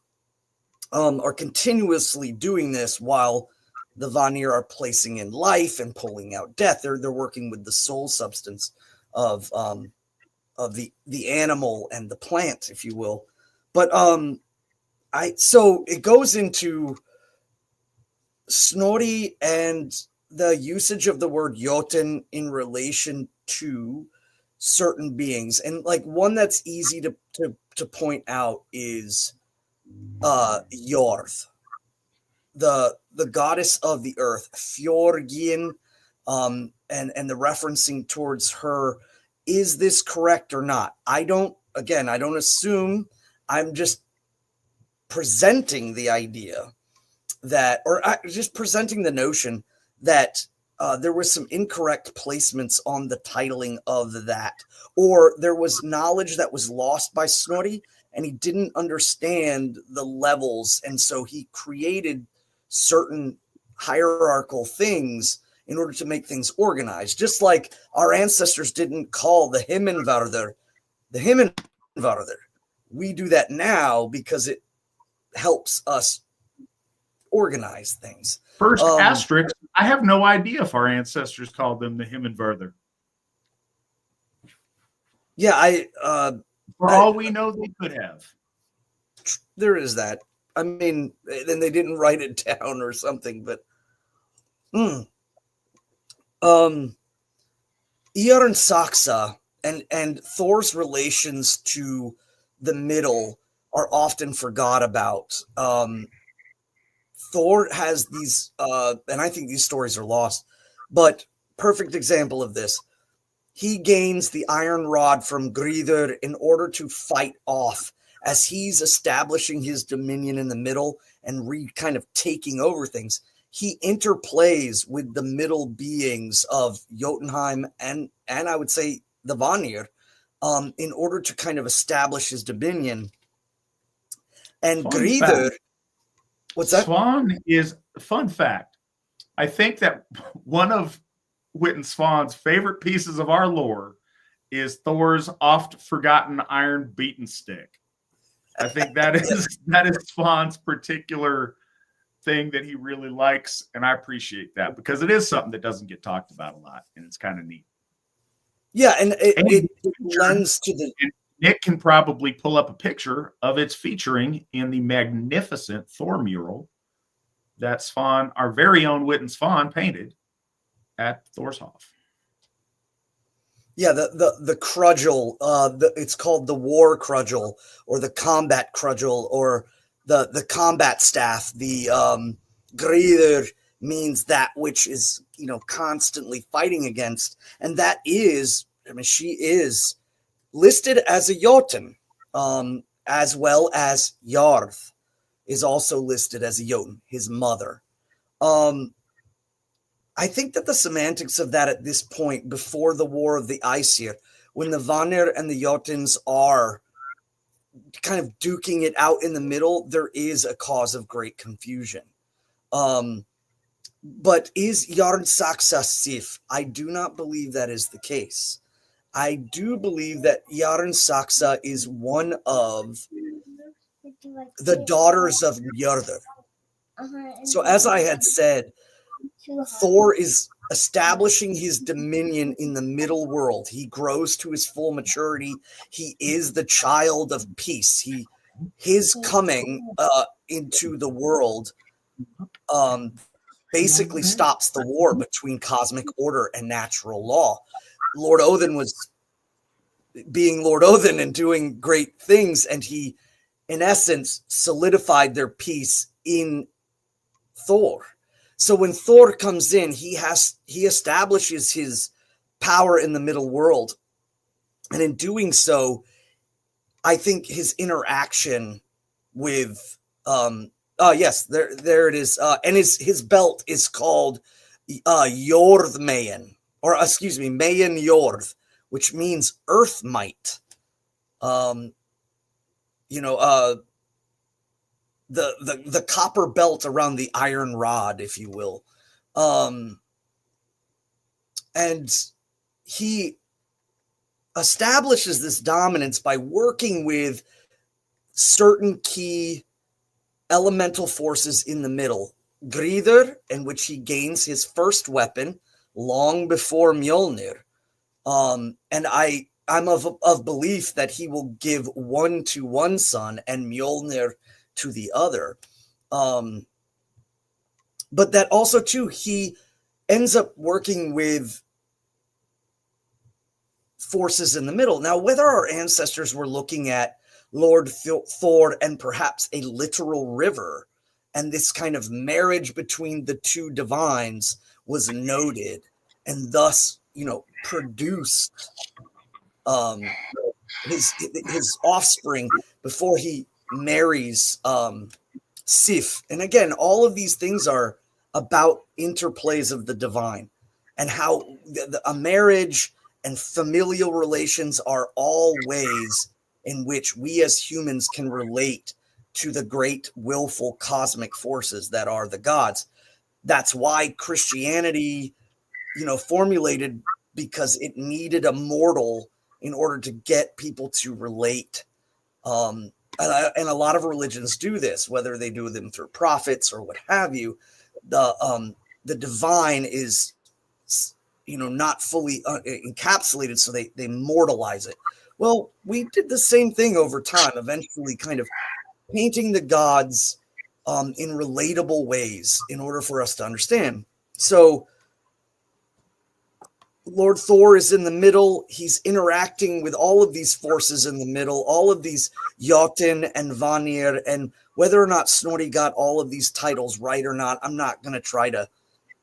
are continuously doing this while the Vanir are placing in life and pulling out death. They're working with the soul substance of the animal and the plant, if you will. But so it goes into Snorri and the usage of the word Jotun in relation to certain beings. And like one that's easy to point out is Jorð, the goddess of the earth, Fjorgin, and the referencing towards her. Is this correct or not? I don't assume. I'm just presenting the idea that, or just presenting the notion that there was some incorrect placements on the titling of that, or there was knowledge that was lost by Snorri and he didn't understand the levels. And so he created certain hierarchical things in order to make things organized. Just like our ancestors didn't call the Himinvarður the Himinvarður. We do that now because it helps us organize things. First asterisk, I have no idea if our ancestors called them the Himinvarður. Yeah, for all we know, they could have. There is that. I mean, then they didn't write it down or something, but Jarnsaxa and Thor's relations to the middle are often forgot about. Thor has these, and I think these stories are lost, but perfect example of this. He gains the iron rod from Gríður in order to fight off as he's establishing his dominion in the middle and kind of taking over things. He interplays with the middle beings of Jotunheim and I would say the Vanir in order to kind of establish his dominion. And Gríður, what's that? Svan is a fun fact. I think that one of Witan Svan's favorite pieces of our lore is Thor's oft-forgotten iron beaten stick. I think that is Svan's particular thing that he really likes, and I appreciate that because it is something that doesn't get talked about a lot, and it's kind of neat. Yeah, and it lends to the... Nick can probably pull up a picture of its featuring in the magnificent Thor mural that Svan, our very own Witan Svan, painted at Thor's Hoff. Yeah, the crudgel, it's called the war crudgel or the combat crudgel or the combat staff. The Gríður means that which is, constantly fighting against. And that is, she is listed as a Jotun, as well as Jarð is also listed as a Jotun, his mother. I think that the semantics of that at this point, before the War of the Aesir, when the Vanir and the Jotuns are kind of duking it out in the middle, there is a cause of great confusion. But is Jarnsaxa Sif? I do not believe that is the case. I do believe that Jarnsaxa is one of the daughters of Njordshof. So as I had said, Thor is establishing his dominion in the middle world. He grows to his full maturity. He is the child of peace. His coming into the world basically stops the war between cosmic order and natural law. Lord Odin was being Lord Odin and doing great things, and he, in essence, solidified their peace in Thor. So when Thor comes in, he establishes his power in the middle world. And in doing so, I think his interaction with yes, there it is. And his belt is called Jordmayen, or excuse me, Mayen Jord, which means earth might. The copper belt around the iron rod, if you will. And he establishes this dominance by working with certain key elemental forces in the middle. Gridr, in which he gains his first weapon long before Mjolnir. And I'm of belief that he will give one to one son and Mjolnir to the other. But that also, too, he ends up working with forces in the middle. Now, whether our ancestors were looking at Lord Thor and perhaps a literal river, and this kind of marriage between the two divines was noted, and thus, produced his offspring before he marries Sif. And again, all of these things are about interplays of the divine, and how a marriage and familial relations are all ways in which we as humans can relate to the great willful cosmic forces that are the gods. That's why Christianity, formulated, because it needed a mortal in order to get people to relate. And a lot of religions do this, whether they do them through prophets or what have you. The divine is, not fully encapsulated, so they mortalize it. Well, we did the same thing over time, eventually kind of painting the gods in relatable ways in order for us to understand. So Lord Thor is in the middle. He's interacting with all of these forces in the middle, all of these Jotun and Vanir, and whether or not Snorri got all of these titles right or not, I'm not going to try to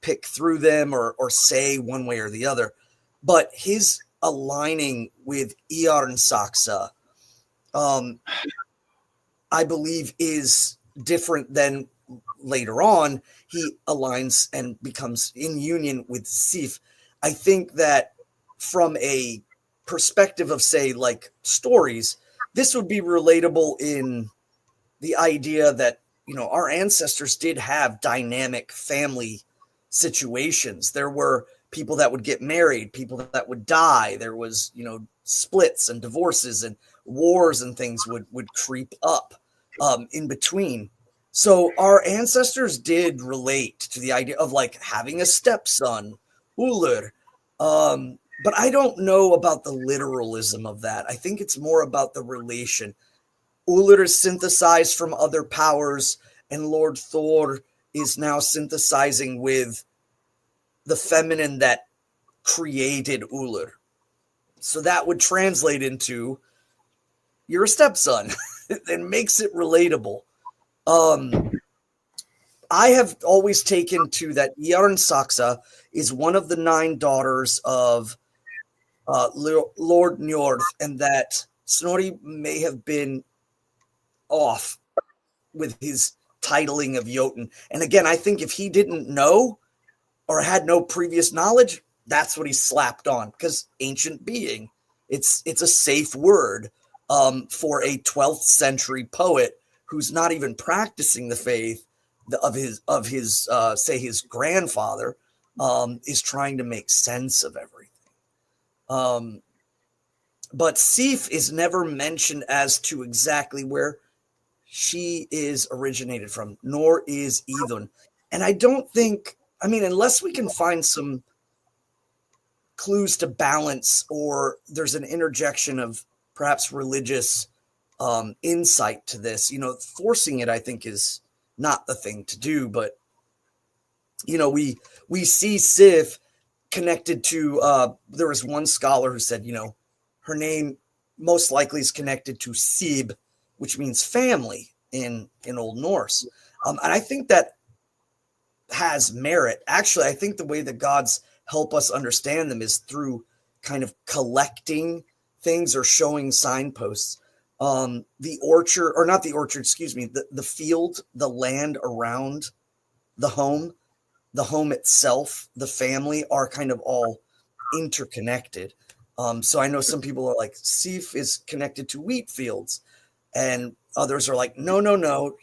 pick through them or say one way or the other. But his aligning with Jarnsaxa, I believe, is different than later on he aligns and becomes in union with Sif. I think that from a perspective of, say, like stories, this would be relatable in the idea that, our ancestors did have dynamic family situations. There were people that would get married, people that would die. There was, splits and divorces and wars and things would creep up in between. So our ancestors did relate to the idea of like having a stepson, Ullr. But I don't know about the literalism of that. I think it's more about the relation. Ullr is synthesized from other powers, and Lord Thor is now synthesizing with the feminine that created Ullr. So that would translate into you're a stepson. It makes it relatable. I have always taken to that Jarnsaxa is one of the 9 daughters of Lord Njord, and that Snorri may have been off with his titling of Jotun. And again, I think if he didn't know or had no previous knowledge, that's what he slapped on, because ancient being, it's a safe word for a 12th century poet who's not even practicing the faith of his say his grandfather, is trying to make sense of everything. But Sif is never mentioned as to exactly where she is originated from, nor is Idun. And I don't think, unless we can find some clues to balance, or there's an interjection of perhaps religious insight to this. Forcing it, I think, is not the thing to do, but we see Sif connected to there was one scholar who said, her name most likely is connected to Sib, which means family in Old Norse. And I think that has merit. Actually, I think the way the gods help us understand them is through kind of collecting things or showing signposts. The orchard, or not the orchard, excuse me, the field, the land around the home itself, the family are kind of all interconnected. So I know some people are like, Sif is connected to wheat fields, and others are like, no.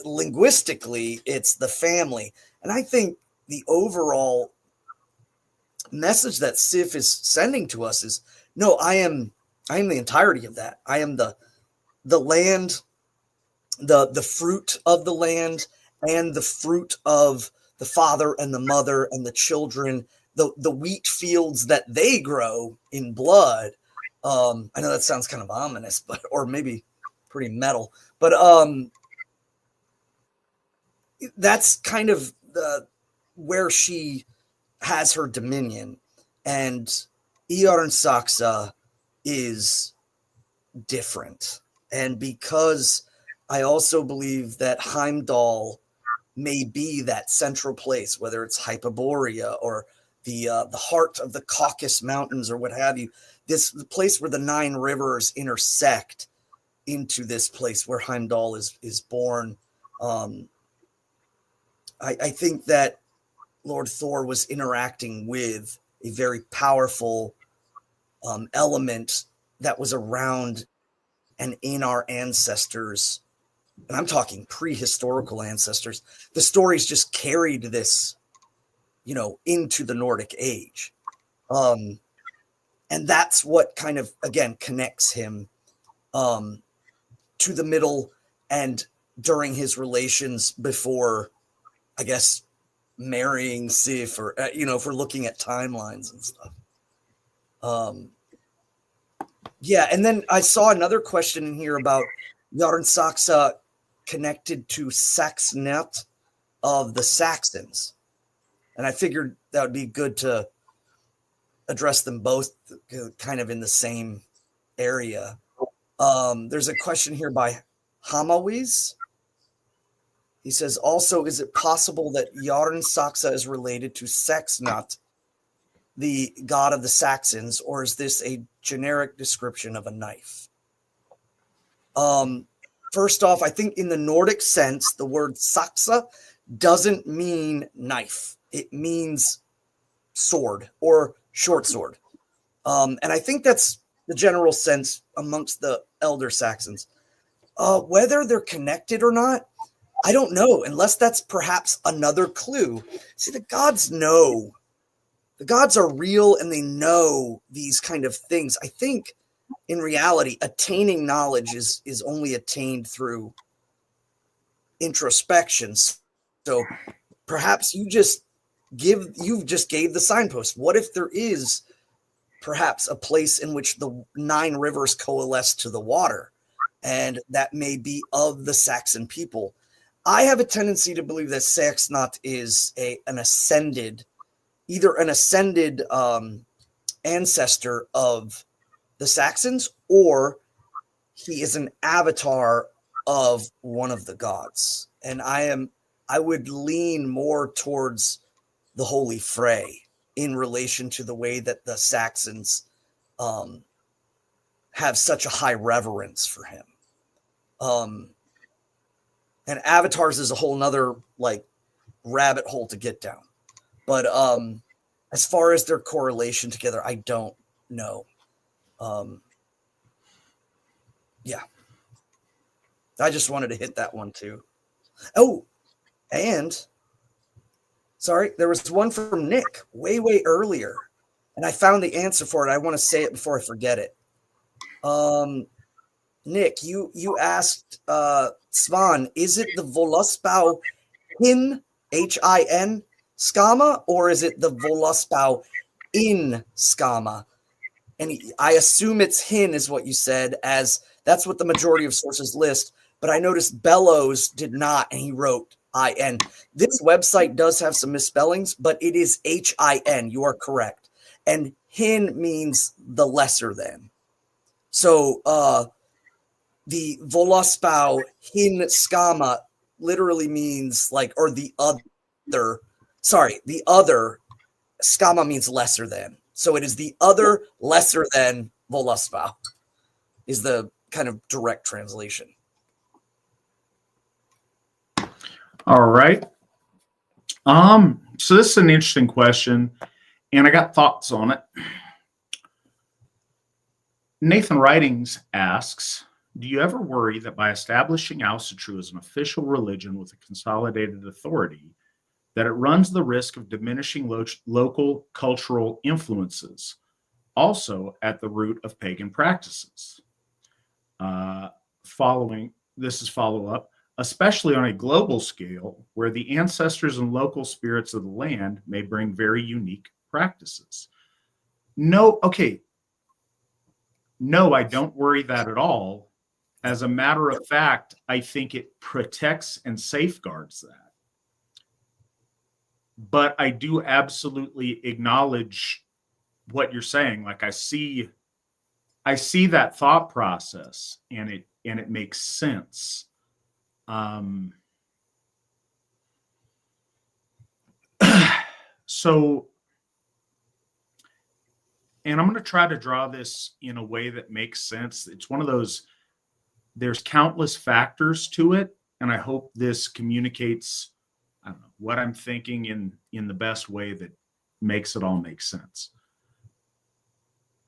Linguistically, it's the family. And I think the overall message that Sif is sending to us is, no, I am the entirety of that. I am the land, the fruit of the land, and the fruit of the father and the mother and the children, the wheat fields that they grow in blood. I know that sounds kind of ominous, or maybe pretty metal, but that's kind of where she has her dominion. And Jarnsaxa is different. And because I also believe that Heimdallr may be that central place, whether it's Hyperborea or the heart of the Caucasus Mountains or what have you, the place where the 9 rivers intersect into this place where Heimdallr is born. I think that Lord Thor was interacting with a very powerful element that was around and in our ancestors. And I'm talking prehistorical ancestors. The stories just carried this, into the Nordic age. And that's what kind of, again, connects him to the middle and during his relations before, I guess, marrying Sif, or, if we're looking at timelines and stuff. Yeah. And then I saw another question in here about Jarnsaxa connected to Saxnet of the Saxons. And I figured that would be good to address them both kind of in the same area. There's a question here by Hamawiz. He says, also, is it possible that Jarnsaxa is related to Saxnat, the god of the Saxons, or is this a generic description of a knife? First off, I think in the Nordic sense, the word saxa doesn't mean knife. It means sword or short sword. And I think that's the general sense amongst the elder Saxons. Whether they're connected or not, I don't know, unless that's perhaps another clue. See, the gods know. The gods are real and they know these kind of things. I think in reality, attaining knowledge is only attained through introspection. So perhaps you just gave the signpost. What if there is perhaps a place in which the 9 rivers coalesce to the water, and that may be of the Saxon people? I have a tendency to believe that Saxnat is an ascended ancestor of the Saxons, or he is an avatar of one of the gods. And I would lean more towards the Holy Frey in relation to the way that the Saxons have such a high reverence for him. And avatars is a whole nother rabbit hole to get down. But as far as their correlation together, I don't know. Yeah. I just wanted to hit that one too. Oh, and sorry, there was one from Nick way earlier, and I found the answer for it. I want to say it before I forget it. Nick, you asked Svan, is it the Völuspá hin, Hin, skamma, or is it the Völuspá in skamma. And I assume it's hin is what you said, as that's what the majority of sources list. But I noticed Bellows did not, and he wrote in. This website does have some misspellings, but it is hin. You are correct. And hin means the lesser than. So the Völuspá hin skamma literally means like, or the other. Sorry, the other. Skamma means lesser than. So it is the other lesser than Völuspá is the kind of direct translation. All right. So this is an interesting question, and I got thoughts on it. Nathan Writings asks, do you ever worry that by establishing Asatru as an official religion with a consolidated authority, that it runs the risk of diminishing local cultural influences, also at the root of pagan practices? This is follow-up, especially on a global scale where the ancestors and local spirits of the land may bring very unique practices. No, I don't worry that at all. As a matter of fact, I think it protects and safeguards that. But I do absolutely acknowledge what you're saying. Like I see that thought process, and it makes sense. So, and I'm going to try to draw this in a way that makes sense. It's one of those, there's countless factors to it, and I hope this communicates, I don't know, what I'm thinking in the best way that makes it all make sense.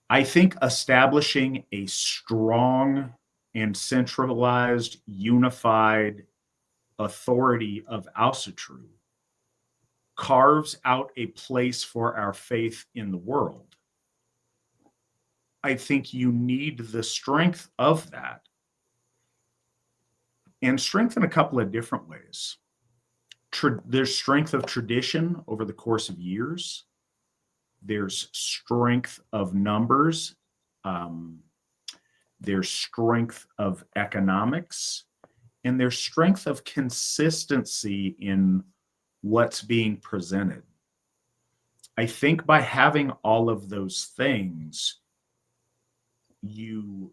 I think establishing a strong and centralized, unified authority of Asatru carves out a place for our faith in the world. I think you need the strength of that, and strength in a couple of different ways. There's strength of tradition over the course of years. There's strength of numbers. There's strength of economics. And there's strength of consistency in what's being presented. I think by having all of those things, you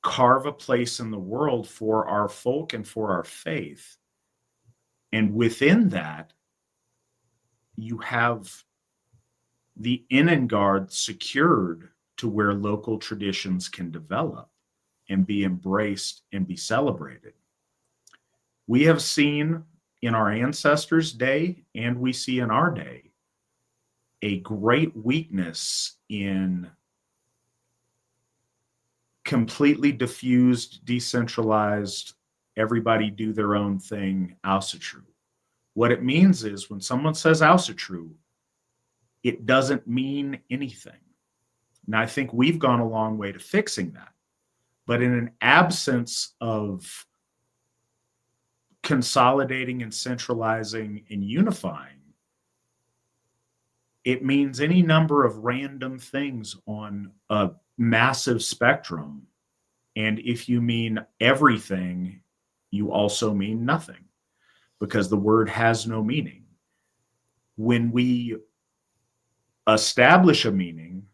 carve a place in the world for our folk and for our faith. And within that, you have the Innengard secured to where local traditions can develop and be embraced and be celebrated. We have seen in our ancestors' day, and we see in our day, a great weakness in completely diffused, decentralized, everybody do their own thing, Asatru. What it means is when someone says Asatru, it doesn't mean anything. Now, I think we've gone a long way to fixing that. But in an absence of consolidating and centralizing and unifying, it means any number of random things on a massive spectrum. And if you mean everything, you also mean nothing, because the word has no meaning. When we establish a meaning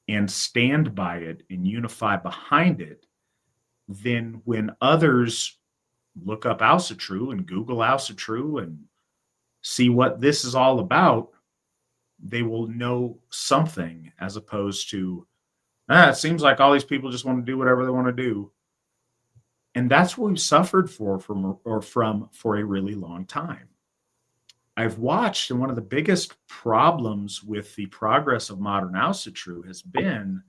and stand by it and unify behind it, then when others look up Asatru and Google Asatru and see what this is all about, they will know something, as opposed to, it seems like all these people just want to do whatever they want to do. And that's what we've suffered from for a really long time. I've watched, and one of the biggest problems with the progress of modern Asatru has been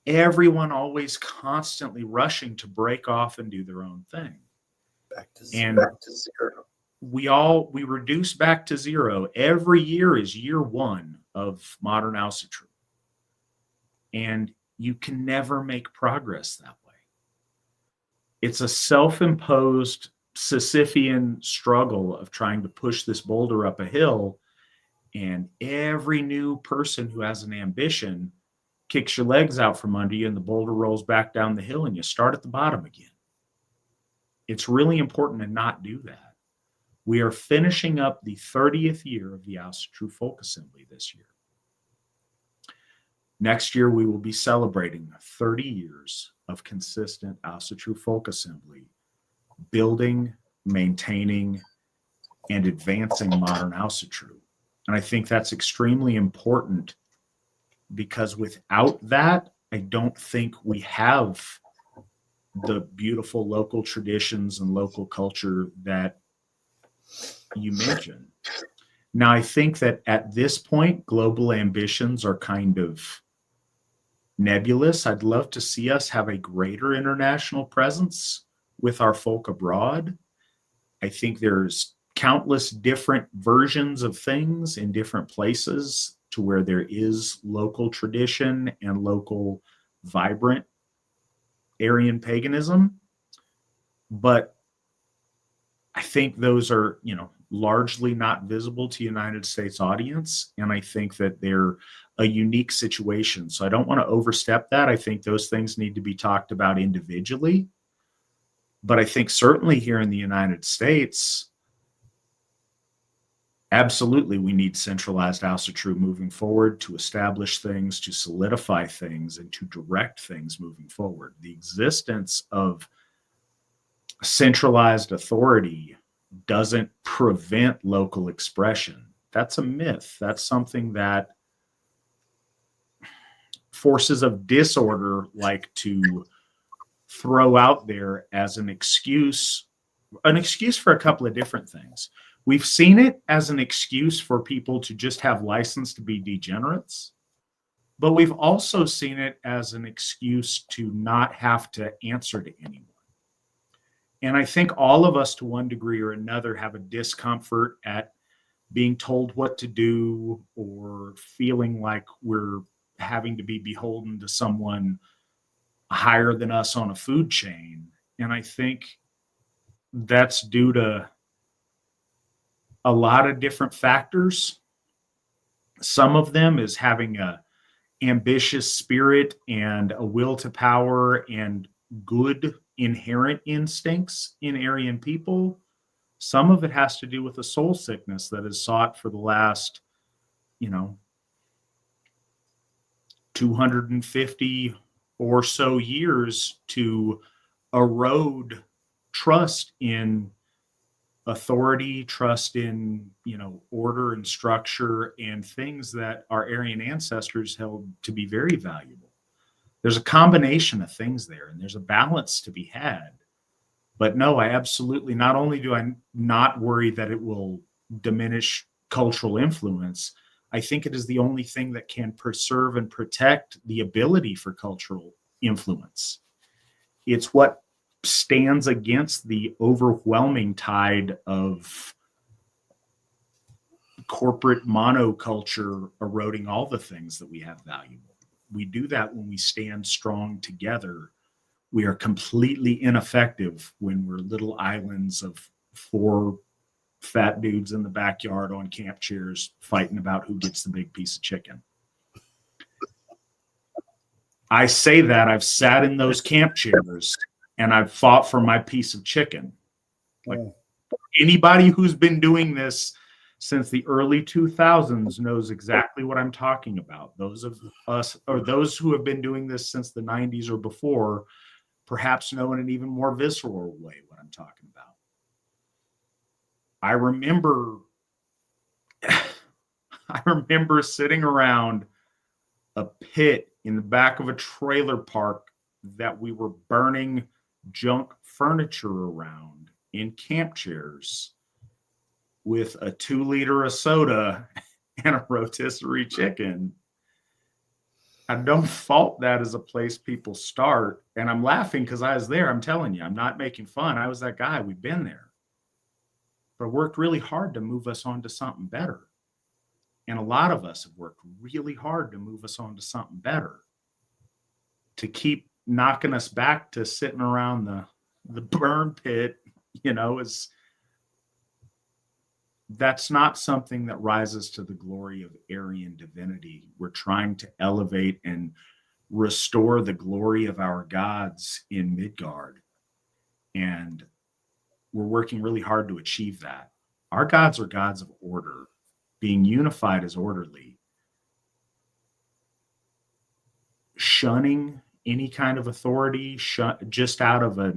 everyone always constantly rushing to break off and do their own thing. Back to zero. We reduce back to zero. Every year is year one of modern Asatru. And you can never make progress that way. It's a self-imposed Sisyphean struggle of trying to push this boulder up a hill. And every new person who has an ambition kicks your legs out from under you, and the boulder rolls back down the hill, and you start at the bottom again. It's really important to not do that. We are finishing up the 30th year of the Asatru Folk Assembly this year. Next year, we will be celebrating 30 years of consistent Asatru Folk Assembly, building, maintaining, and advancing modern Asatru. And I think that's extremely important, because without that, I don't think we have the beautiful local traditions and local culture that you mentioned. Now, I think that at this point, global ambitions are kind of nebulous. I'd love to see us have a greater international presence with our folk abroad. I think there's countless different versions of things in different places to where there is local tradition and local vibrant Aryan paganism. But I think those are, largely not visible to United States audience. And I think that they're a unique situation. So I don't want to overstep that. I think those things need to be talked about individually. But I think certainly here in the United States, absolutely, we need centralized Asatru moving forward to establish things, to solidify things, and to direct things moving forward. The existence of centralized authority doesn't prevent local expression. That's a myth. That's something that forces of disorder like to throw out there as an excuse for a couple of different things. We've seen it as an excuse for people to just have license to be degenerates, but we've also seen it as an excuse to not have to answer to anyone. And I think all of us, to one degree or another, have a discomfort at being told what to do or feeling like we're having to be beholden to someone higher than us on a food chain. And I think that's due to a lot of different factors. Some of them is having a ambitious spirit and a will to power and good inherent instincts in Aryan people. Some of it has to do with a soul sickness that is sought for the last, 250 or so years to erode trust in authority, trust in, order and structure and things that our Aryan ancestors held to be very valuable. There's a combination of things there, and there's a balance to be had. But no, I absolutely, not only do I not worry that it will diminish cultural influence, I think it is the only thing that can preserve and protect the ability for cultural influence. It's what stands against the overwhelming tide of corporate monoculture eroding all the things that we have valuable. We do that when we stand strong together. We are completely ineffective when we're little islands of 4 fat dudes in the backyard on camp chairs fighting about who gets the big piece of chicken. I say that I've sat in those camp chairs and I've fought for my piece of chicken. Like, anybody who's been doing this since the early 2000s knows exactly what I'm talking about. Those of us, or those who have been doing this since the 90s or before, perhaps know in an even more visceral way what I'm talking about. I remember sitting around a pit in the back of a trailer park that we were burning junk furniture around in camp chairs with a 2-liter of soda and a rotisserie chicken. I don't fault that as a place people start. And I'm laughing because I was there. I'm telling you, I'm not making fun. I was that guy. We've been there. But I worked really hard to move us on to something better. And a lot of us have worked really hard to move us on to something better. To keep knocking us back to sitting around the burn pit, is that's not something that rises to the glory of Aryan divinity. We're trying to elevate and restore the glory of our gods in Midgard. And we're working really hard to achieve that. Our gods are gods of order, being unified as orderly. Shunning any kind of authority, just out of a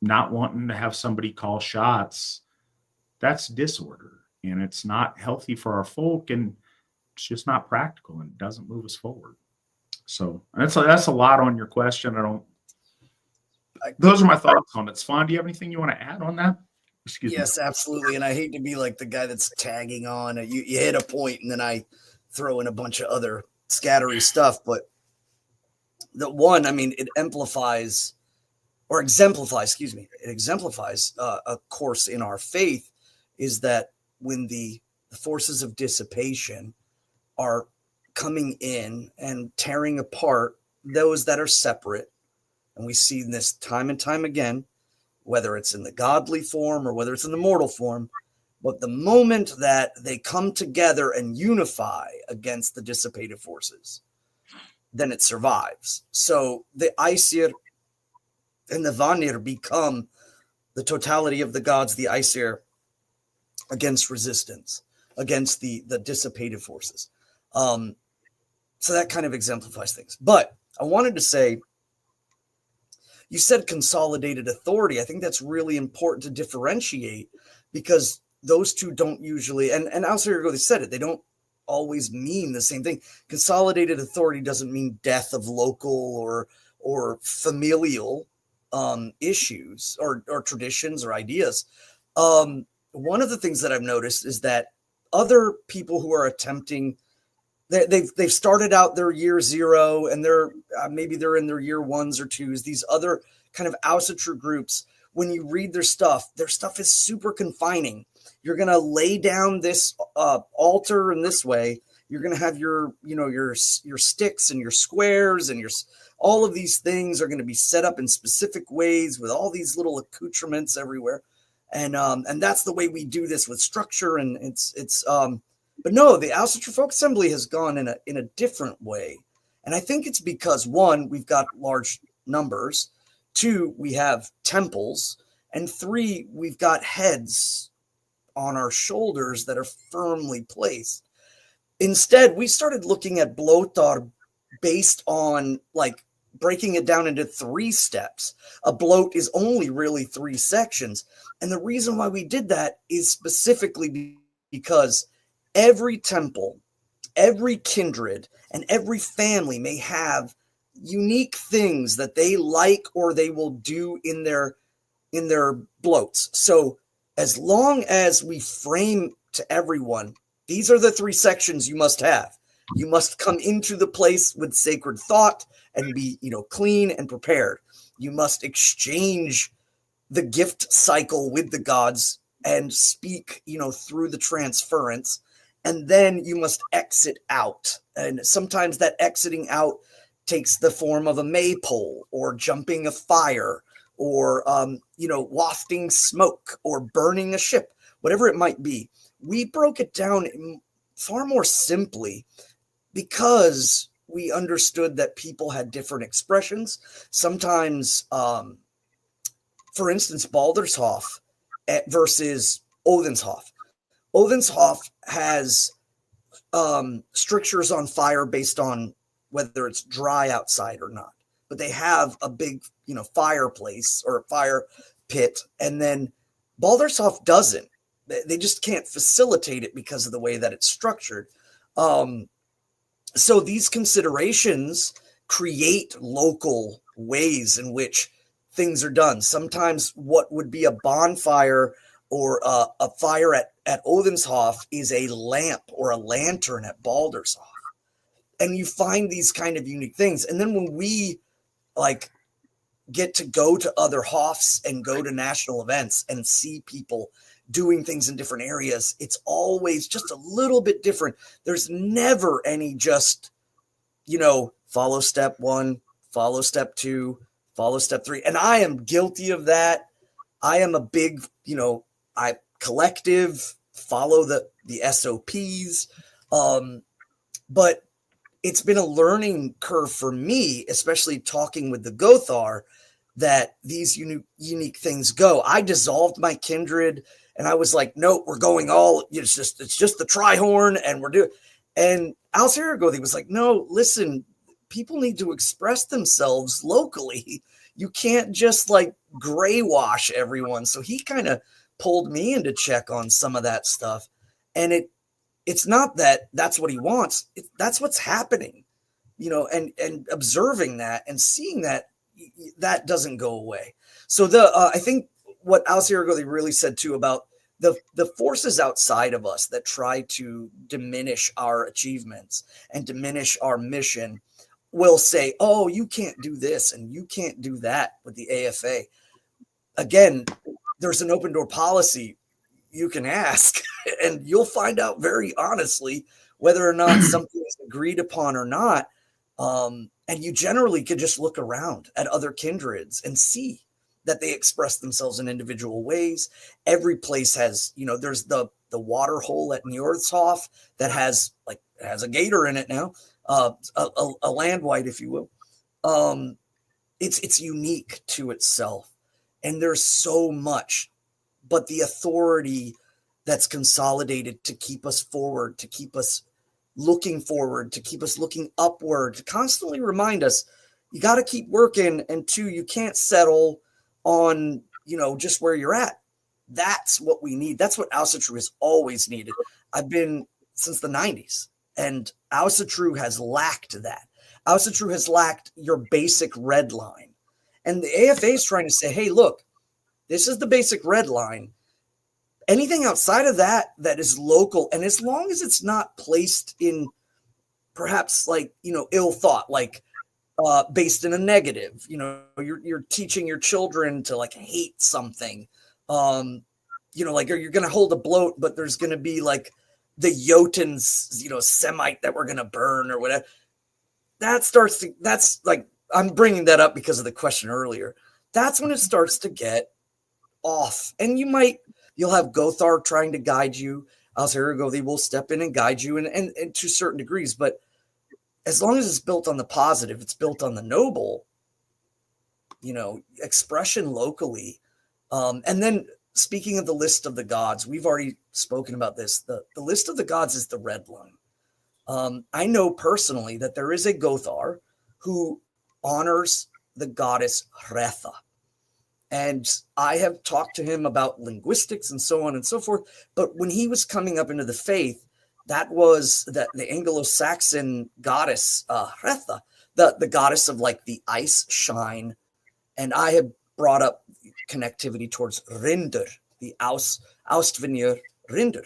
not wanting to have somebody call shots, that's disorder. And it's not healthy for our folk, and it's just not practical, and it doesn't move us forward. So that's a lot on your question. Those are my thoughts on it. Svan, do you have anything you want to add on that? Yes, absolutely. And I hate to be like the guy that's tagging on. You hit a point and then I throw in a bunch of other scattery stuff. But the one, I mean, it exemplifies a course in our faith, is that when the forces of dissipation are coming in and tearing apart those that are separate, and we see this time and time again, whether it's in the godly form or whether it's in the mortal form, but the moment that they come together and unify against the dissipative forces, then it survives. So the Aesir and the Vanir become the totality of the gods, the Aesir, against resistance, against the dissipative forces. So that kind of exemplifies things. But I wanted to say, you said consolidated authority. I think that's really important to differentiate, because those two don't usually, and Aesir said it, they don't always mean the same thing. Consolidated authority doesn't mean death of local or familial issues or traditions or ideas. One of the things that I've noticed is that other people who are attempting, they've started out their year zero, and maybe they're in their year 1s or 2s. These other kind of Asatru groups, when you read their stuff is super confining. You're going to lay down this altar in this way. You're going to have your sticks and your squares, and all of these things are going to be set up in specific ways with all these little accoutrements everywhere. And that's the way we do this with structure. And but no, the Asatru Folk Assembly has gone in a different way. And I think it's because, one, we've got large numbers. 2, we have temples. And 3, we've got heads on our shoulders that are firmly placed. Instead, we started looking at bloatar based on like breaking it down into 3 steps. A bloat is only really 3 sections. And the reason why we did that is specifically because every temple, every kindred, and every family may have unique things that they like or they will do in their bloats. So as long as we frame to everyone, these are the 3 sections you must have. You must come into the place with sacred thought and be, clean and prepared. You must exchange the gift cycle with the gods and speak, through the transference. And then you must exit out. And sometimes that exiting out takes the form of a maypole or jumping a fire or, wafting smoke or burning a ship, whatever it might be. We broke it down far more simply because we understood that people had different expressions. Sometimes, for instance, Baldur's Hoff versus Odin's Hoff. Odin's Hoff has strictures on fire based on whether it's dry outside or not. But they have a big, fireplace or a fire pit. And then Baldur's Hoff doesn't. They just can't facilitate it because of the way that it's structured. So these considerations create local ways in which things are done. Sometimes what would be a bonfire or a fire at Odin's Hof is a lamp or a lantern at Baldur's Hof. And you find these kind of unique things. And then when we get to go to other Hoffs and go to national events and see people doing things in different areas, it's always just a little bit different. There's never any just, follow step 1, follow step 2, follow step 3. And I am guilty of that. I am a big, collective follow the SOPs. But it's been a learning curve for me, especially talking with the Gothar, that these unique things go. I dissolved my kindred, and I was like, no, we're going all, it's just the Trihorn, and we're doing. And Aesir was like, no, listen, people need to express themselves locally. You can't just like gray wash everyone. So he kind of pulled me into check on some of that stuff. And it's not that that's what he wants. That's what's happening, and observing that and seeing that doesn't go away. So I think what Aesir really said too about the forces outside of us that try to diminish our achievements and diminish our mission will say, oh, you can't do this and you can't do that with the AFA. Again, there's an open door policy. You can ask and you'll find out very honestly whether or not something is agreed upon or not. And you generally could just look around at other kindreds and see that they express themselves in individual ways. Every place has, there's the water hole at Njordshof that has a gator in it now, a land white, if you will. It's unique to itself. And there's so much, but the authority that's consolidated to keep us forward, to keep us looking forward, to keep us looking upward, to constantly remind us, you got to keep working. And two, you can't settle on, just where you're at. That's what we need. That's what Asatru has always needed. I've been since the 90s, and Asatru has lacked that. Asatru has lacked your basic red line. And the AFA is trying to say, hey, look, this is the basic red line. Anything outside of that is local, and as long as it's not placed in perhaps ill thought, based in a negative, you're teaching your children to hate something, or you're going to hold a bloat, but there's going to be the Jotuns, Semite that we're going to burn or whatever. I'm bringing that up because of the question earlier. That's when it starts to get off, and you'll have Gothar trying to guide you. They will step in and guide you and to certain degrees, but as long as it's built on the positive, it's built on the noble, expression locally. And then speaking of the list of the gods, we've already spoken about this. The list of the gods is the red line. I know personally that there is a Gothar who honors the goddess Hretha. And I have talked to him about linguistics and so on and so forth. But when he was coming up into the faith, that was the Anglo-Saxon goddess Hretha, the goddess of the ice shine. And I have brought up connectivity towards Rindr, the Austvinir Rindr.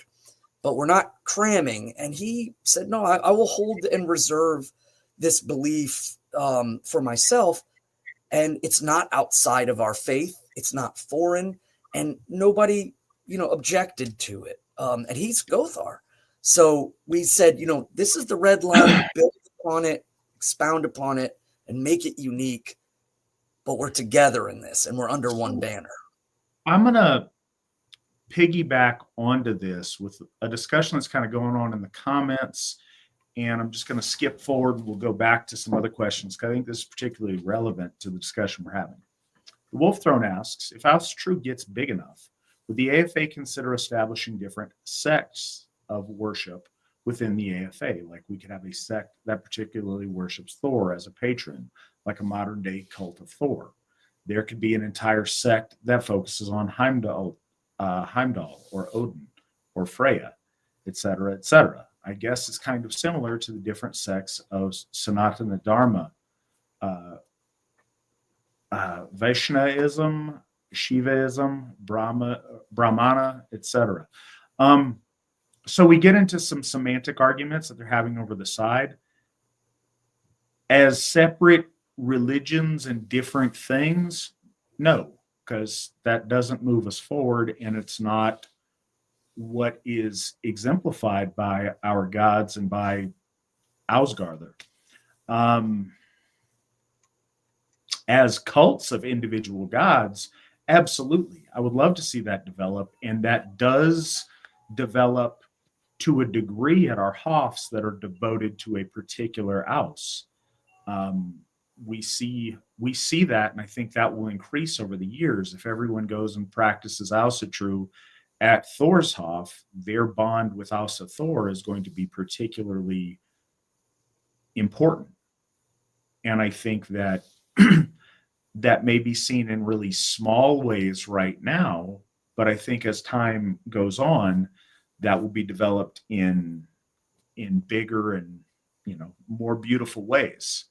But we're not cramming. And he said, no, I will hold and reserve this belief for myself. And it's not outside of our faith. It's not foreign. And nobody, objected to it. And he's Gothar. So we said, this is the red line, build upon it, expound upon it, and make it unique. But we're together in this, and we're under one banner. I'm going to piggyback onto this with a discussion that's kind of going on in the comments. And I'm just going to skip forward. We'll go back to some other questions, because I think this is particularly relevant to the discussion we're having. The Wolf Throne asks, if Asatru gets big enough, would the AFA consider establishing different sects of worship within the AFA? Like we could have a sect that particularly worships Thor as a patron, like a modern day cult of Thor. There could be an entire sect that focuses on Heimdallr or Odin or Freya, etc., etc. I guess it's kind of similar to the different sects of Sanatana Dharma, Vaishnavism, Shivaism, Brahmana, etc. So we get into some semantic arguments that they're having over the side. As separate religions and different things, no, because that doesn't move us forward, and it's not what is exemplified by our gods and by Ausgarther. As cults of individual gods, absolutely. I would love to see that develop, and that does develop to a degree at our Hoffs that are devoted to a particular Aus. We see that, and I think that will increase over the years. If everyone goes and practices Asatru at Thor's Hoff, their bond with Thor is going to be particularly important. And I think that that may be seen in really small ways right now, but I think as time goes on, that will be developed in bigger and more beautiful ways.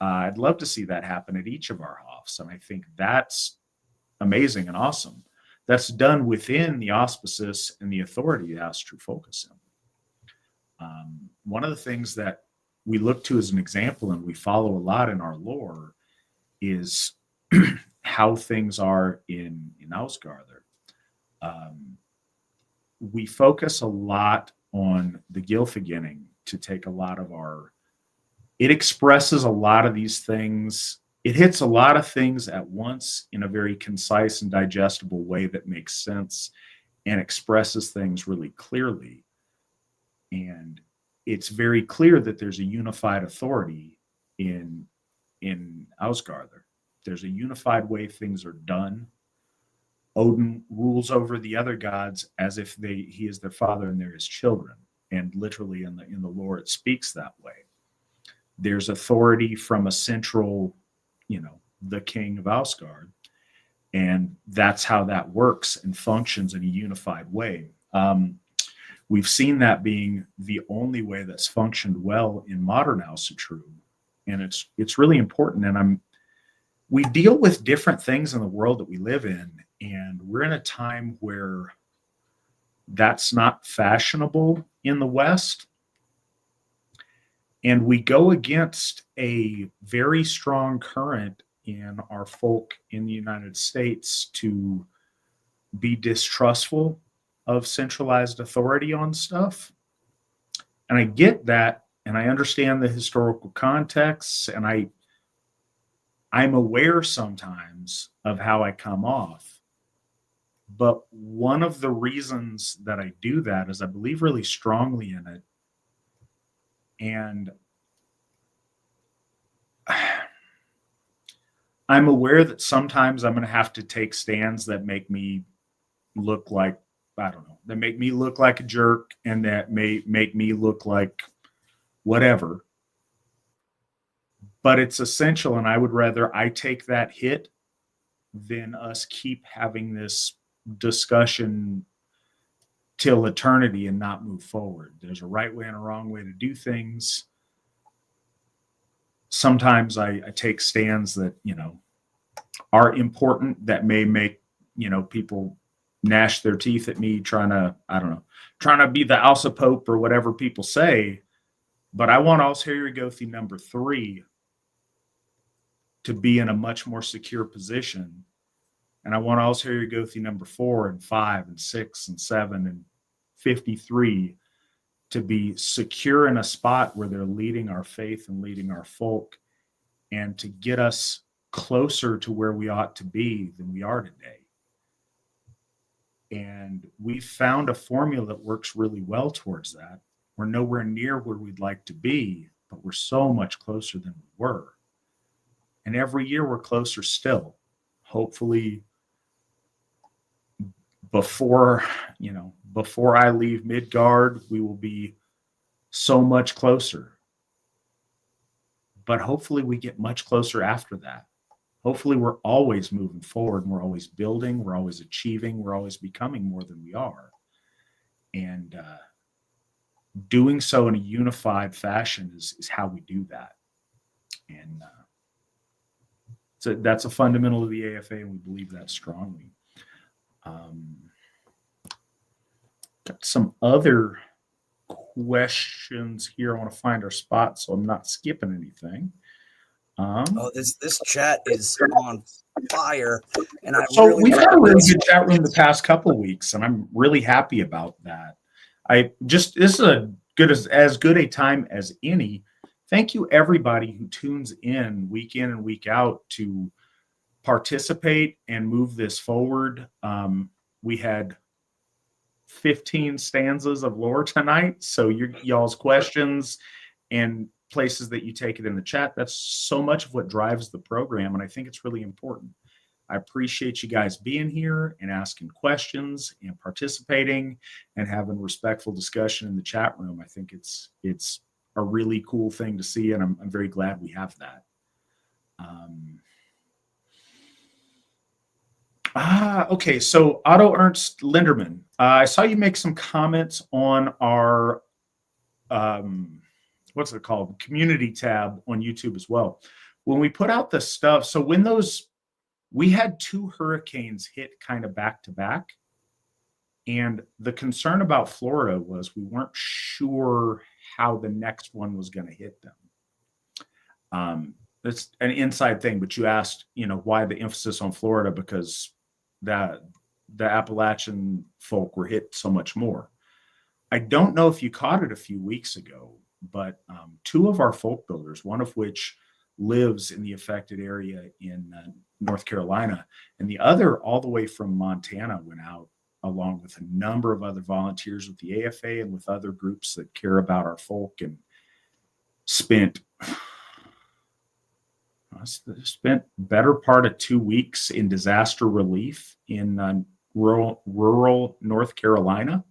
I'd love to see that happen at each of our Hoffs, and I think that's amazing and awesome. That's done within the auspices and the authority of Asatru Focus. One of the things that we look to as an example and we follow a lot in our lore is how things are in Ausgarður. We focus a lot on the Gylfaginning to take a lot of it expresses a lot of these things. It hits a lot of things at once in a very concise and digestible way that makes sense and expresses things really clearly. And it's very clear that there's a unified authority in Ausgarður. There's a unified way things are done. Odin rules over the other gods as if he is their father and they're his children. And literally in the lore, it speaks that way. There's authority from a central, the king of Asgard. And that's how that works and functions in a unified way. We've seen that being the only way that's functioned well in modern Asatru. And it's really important. And we deal with different things in the world that we live in. And we're in a time where that's not fashionable in the West. And we go against a very strong current in our folk in the United States to be distrustful of centralized authority on stuff. And I get that, and I understand the historical context, and I'm aware sometimes of how I come off. But one of the reasons that I do that is I believe really strongly in it. And I'm aware that sometimes I'm going to have to take stands that make me look like, that make me look like a jerk, and that may make me look like whatever. But it's essential, and I would rather I take that hit than us keep having this discussion till eternity and not move forward. There's a right way and a wrong way to do things. Sometimes I take stands that, are important, that may make, people gnash their teeth at me trying to be the Alsa Pope or whatever people say. But I want Gothi number 3 to be in a much more secure position. And I want Gothi number 4 and 5 and 6 and 7 and 53 to be secure in a spot where they're leading our faith and leading our folk, and to get us closer to where we ought to be than we are today. And we found a formula that works really well towards that. We're nowhere near where we'd like to be, but we're so much closer than we were. And every year we're closer still. Hopefully, before I leave Midgard, we will be so much closer. But hopefully we get much closer after that. Hopefully we're always moving forward, and we're always building, we're always achieving, we're always becoming more than we are. And doing so in a unified fashion is how we do that. And so that's a fundamental of the AFA, and we believe that strongly. Got some other questions here. I want to find our spot so I'm not skipping anything. This chat is on fire, and we've had a really good chat room the past couple of weeks, and I'm really happy about that. This is as good a time as any. Thank you, everybody who tunes in and week out to participate and move this forward. We had 15 stanzas of lore tonight. So y'all's questions and places that you take it in the chat, that's so much of what drives the program. And I think it's really important. I appreciate you guys being here and asking questions and participating and having respectful discussion in the chat room. I think it's a really cool thing to see, and I'm very glad we have that. Okay, so Otto Ernst Linderman, I saw you make some comments on our what's it called, community tab on YouTube as well. When we put out the stuff, so when we had 2 hurricanes hit kind of back to back, and the concern about Florida was we weren't sure how the next one was going to hit them. It's an inside thing, but you asked, why the emphasis on Florida, because the Appalachian folk were hit so much more. I don't know if you caught it a few weeks ago, but 2 of our folk builders, one of which lives in the affected area in North Carolina, and the other all the way from Montana, went out along with a number of other volunteers with the AFA and with other groups that care about our folk, and spent better part of 2 weeks in disaster relief in rural North Carolina.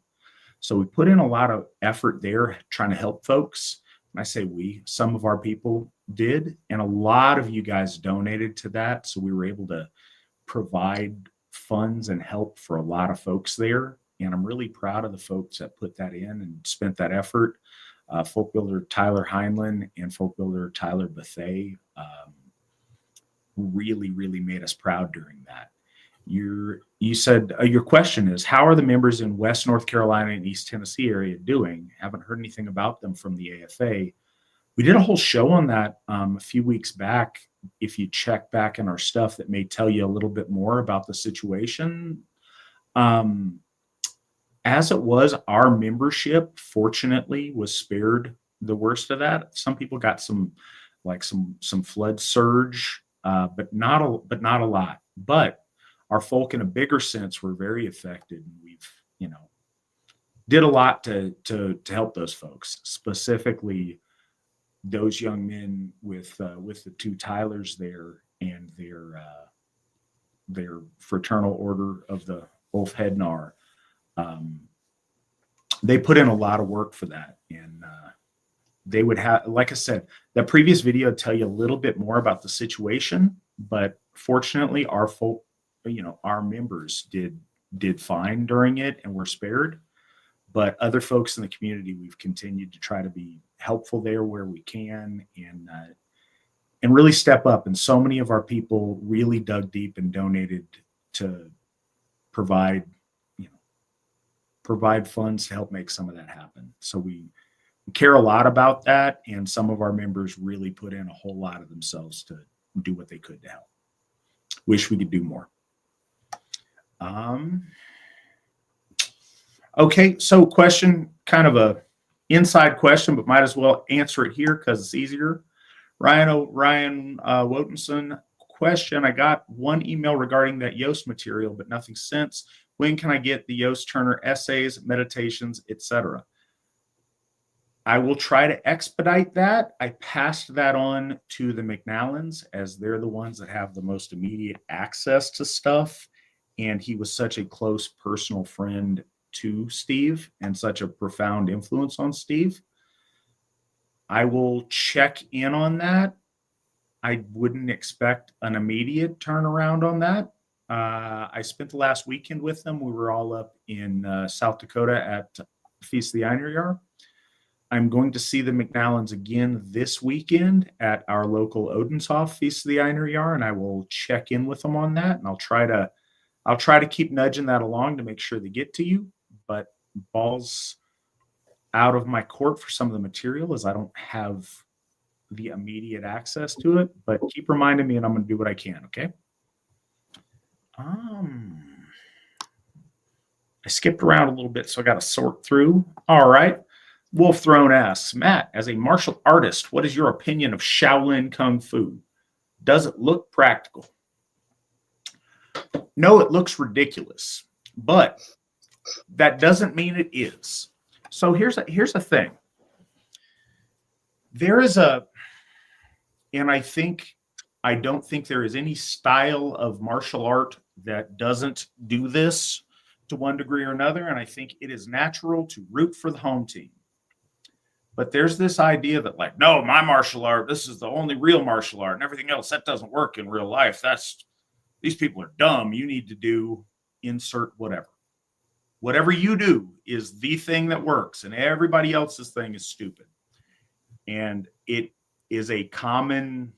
So we put in a lot of effort there trying to help folks. And I say some of our people did, and a lot of you guys donated to that. So we were able to provide funds and help for a lot of folks there. And I'm really proud of the folks that put that in and spent that effort. Folk builder Tyler Heinlein and folk builder Tyler Bethay really, really made us proud during that. You said your question is, how are the members in West North Carolina and East Tennessee area doing? Haven't heard anything about them from the AFA. We did a whole show on that a few weeks back. If you check back in our stuff, that may tell you a little bit more about the situation. As it was, our membership fortunately was spared the worst of that. Some people got some flood surge, but not a lot. But our folk in a bigger sense were very affected. And we've, did a lot to help those folks, specifically those young men with the 2 Tylers there and their fraternal order of the Ulf Hednar. They put in a lot of work for that. And they would have, like I said, that previous video would tell you a little bit more about the situation, but fortunately our folk, our members did fine during it and were spared. But other folks in the community, we've continued to try to be helpful there where we can, and really step up. And so many of our people really dug deep and donated to provide funds to help make some of that happen. So we care a lot about that, and some of our members really put in a whole lot of themselves to do what they could to help. Wish we could do more. Okay, so question, kind of a inside question, but might as well answer it here because it's easier. Ryan Wotenson, question: I got one email regarding that Yoast material, but nothing since. When can I get the Yoast Turner essays, meditations, etc.? I will try to expedite that. I passed that on to the McNallans, as they're the ones that have the most immediate access to stuff. And he was such a close personal friend to Steve and such a profound influence on Steve. I will check in on that. I wouldn't expect an immediate turnaround on that. I spent the last weekend with them. We were all up in South Dakota at Feast of the Einherjar. I'm going to see the McNallans again this weekend at our local Odenshof Feast of the Einherjar, and I will check in with them on that. And I'll try to keep nudging that along to make sure they get to you. But balls out of my court for some of the material, as I don't have the immediate access to it. But keep reminding me, and I'm going to do what I can. Okay. I skipped around a little bit, so I got to sort through. All right. Wolf Throne asks, Matt, as a martial artist, what is your opinion of Shaolin Kung Fu? Does it look practical? No, it looks ridiculous. But that doesn't mean it is. So here's a thing. There is and I don't think there is any style of martial art that doesn't do this to one degree or another. And I think it is natural to root for the home team. But there's this idea that, like, no, my martial art, this is the only real martial art, and everything else, that doesn't work in real life. These people are dumb. You need to do insert whatever. Whatever you do is the thing that works, and everybody else's thing is stupid. And it is a common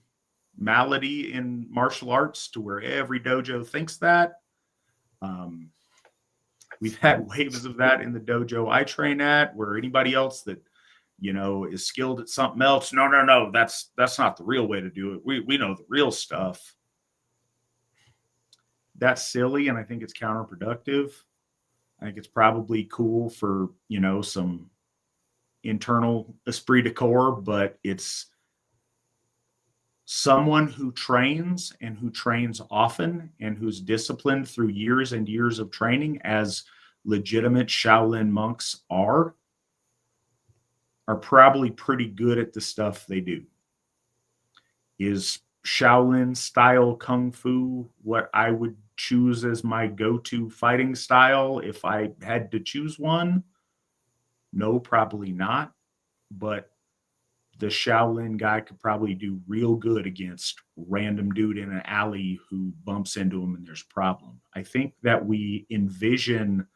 malady in martial arts to where every dojo thinks that. We've had waves of that in the dojo I train at, where anybody else that, is skilled at something else, no, that's not the real way to do it. We know the real stuff. That's silly, and I think it's counterproductive. I think it's probably cool for, some internal esprit de corps, but it's someone who trains and who trains often and who's disciplined through years and years of training, as legitimate Shaolin monks are probably pretty good at the stuff they do. Is Shaolin style Kung Fu what I would choose as my go-to fighting style if I had to choose one? No, probably not. But the Shaolin guy could probably do real good against random dude in an alley who bumps into him and there's a problem. I think that we envision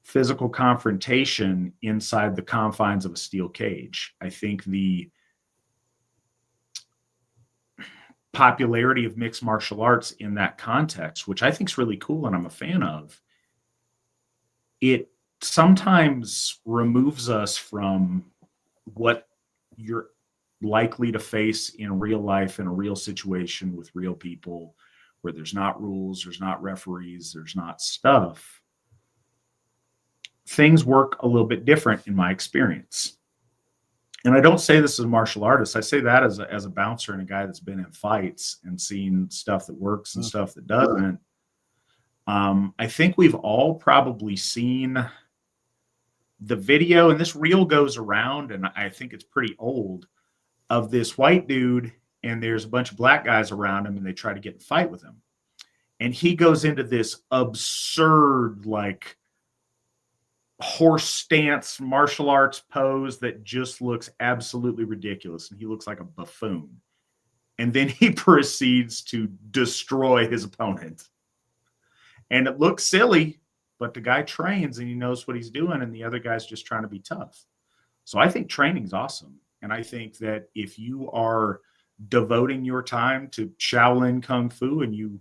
physical confrontation inside the confines of a steel cage. I think the popularity of mixed martial arts in that context, which I think is really cool and I'm a fan of, it sometimes removes us from what you're likely to face in real life, in a real situation with real people, where there's not rules, there's not referees, there's not stuff. Things work a little bit different in my experience. And I don't say this as a martial artist. I say that as a bouncer and a guy that's been in fights and seen stuff that works and stuff that doesn't. I think we've all probably seen the video, and this reel goes around, and I think it's pretty old, of this white dude, and there's a bunch of black guys around him, and they try to get in a fight with him. And he goes into this absurd, like, horse stance martial arts pose that just looks absolutely ridiculous, and he looks like a buffoon. And then he proceeds to destroy his opponent. And it looks silly, but the guy trains and he knows what he's doing, and the other guy's just trying to be tough. So I think training's awesome. And I think that if you are devoting your time to Shaolin Kung Fu and you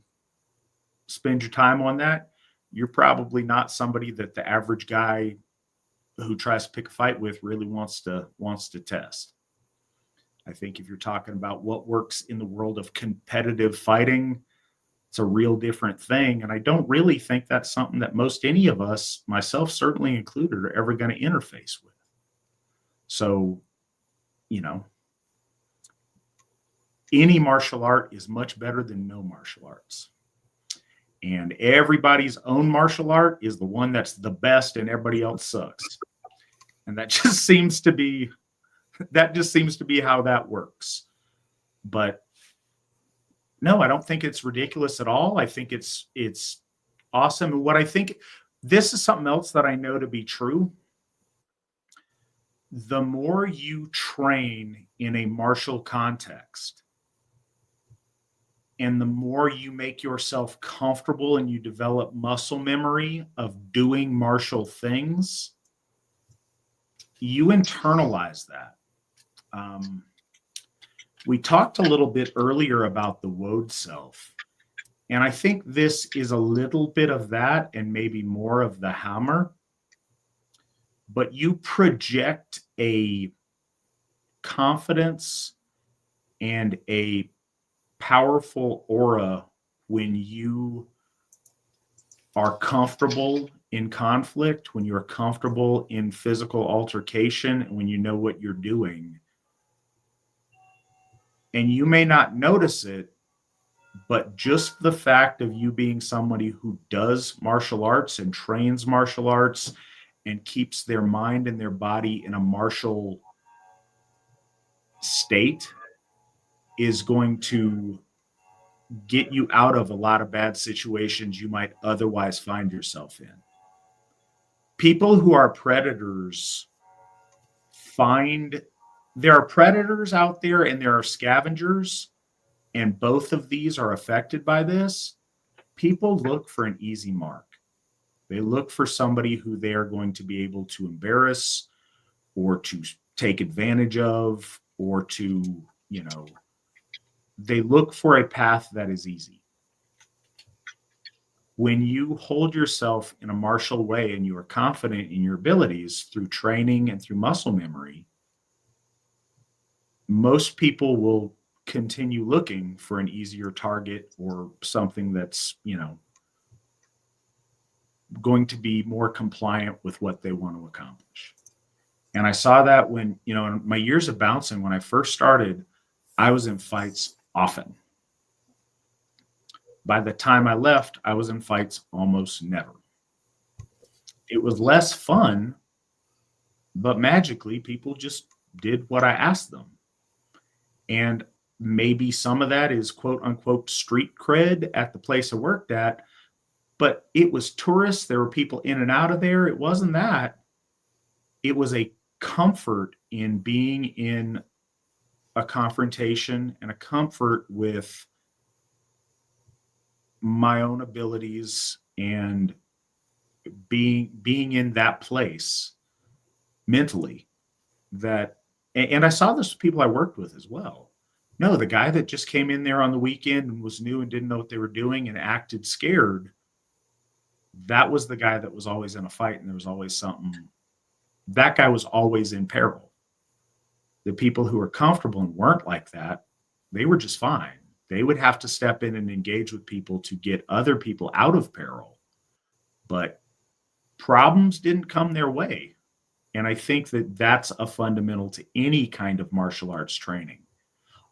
spend your time on that, you're probably not somebody that the average guy who tries to pick a fight with really wants to test. I think if you're talking about what works in the world of competitive fighting, it's a real different thing. And I don't really think that's something that most any of us, myself certainly included, are ever going to interface with. So, any martial art is much better than no martial arts. And everybody's own martial art is the one that's the best and everybody else sucks. And that just seems to be how that works. But no, I don't think it's ridiculous at all. I think it's awesome. And what I think, this is something else that I know to be true. The more you train in a martial context, and the more you make yourself comfortable and you develop muscle memory of doing martial things, you internalize that. We talked a little bit earlier about the woad self, and I think this is a little bit of that and maybe more of the hammer, but you project a confidence and a powerful aura when you are comfortable in conflict, when you're comfortable in physical altercation, and when you know what you're doing. And you may not notice it, But just the fact of you being somebody who does martial arts and trains martial arts and keeps their mind and their body in a martial state is going to get you out of a lot of bad situations you might otherwise find yourself in. People who are predators there are predators out there and there are scavengers, and both of these are affected by this. People look for an easy mark. They look for somebody who they are going to be able to embarrass or to take advantage of, or to, they look for a path that is easy. When you hold yourself in a martial way and you are confident in your abilities through training and through muscle memory, most people will continue looking for an easier target or something that's, going to be more compliant with what they want to accomplish. And I saw that when, in my years of bouncing, when I first started, I was in fights often. By the time I left, I was in fights almost never. It was less fun, but magically people just did what I asked them. And maybe some of that is quote unquote street cred at the place I worked at, but it was tourists. There were people in and out of there. It wasn't that. It was a comfort in being in a confrontation and a comfort with my own abilities and being in that place mentally. And I saw this with people I worked with as well. No, the guy that just came in there on the weekend and was new and didn't know what they were doing and acted scared, that was the guy that was always in a fight, and there was always something. That guy was always in peril. The people who were comfortable and weren't like that, they were just fine. They would have to step in and engage with people to get other people out of peril. But problems didn't come their way. And I think that that's a fundamental to any kind of martial arts training.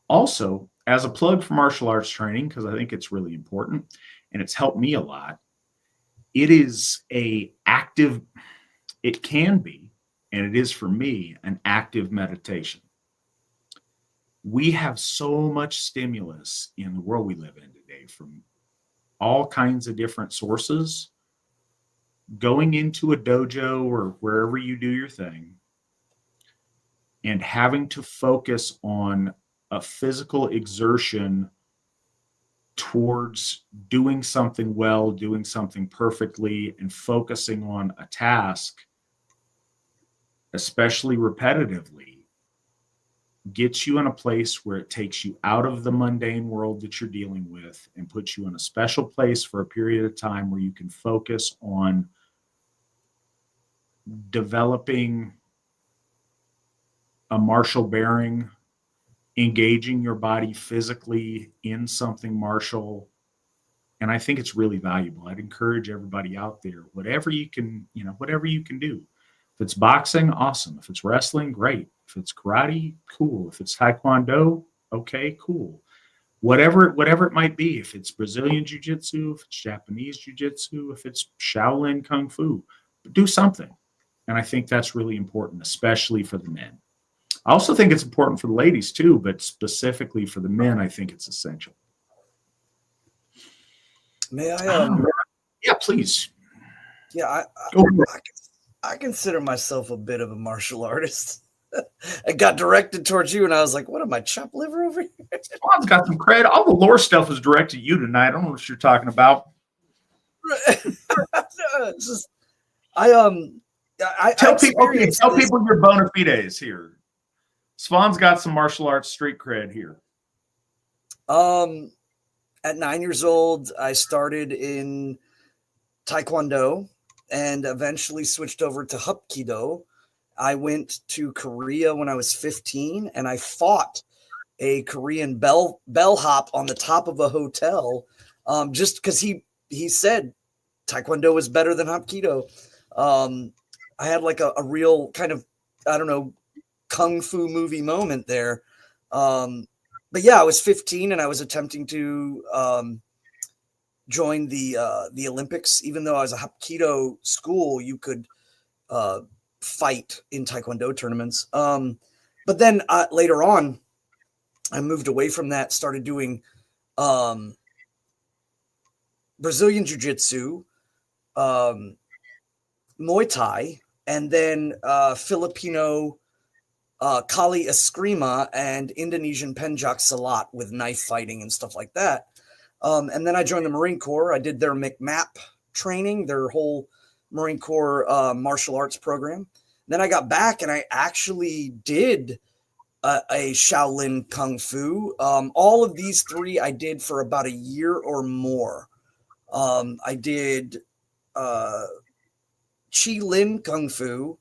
Also, as a plug for martial arts training, because I think it's really important and it's helped me a lot, it can be, and it is for me, an active meditation. We have so much stimulus in the world we live in today from all kinds of different sources. Going into a dojo or wherever you do your thing and having to focus on a physical exertion towards doing something well, doing something perfectly, and focusing on a task, especially repetitively, gets you in a place where it takes you out of the mundane world that you're dealing with and puts you in a special place for a period of time where you can focus on developing a martial bearing, engaging your body physically in something martial. And I think it's really valuable. I'd encourage everybody out there, whatever you can do. If it's boxing, awesome. If it's wrestling, great. If it's karate, cool. If it's taekwondo, okay, cool. Whatever it might be. If it's Brazilian jiu-jitsu, if it's Japanese jiu-jitsu, if it's Shaolin kung fu, do something. And I think that's really important, especially for the men. I also think it's important for the ladies too, but specifically for the men, I think it's essential. May I? Yeah, please. Yeah, I consider myself a bit of a martial artist. I got directed towards you, and I was like, "What am I, chopped liver over here?" Swan's got some credit. All the lore stuff was directed at you tonight. I don't know what you're talking about. It's just, I tell people your bona fides here. Svan's got some martial arts street cred here. At 9 years old, I started in Taekwondo and eventually switched over to Hapkido. I went to Korea when I was 15, and I fought a Korean bellhop on the top of a hotel, just because he said Taekwondo was better than Hapkido. I had like a real kind of, I don't know, kung fu movie moment there. but yeah, I was 15 and I was attempting to join the Olympics. Even though I was a Hapkido school, you could fight in Taekwondo tournaments. But then later on, I moved away from that, started doing Brazilian Jiu-Jitsu, Muay Thai, and then Filipino Kali Eskrima and Indonesian Pencak Silat with knife fighting and stuff like that. And then I joined the Marine Corps. I did their McMap training, their whole Marine Corps martial arts program. Then I got back and I actually did a Shaolin Kung Fu. All of these three I did for about a year or more. I did Chi Lin Kung Fu,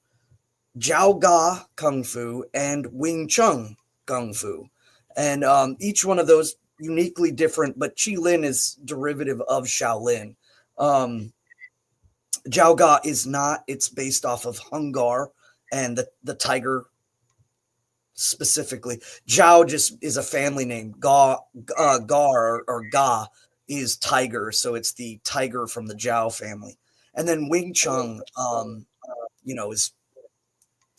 Jiao Ga Kung Fu, and Wing Chun Kung Fu. And each one of those uniquely different, but Chi Lin is derivative of Shaolin. Jiao Ga is not. It's based off of Hungar and the tiger specifically. Jiao just is a family name. Gar or Ga is tiger, so it's the tiger from the Jiao family. And then Wing Chun, is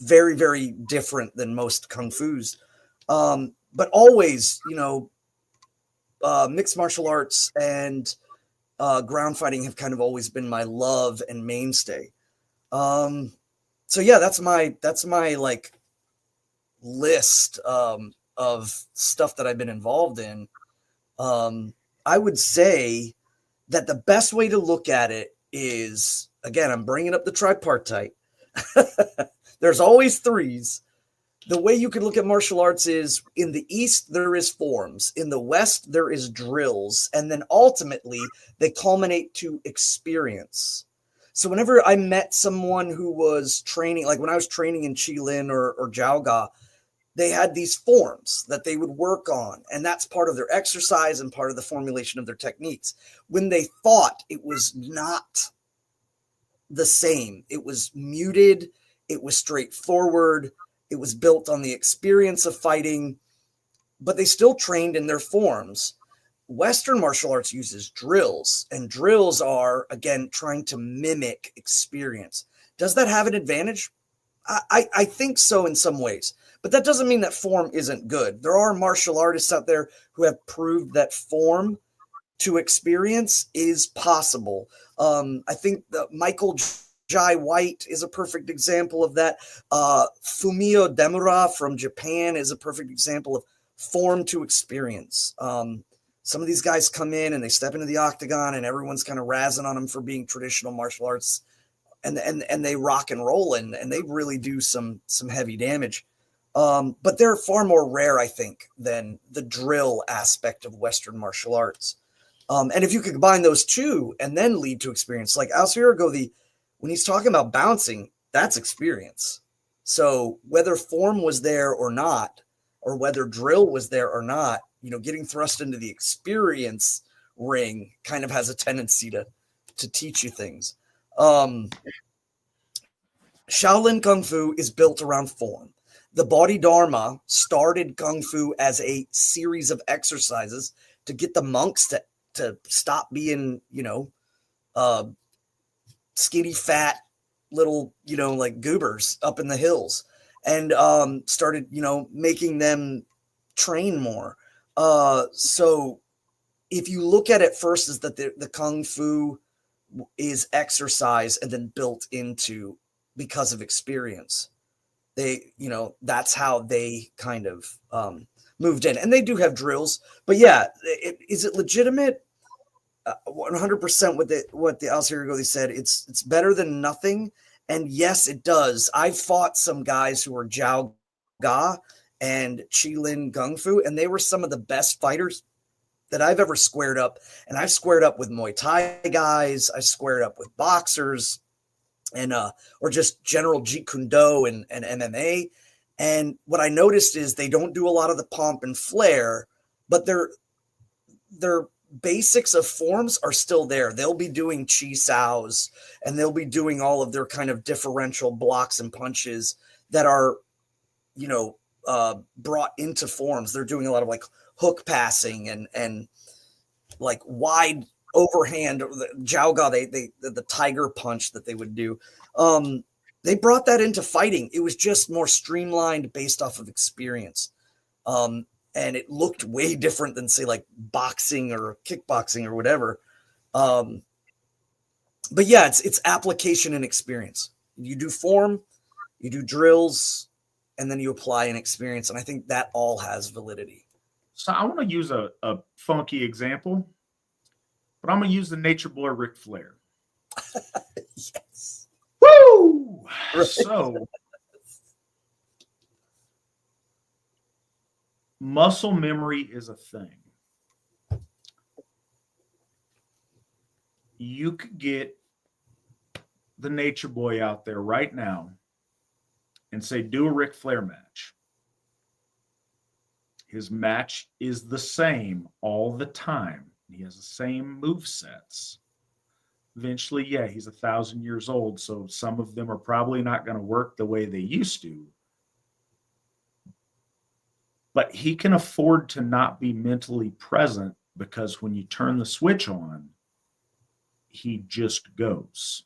very, very different than most Kung Fus. But always, mixed martial arts and ground fighting have kind of always been my love and mainstay. So yeah, that's my like list of stuff that I've been involved in. I would say that the best way to look at it is, again, I'm bringing up the tripartite. There's always threes. The way you can look at martial arts is, in the East, there is forms. In the West, there is drills. And then ultimately, they culminate to experience. So whenever I met someone who was training, like when I was training in Chi Lin or Jiao Ga, they had these forms that they would work on. And that's part of their exercise and part of the formulation of their techniques. When they fought, it was not the same. It was muted. It was straightforward. It was built on the experience of fighting, but they still trained in their forms. Western martial arts uses drills, and drills are, again, trying to mimic experience. Does that have an advantage? I think so in some ways, but that doesn't mean that form isn't good. There are martial artists out there who have proved that form to experience is possible. I think that Michael Jai White is a perfect example of that. Fumio Demura from Japan is a perfect example of form to experience. Some of these guys come in and they step into the octagon and everyone's kind of razzing on them for being traditional martial arts, and they rock and roll and they really do some heavy damage. But they're far more rare, I think, than the drill aspect of Western martial arts. And if you could combine those two and then lead to experience, like Aesir, when he's talking about bouncing, that's experience. So whether form was there or not, or whether drill was there or not, getting thrust into the experience ring kind of has a tendency to teach you things. Shaolin Kung Fu is built around form. The Bodhidharma started Kung Fu as a series of exercises to get the monks to stop being, skinny, fat, little, like goobers up in the hills, and started, making them train more. So if you look at it first as that the Kung Fu is exercise and then built into because of experience, that's how they kind of moved in. And they do have drills, but yeah, is it legitimate? 100% what the Aesir said. It's better than nothing. And yes, it does. I've fought some guys who were Jiao Ga and Chi Lin Kung Fu, and they were some of the best fighters that I've ever squared up. And I've squared up with Muay Thai guys. I squared up with boxers and or just general Jeet Kune Do and MMA. And what I noticed is they don't do a lot of the pomp and flair, but their basics of forms are still there. They'll be doing chi saos and they'll be doing all of their kind of differential blocks and punches that are, brought into forms. They're doing a lot of like hook passing and like wide overhand, the Jiaoga, the tiger punch that they would do. They brought that into fighting. It was just more streamlined based off of experience. And it looked way different than, say, like boxing or kickboxing or whatever. But yeah, it's application and experience. You do form, you do drills, and then you apply an experience. And I think that all has validity. So I want to use a funky example, but I'm going to use the nature boy Ric Flair. Yes. Woo! Right. So muscle memory is a thing. You could get the nature boy out there right now and say, do a Ric Flair match. His match is the same all the time. He has the same move sets. Eventually, yeah, he's 1,000 years old, so some of them are probably not going to work the way they used to. But he can afford to not be mentally present, because when you turn the switch on, he just goes.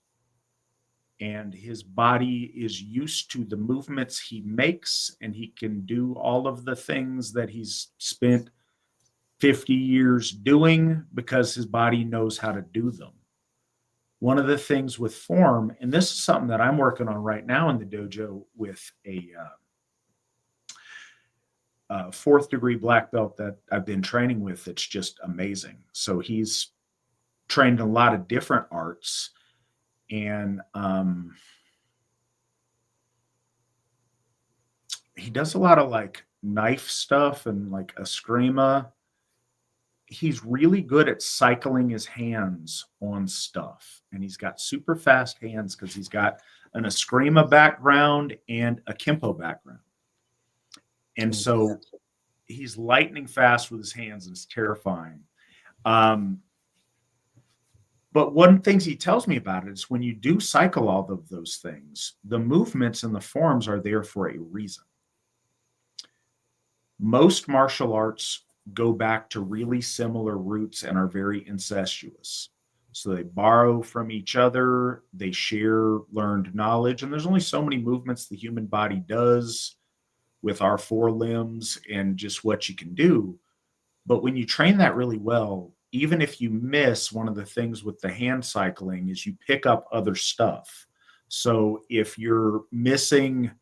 And his body is used to the movements he makes, and he can do all of the things that he's spent 50 years doing because his body knows how to do them. One of the things with form, and this is something that I'm working on right now in the dojo with a fourth degree black belt that I've been training with, it's just amazing. So he's trained in a lot of different arts, and he does a lot of like knife stuff and like eskrima. He's really good at cycling his hands on stuff, and he's got super fast hands because he's got an eskrima background and a kempo background. And so he's lightning fast with his hands, and it's terrifying. But one of the things he tells me about it is when you do cycle all of those things, the movements and the forms are there for a reason. Most martial arts go back to really similar roots and are very incestuous. So they borrow from each other, they share learned knowledge, and there's only so many movements the human body does with our forelimbs and just what you can do. But when you train that really well, even if you miss, one of the things with the hand cycling is you pick up other stuff. So if you're missing,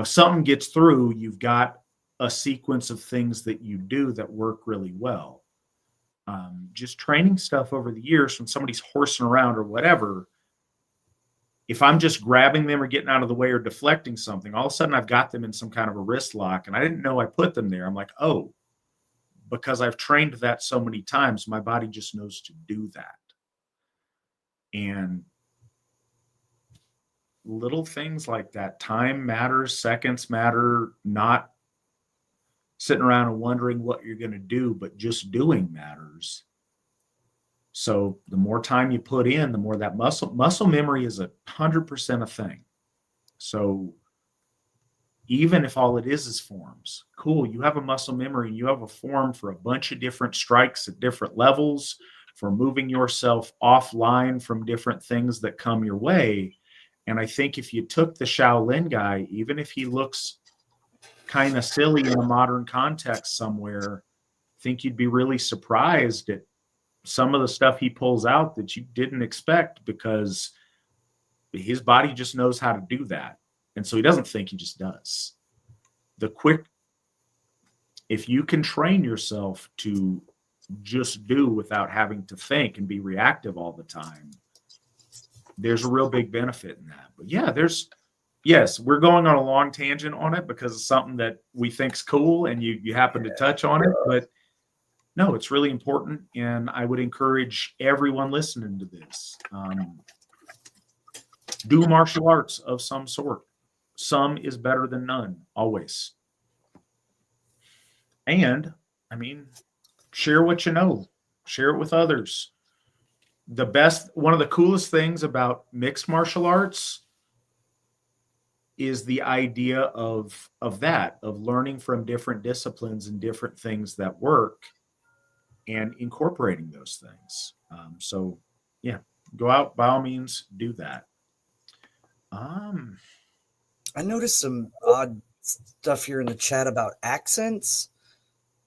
something gets through, you've got a sequence of things that you do that work really well. Just training stuff over the years, when somebody's horsing around or whatever, if I'm just grabbing them or getting out of the way or deflecting something, all of a sudden I've got them in some kind of a wrist lock, and I didn't know I put them there. I'm like, oh, because I've trained that so many times, my body just knows to do that. And little things like that, time matters, seconds matter, not sitting around and wondering what you're going to do, but just doing matters. So the more time you put in, the more that muscle memory is 100% a thing. So even if all it is forms, cool, you have a muscle memory and you have a form for a bunch of different strikes at different levels, for moving yourself offline from different things that come your way. And I think if you took the Shaolin guy, even if he looks kind of silly in a modern context somewhere, I think you'd be really surprised at some of the stuff he pulls out that you didn't expect, because his body just knows how to do that. And so he doesn't think, he just does. If you can train yourself to just do without having to think and be reactive all the time, there's a real big benefit in that. But yeah, yes, we're going on a long tangent on it because it's something that we think's cool and you happen to touch on it. But no, it's really important. And I would encourage everyone listening to this, do martial arts of some sort. Some is better than none, always. And, share what you know. Share it with others. One of the coolest things about mixed martial arts is the idea of learning from different disciplines and different things that work and incorporating those things. So yeah, go out, by all means, do that. I noticed some odd stuff here in the chat about accents.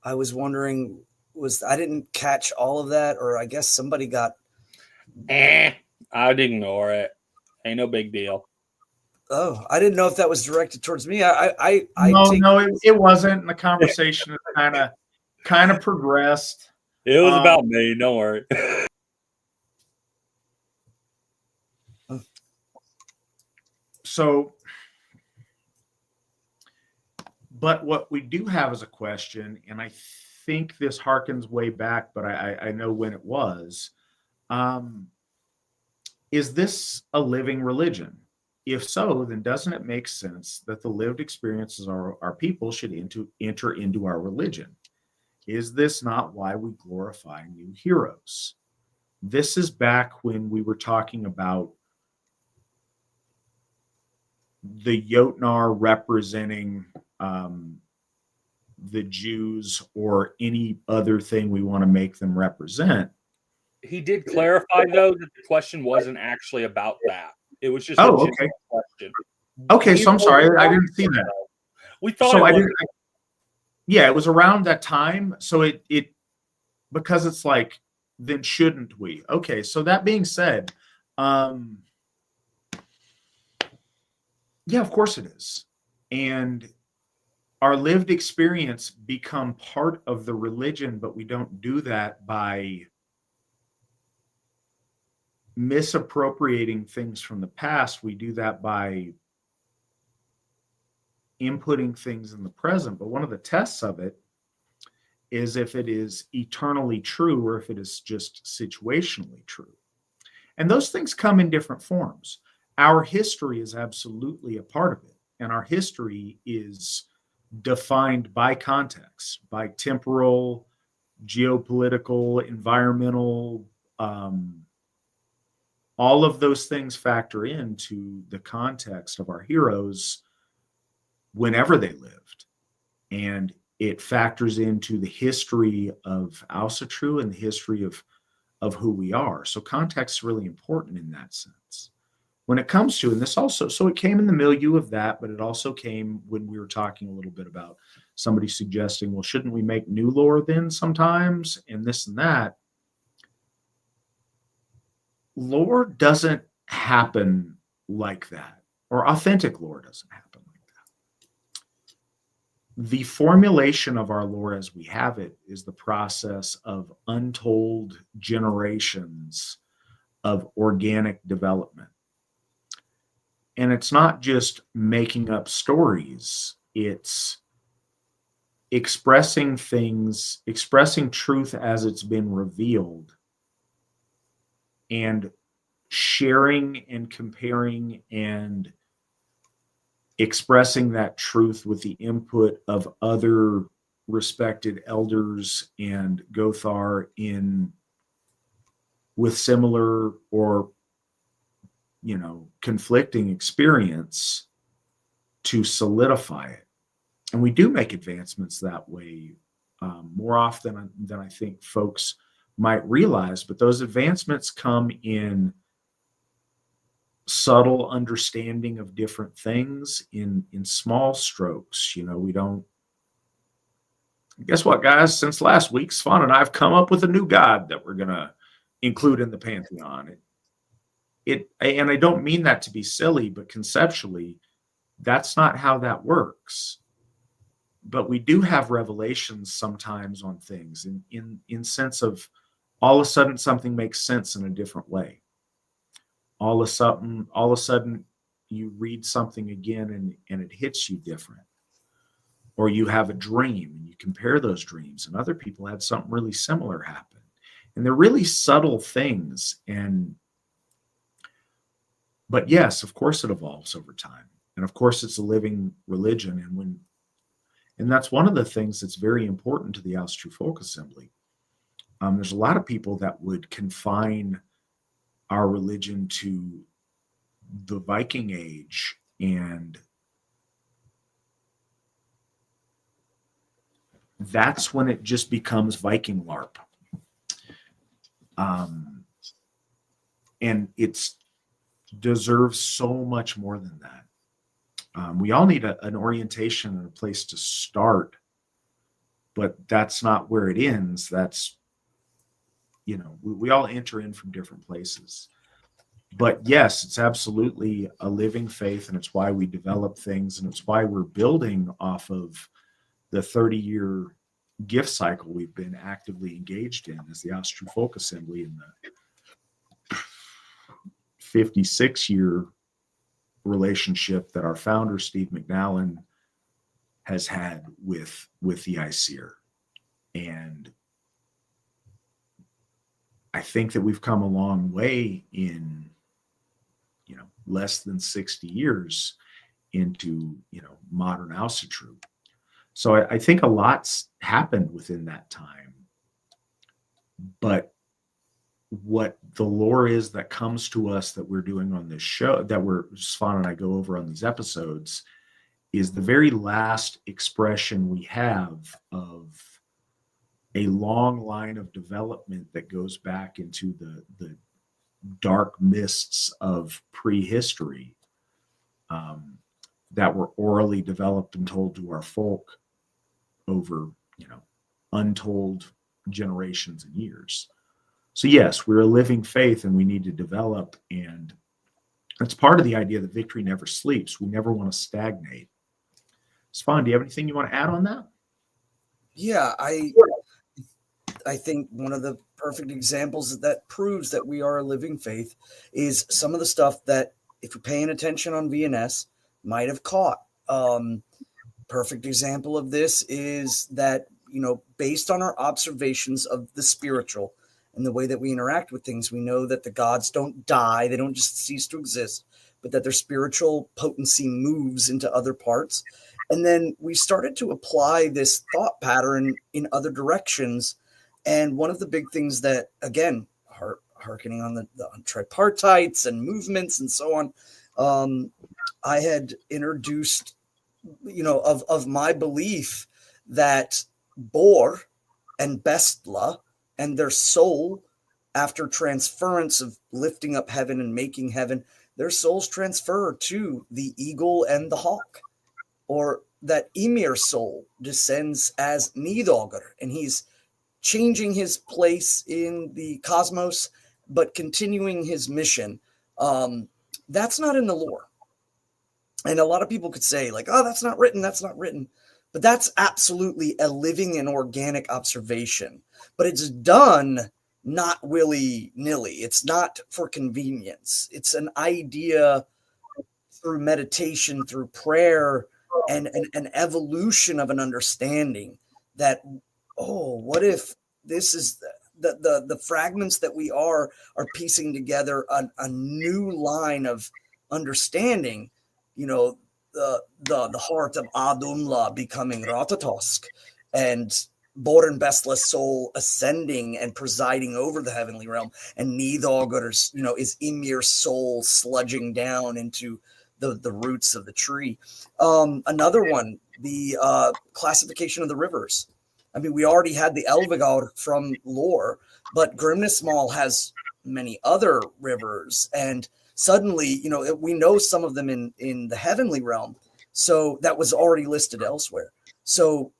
I was wondering, I didn't catch all of that, or I guess somebody got. I'd ignore it. Ain't no big deal. Oh, I didn't know if that was directed towards me. It wasn't. The conversation has kind of progressed. It was about me. Don't worry. So, but what we do have as a question, and I think this harkens way back, but I know when it was, is this a living religion? If so, then doesn't it make sense that the lived experiences of our people should enter into our religion? Is this not why we glorify new heroes? This is back when we were talking about the Yotnar representing the Jews or any other thing we want to make them represent. He did clarify, though, that the question wasn't actually about that. It was just a question. Okay, so I'm sorry, I didn't see that. We thought so. It was around that time. So it because it's like, then shouldn't we? Okay, so that being said, yeah, of course it is. And our lived experience become part of the religion, but we don't do that by misappropriating things from the past. We do that by inputting things in the present. But one of the tests of it is if it is eternally true or if it is just situationally true. And those things come in different forms. Our history is absolutely a part of it. And our history is defined by context, by temporal, geopolitical, environmental, all of those things factor into the context of our heroes whenever they lived. And it factors into the history of Asatru and the history of who we are. So context is really important in that sense. When it comes to, and this also, so it came in the milieu of that, but it also came when we were talking a little bit about somebody suggesting, well, shouldn't we make new lore then sometimes? And this and that. Lore doesn't happen like that, or authentic lore doesn't happen like that. The formulation of our lore as we have it is the process of untold generations of organic development. And it's not just making up stories, it's expressing things, expressing truth as it's been revealed, and sharing and comparing and expressing that truth with the input of other respected elders and Gothar with similar or conflicting experience to solidify it. And we do make advancements that way more often than I think folks might realize, but those advancements come in subtle understanding of different things in small strokes. We don't, guess what, guys, since last week, Svan and I have come up with a new god that we're going to include in the Pantheon. And I don't mean that to be silly, but conceptually, that's not how that works. But we do have revelations sometimes on things in sense of all of a sudden something makes sense in a different way. All of a sudden you read something again and it hits you different. Or you have a dream and you compare those dreams and other people had something really similar happen. And they're really subtle things. But yes, of course it evolves over time. And of course it's a living religion. And that's one of the things that's very important to the Asatru Folk Assembly. There's a lot of people that would confine our religion to the Viking Age and that's when it just becomes Viking LARP. And it's deserves so much more than that. We all need an orientation and a place to start, but that's not where it ends. That's, we all enter in from different places. But yes, it's absolutely a living faith, and it's why we develop things, and it's why we're building off of the 30-year gift cycle we've been actively engaged in as the Asatru Folk Assembly, and the 56-year relationship that our founder, Steve McNallen, has had with the Aesir. And I think that we've come a long way in, less than 60 years into, modern Asatru. So I think a lot's happened within that time. But what the lore is that comes to us that we're doing on this show, that Svan and I go over on these episodes, is the very last expression we have of a long line of development that goes back into the dark mists of prehistory, that were orally developed and told to our folk over, untold generations and years. So yes, we're a living faith, and we need to develop, and that's part of the idea that victory never sleeps. We never want to stagnate. Svan, do you have anything you want to add on that? Yeah, I think one of the perfect examples that proves that we are a living faith is some of the stuff that, if you're paying attention on VNS, might have caught. Perfect example of this is that, based on our observations of the spiritual and the way that we interact with things, we know that the gods don't die. They don't just cease to exist, but that their spiritual potency moves into other parts. And then we started to apply this thought pattern in other directions. And one of the big things that, again, hearkening on the tripartites and movements and so on, I had introduced, of my belief that Bor and Bestla and their soul, after transference of lifting up heaven and making heaven, their souls transfer to the eagle and the hawk, or that Ymir soul descends as Njordshof, and he's changing his place in the cosmos, but continuing his mission. That's not in the lore. And a lot of people could say, like, oh, that's not written. But that's absolutely a living and organic observation. But it's done not willy-nilly. It's not for convenience. It's an idea through meditation, through prayer, and an evolution of an understanding that, what if this is the fragments that we are piecing together a new line of understanding, the heart of Adumla becoming Ratatosk, and Bor and Bestla's soul ascending and presiding over the heavenly realm, and Njordshof, is Ymir's soul sludging down into the roots of the tree. Another one, the classification of the rivers. I mean, we already had the Elvigar from lore, but Grimnismal has many other rivers, and suddenly, we know some of them in the heavenly realm. So that was already listed elsewhere. So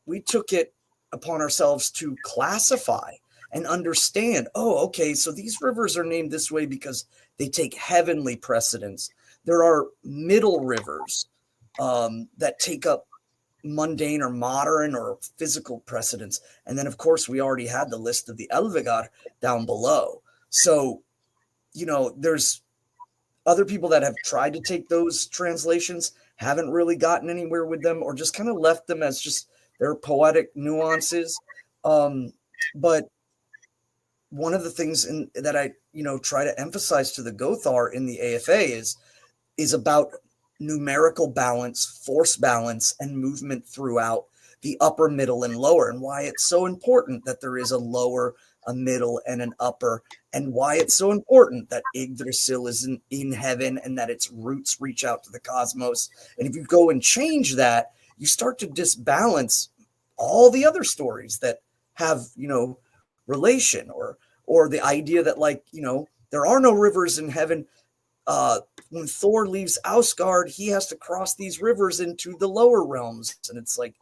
we took it upon ourselves to classify and understand, okay, so these rivers are named this way because they take heavenly precedence. There are middle rivers that take up mundane or modern or physical precedence. And then, of course, we already had the list of the Elvigar down below. So, there's other people that have tried to take those translations, haven't really gotten anywhere with them, or just kind of left them as just their poetic nuances. But one of the things that I, try to emphasize to the Gothar in the AFA is about numerical balance, force balance, and movement throughout the upper, middle, and lower, and why it's so important that there is a lower, a middle, and an upper, and why it's so important that Yggdrasil is in heaven and that its roots reach out to the cosmos. And if you go and change that, you start to disbalance all the other stories that have, relation, or the idea that, like, there are no rivers in heaven. When Thor leaves Asgard, he has to cross these rivers into the lower realms. And it's like,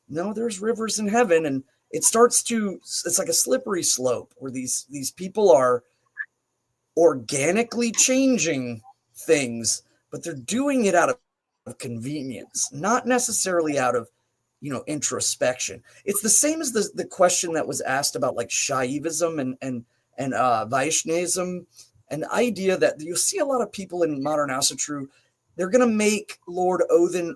no, there's rivers in heaven. And it's like a slippery slope where these people are organically changing things, but they're doing it out of convenience, not necessarily out of, introspection. It's the same as the question that was asked about like Shaivism and Vaishnavism, and the idea that you see a lot of people in modern Asatru, they're going to make Lord Odin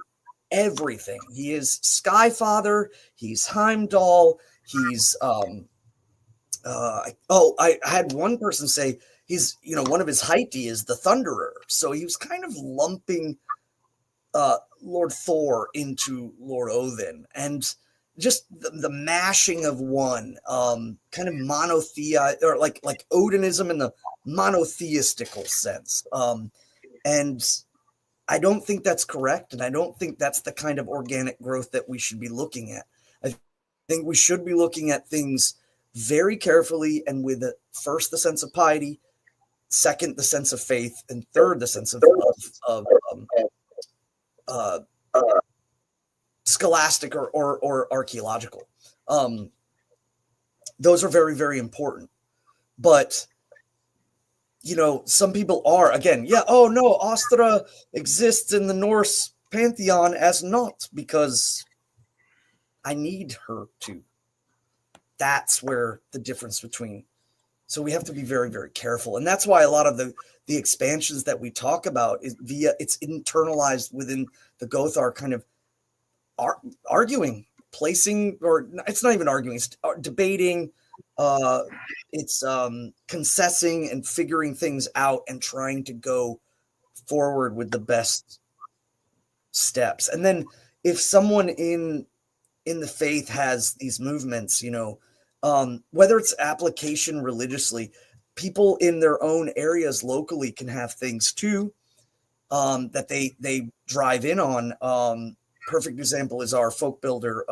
everything. He is Sky Father. He's Heimdallr. He's I had one person say he's, one of his Heiti is the Thunderer. So he was kind of lumping Lord Thor into Lord Odin, and just the mashing of one, kind of monotheistic, or like Odinism in the monotheistical sense. And I don't think that's correct. And I don't think that's the kind of organic growth that we should be looking at. I think we should be looking at things very carefully, and with first the sense of piety, second the sense of faith, and third the sense of scholastic or archaeological. Those are very, very important. But some people are, again, Ostara exists in the Norse pantheon as not because I need her to. That's where the difference between. So we have to be very, very careful. And that's why a lot of the expansions that we talk about it's internalized within the Gothar, kind of arguing, placing, or it's not even arguing, it's debating, it's concessing and figuring things out and trying to go forward with the best steps. And then if someone in the faith has these movements, whether it's application religiously, people in their own areas locally can have things too, that they drive in on. Perfect example is our folk builder,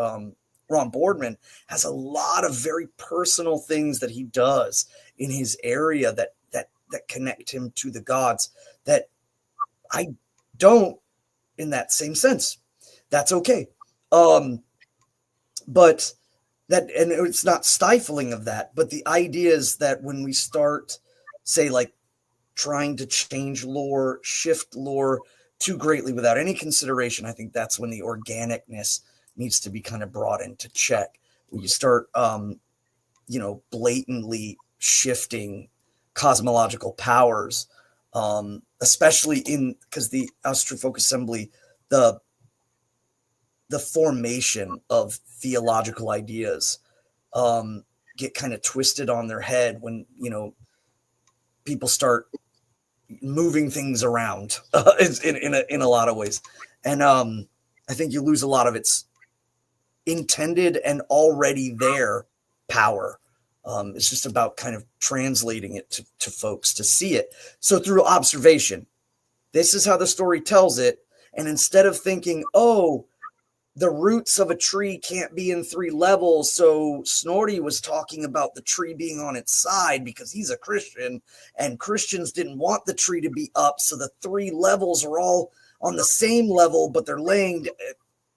Ron Boardman, has a lot of very personal things that he does in his area that connect him to the gods that I don't in that same sense. That's okay. But that, and it's not stifling of that, but the idea is that when we start, say, like trying to change lore, shift lore too greatly without any consideration, I think that's when the organicness needs to be kind of brought into check. When you start, blatantly shifting cosmological powers, especially because the Asatru Folk Assembly, the formation of theological ideas get kind of twisted on their head when, people start moving things around in a lot of ways. And I think you lose a lot of its intended and already there power. It's just about kind of translating it to folks to see it. So through observation, this is how the story tells it. And instead of thinking, the roots of a tree can't be in 3 levels, so Snorri was talking about the tree being on its side because he's a Christian, and Christians didn't want the tree to be up, so the 3 levels are all on the same level, but they're laying.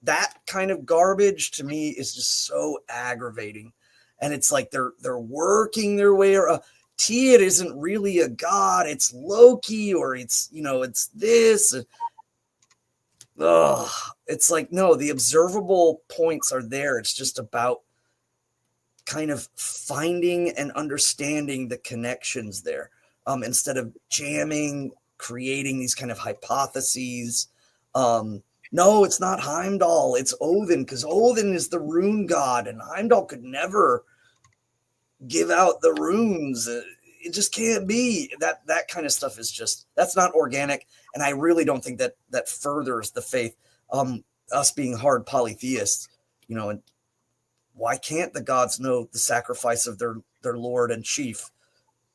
That kind of garbage to me is just so aggravating. And it's like they're working their way around. Tyr isn't really a god, it's Loki, or it's this. It's like, no, the observable points are there. It's just about kind of finding and understanding the connections there, instead of jamming, creating these kind of hypotheses. No, it's not Heimdallr, it's Odin, because Odin is the rune god, and Heimdallr could never give out the runes. It just can't be. That kind of stuff is just, that's not organic. And I really don't think that furthers the faith. Us being hard polytheists, and why can't the gods know the sacrifice of their lord and chief,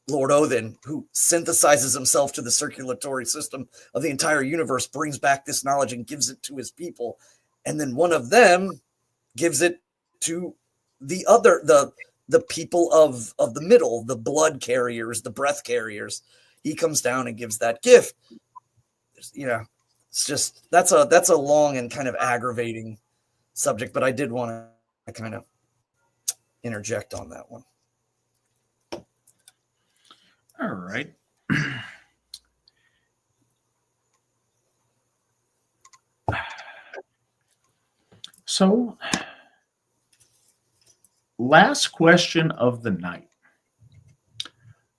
Lord Odin, who synthesizes himself to the circulatory system of the entire universe, brings back this knowledge and gives it to his people. And then one of them gives it to the people of the middle, the blood carriers, the breath carriers. He comes down and gives that gift. It's just that's a long and kind of aggravating subject, but I did want to kind of interject on that one. All right. So, last question of the night.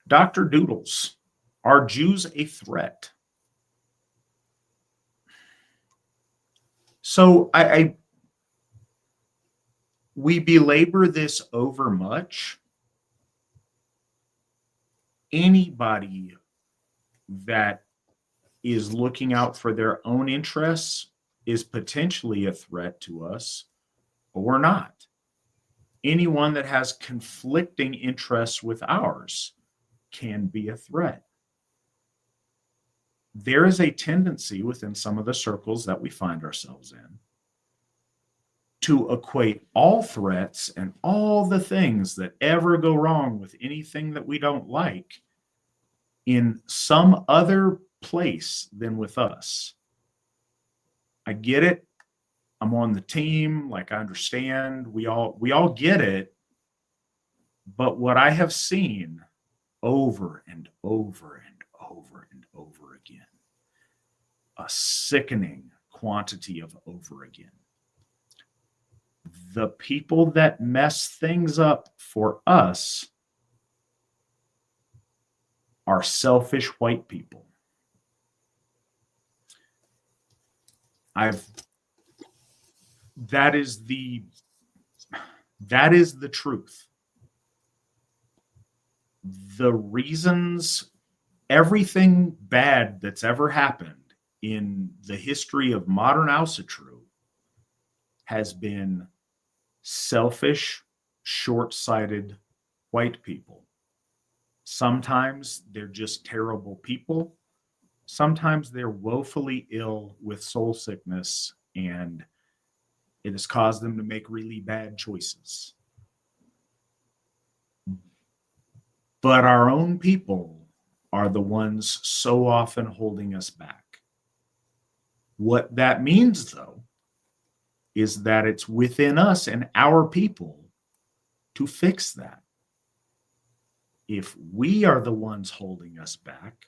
Dr. Doodles, are Jews a threat? So we belabor this over much. Anybody that is looking out for their own interests is potentially a threat to us or not. Anyone that has conflicting interests with ours can be a threat. There is a tendency within some of the circles that we find ourselves in to equate all threats and all the things that ever go wrong with anything that we don't like in some other place than with us. I get it. I'm on the team. Like, I understand. We all get it. But what I have seen over and over and over and over again, a sickening quantity of over again, the people that mess things up for us are selfish white people. That is the truth. The reasons everything bad that's ever happened in the history of modern Asatru has been selfish, short-sighted white people. Sometimes they're just terrible people. Sometimes they're woefully ill with soul sickness, and it has caused them to make really bad choices. But our own people are the ones so often holding us back. What that means, though, is that it's within us and our people to fix that. If we are the ones holding us back,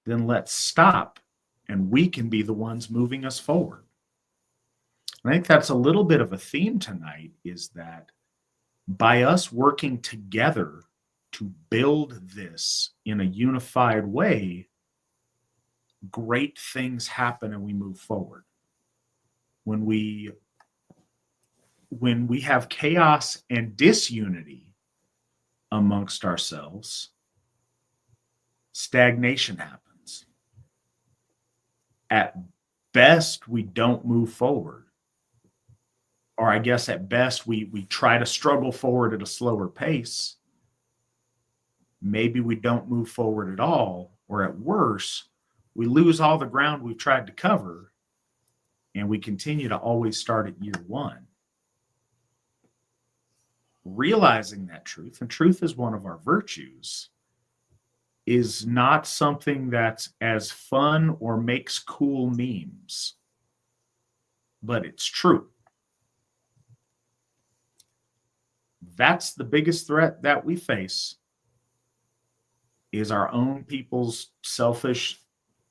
then let's stop and we can be the ones moving us forward. I think that's a little bit of a theme tonight, is that by us working together to build this in a unified way, great things happen and we move forward. When we have chaos and disunity amongst ourselves, stagnation happens. At best, we don't move forward. Or I guess at best, we try to struggle forward at a slower pace. Maybe we don't move forward at all, or at worst, we lose all the ground we've tried to cover, and we continue to always start at year one. Realizing that truth, and truth is one of our virtues, is not something that's as fun or makes cool memes, but it's true. That's the biggest threat that we face, is our own people's selfish,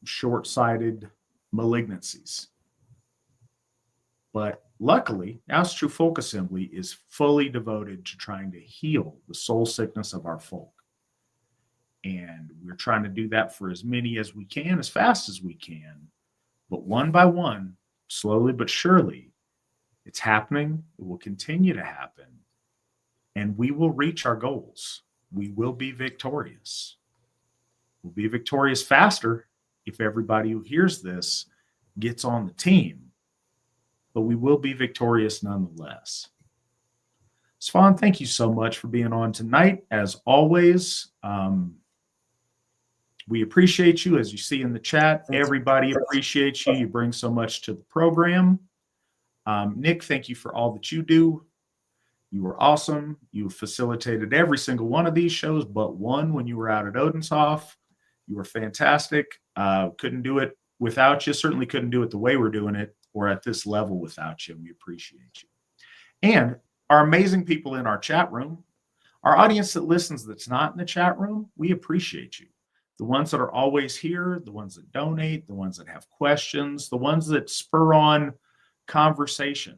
short-sighted malignancies. But luckily, Asatru Folk Assembly is fully devoted to trying to heal the soul sickness of our folk. And we're trying to do that for as many as we can, as fast as we can. But one by one, slowly but surely, it's happening. It will continue to happen. And we will reach our goals. We will be victorious. We'll be victorious faster if everybody who hears this gets on the team. But we will be victorious nonetheless. Svan, thank you so much for being on tonight. As always, we appreciate you. As you see in the chat, everybody appreciates you. You bring so much to the program. Nick, thank you for all that you do. You were awesome. You facilitated every single one of these shows but one when you were out at Odenshof. You were fantastic. Couldn't do it without you. Certainly couldn't do it the way we're doing it or at this level without you. We appreciate you. And our amazing people in our chat room, our audience that listens that's not in the chat room, we appreciate you. The ones that are always here, the ones that donate, the ones that have questions, the ones that spur on conversation.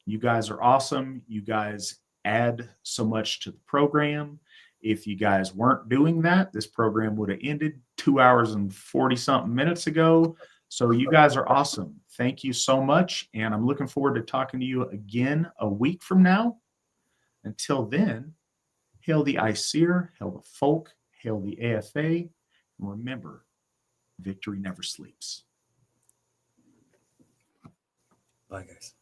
You guys are awesome. You guys add so much to the program. If you guys weren't doing that, this program would have ended 2 hours and 40 something minutes ago. So you guys are awesome. Thank you so much. And I'm looking forward to talking to you again a week from now. Until then, hail the Aesir, hail the folk, hail the AFA. And remember, victory never sleeps. Bye, guys.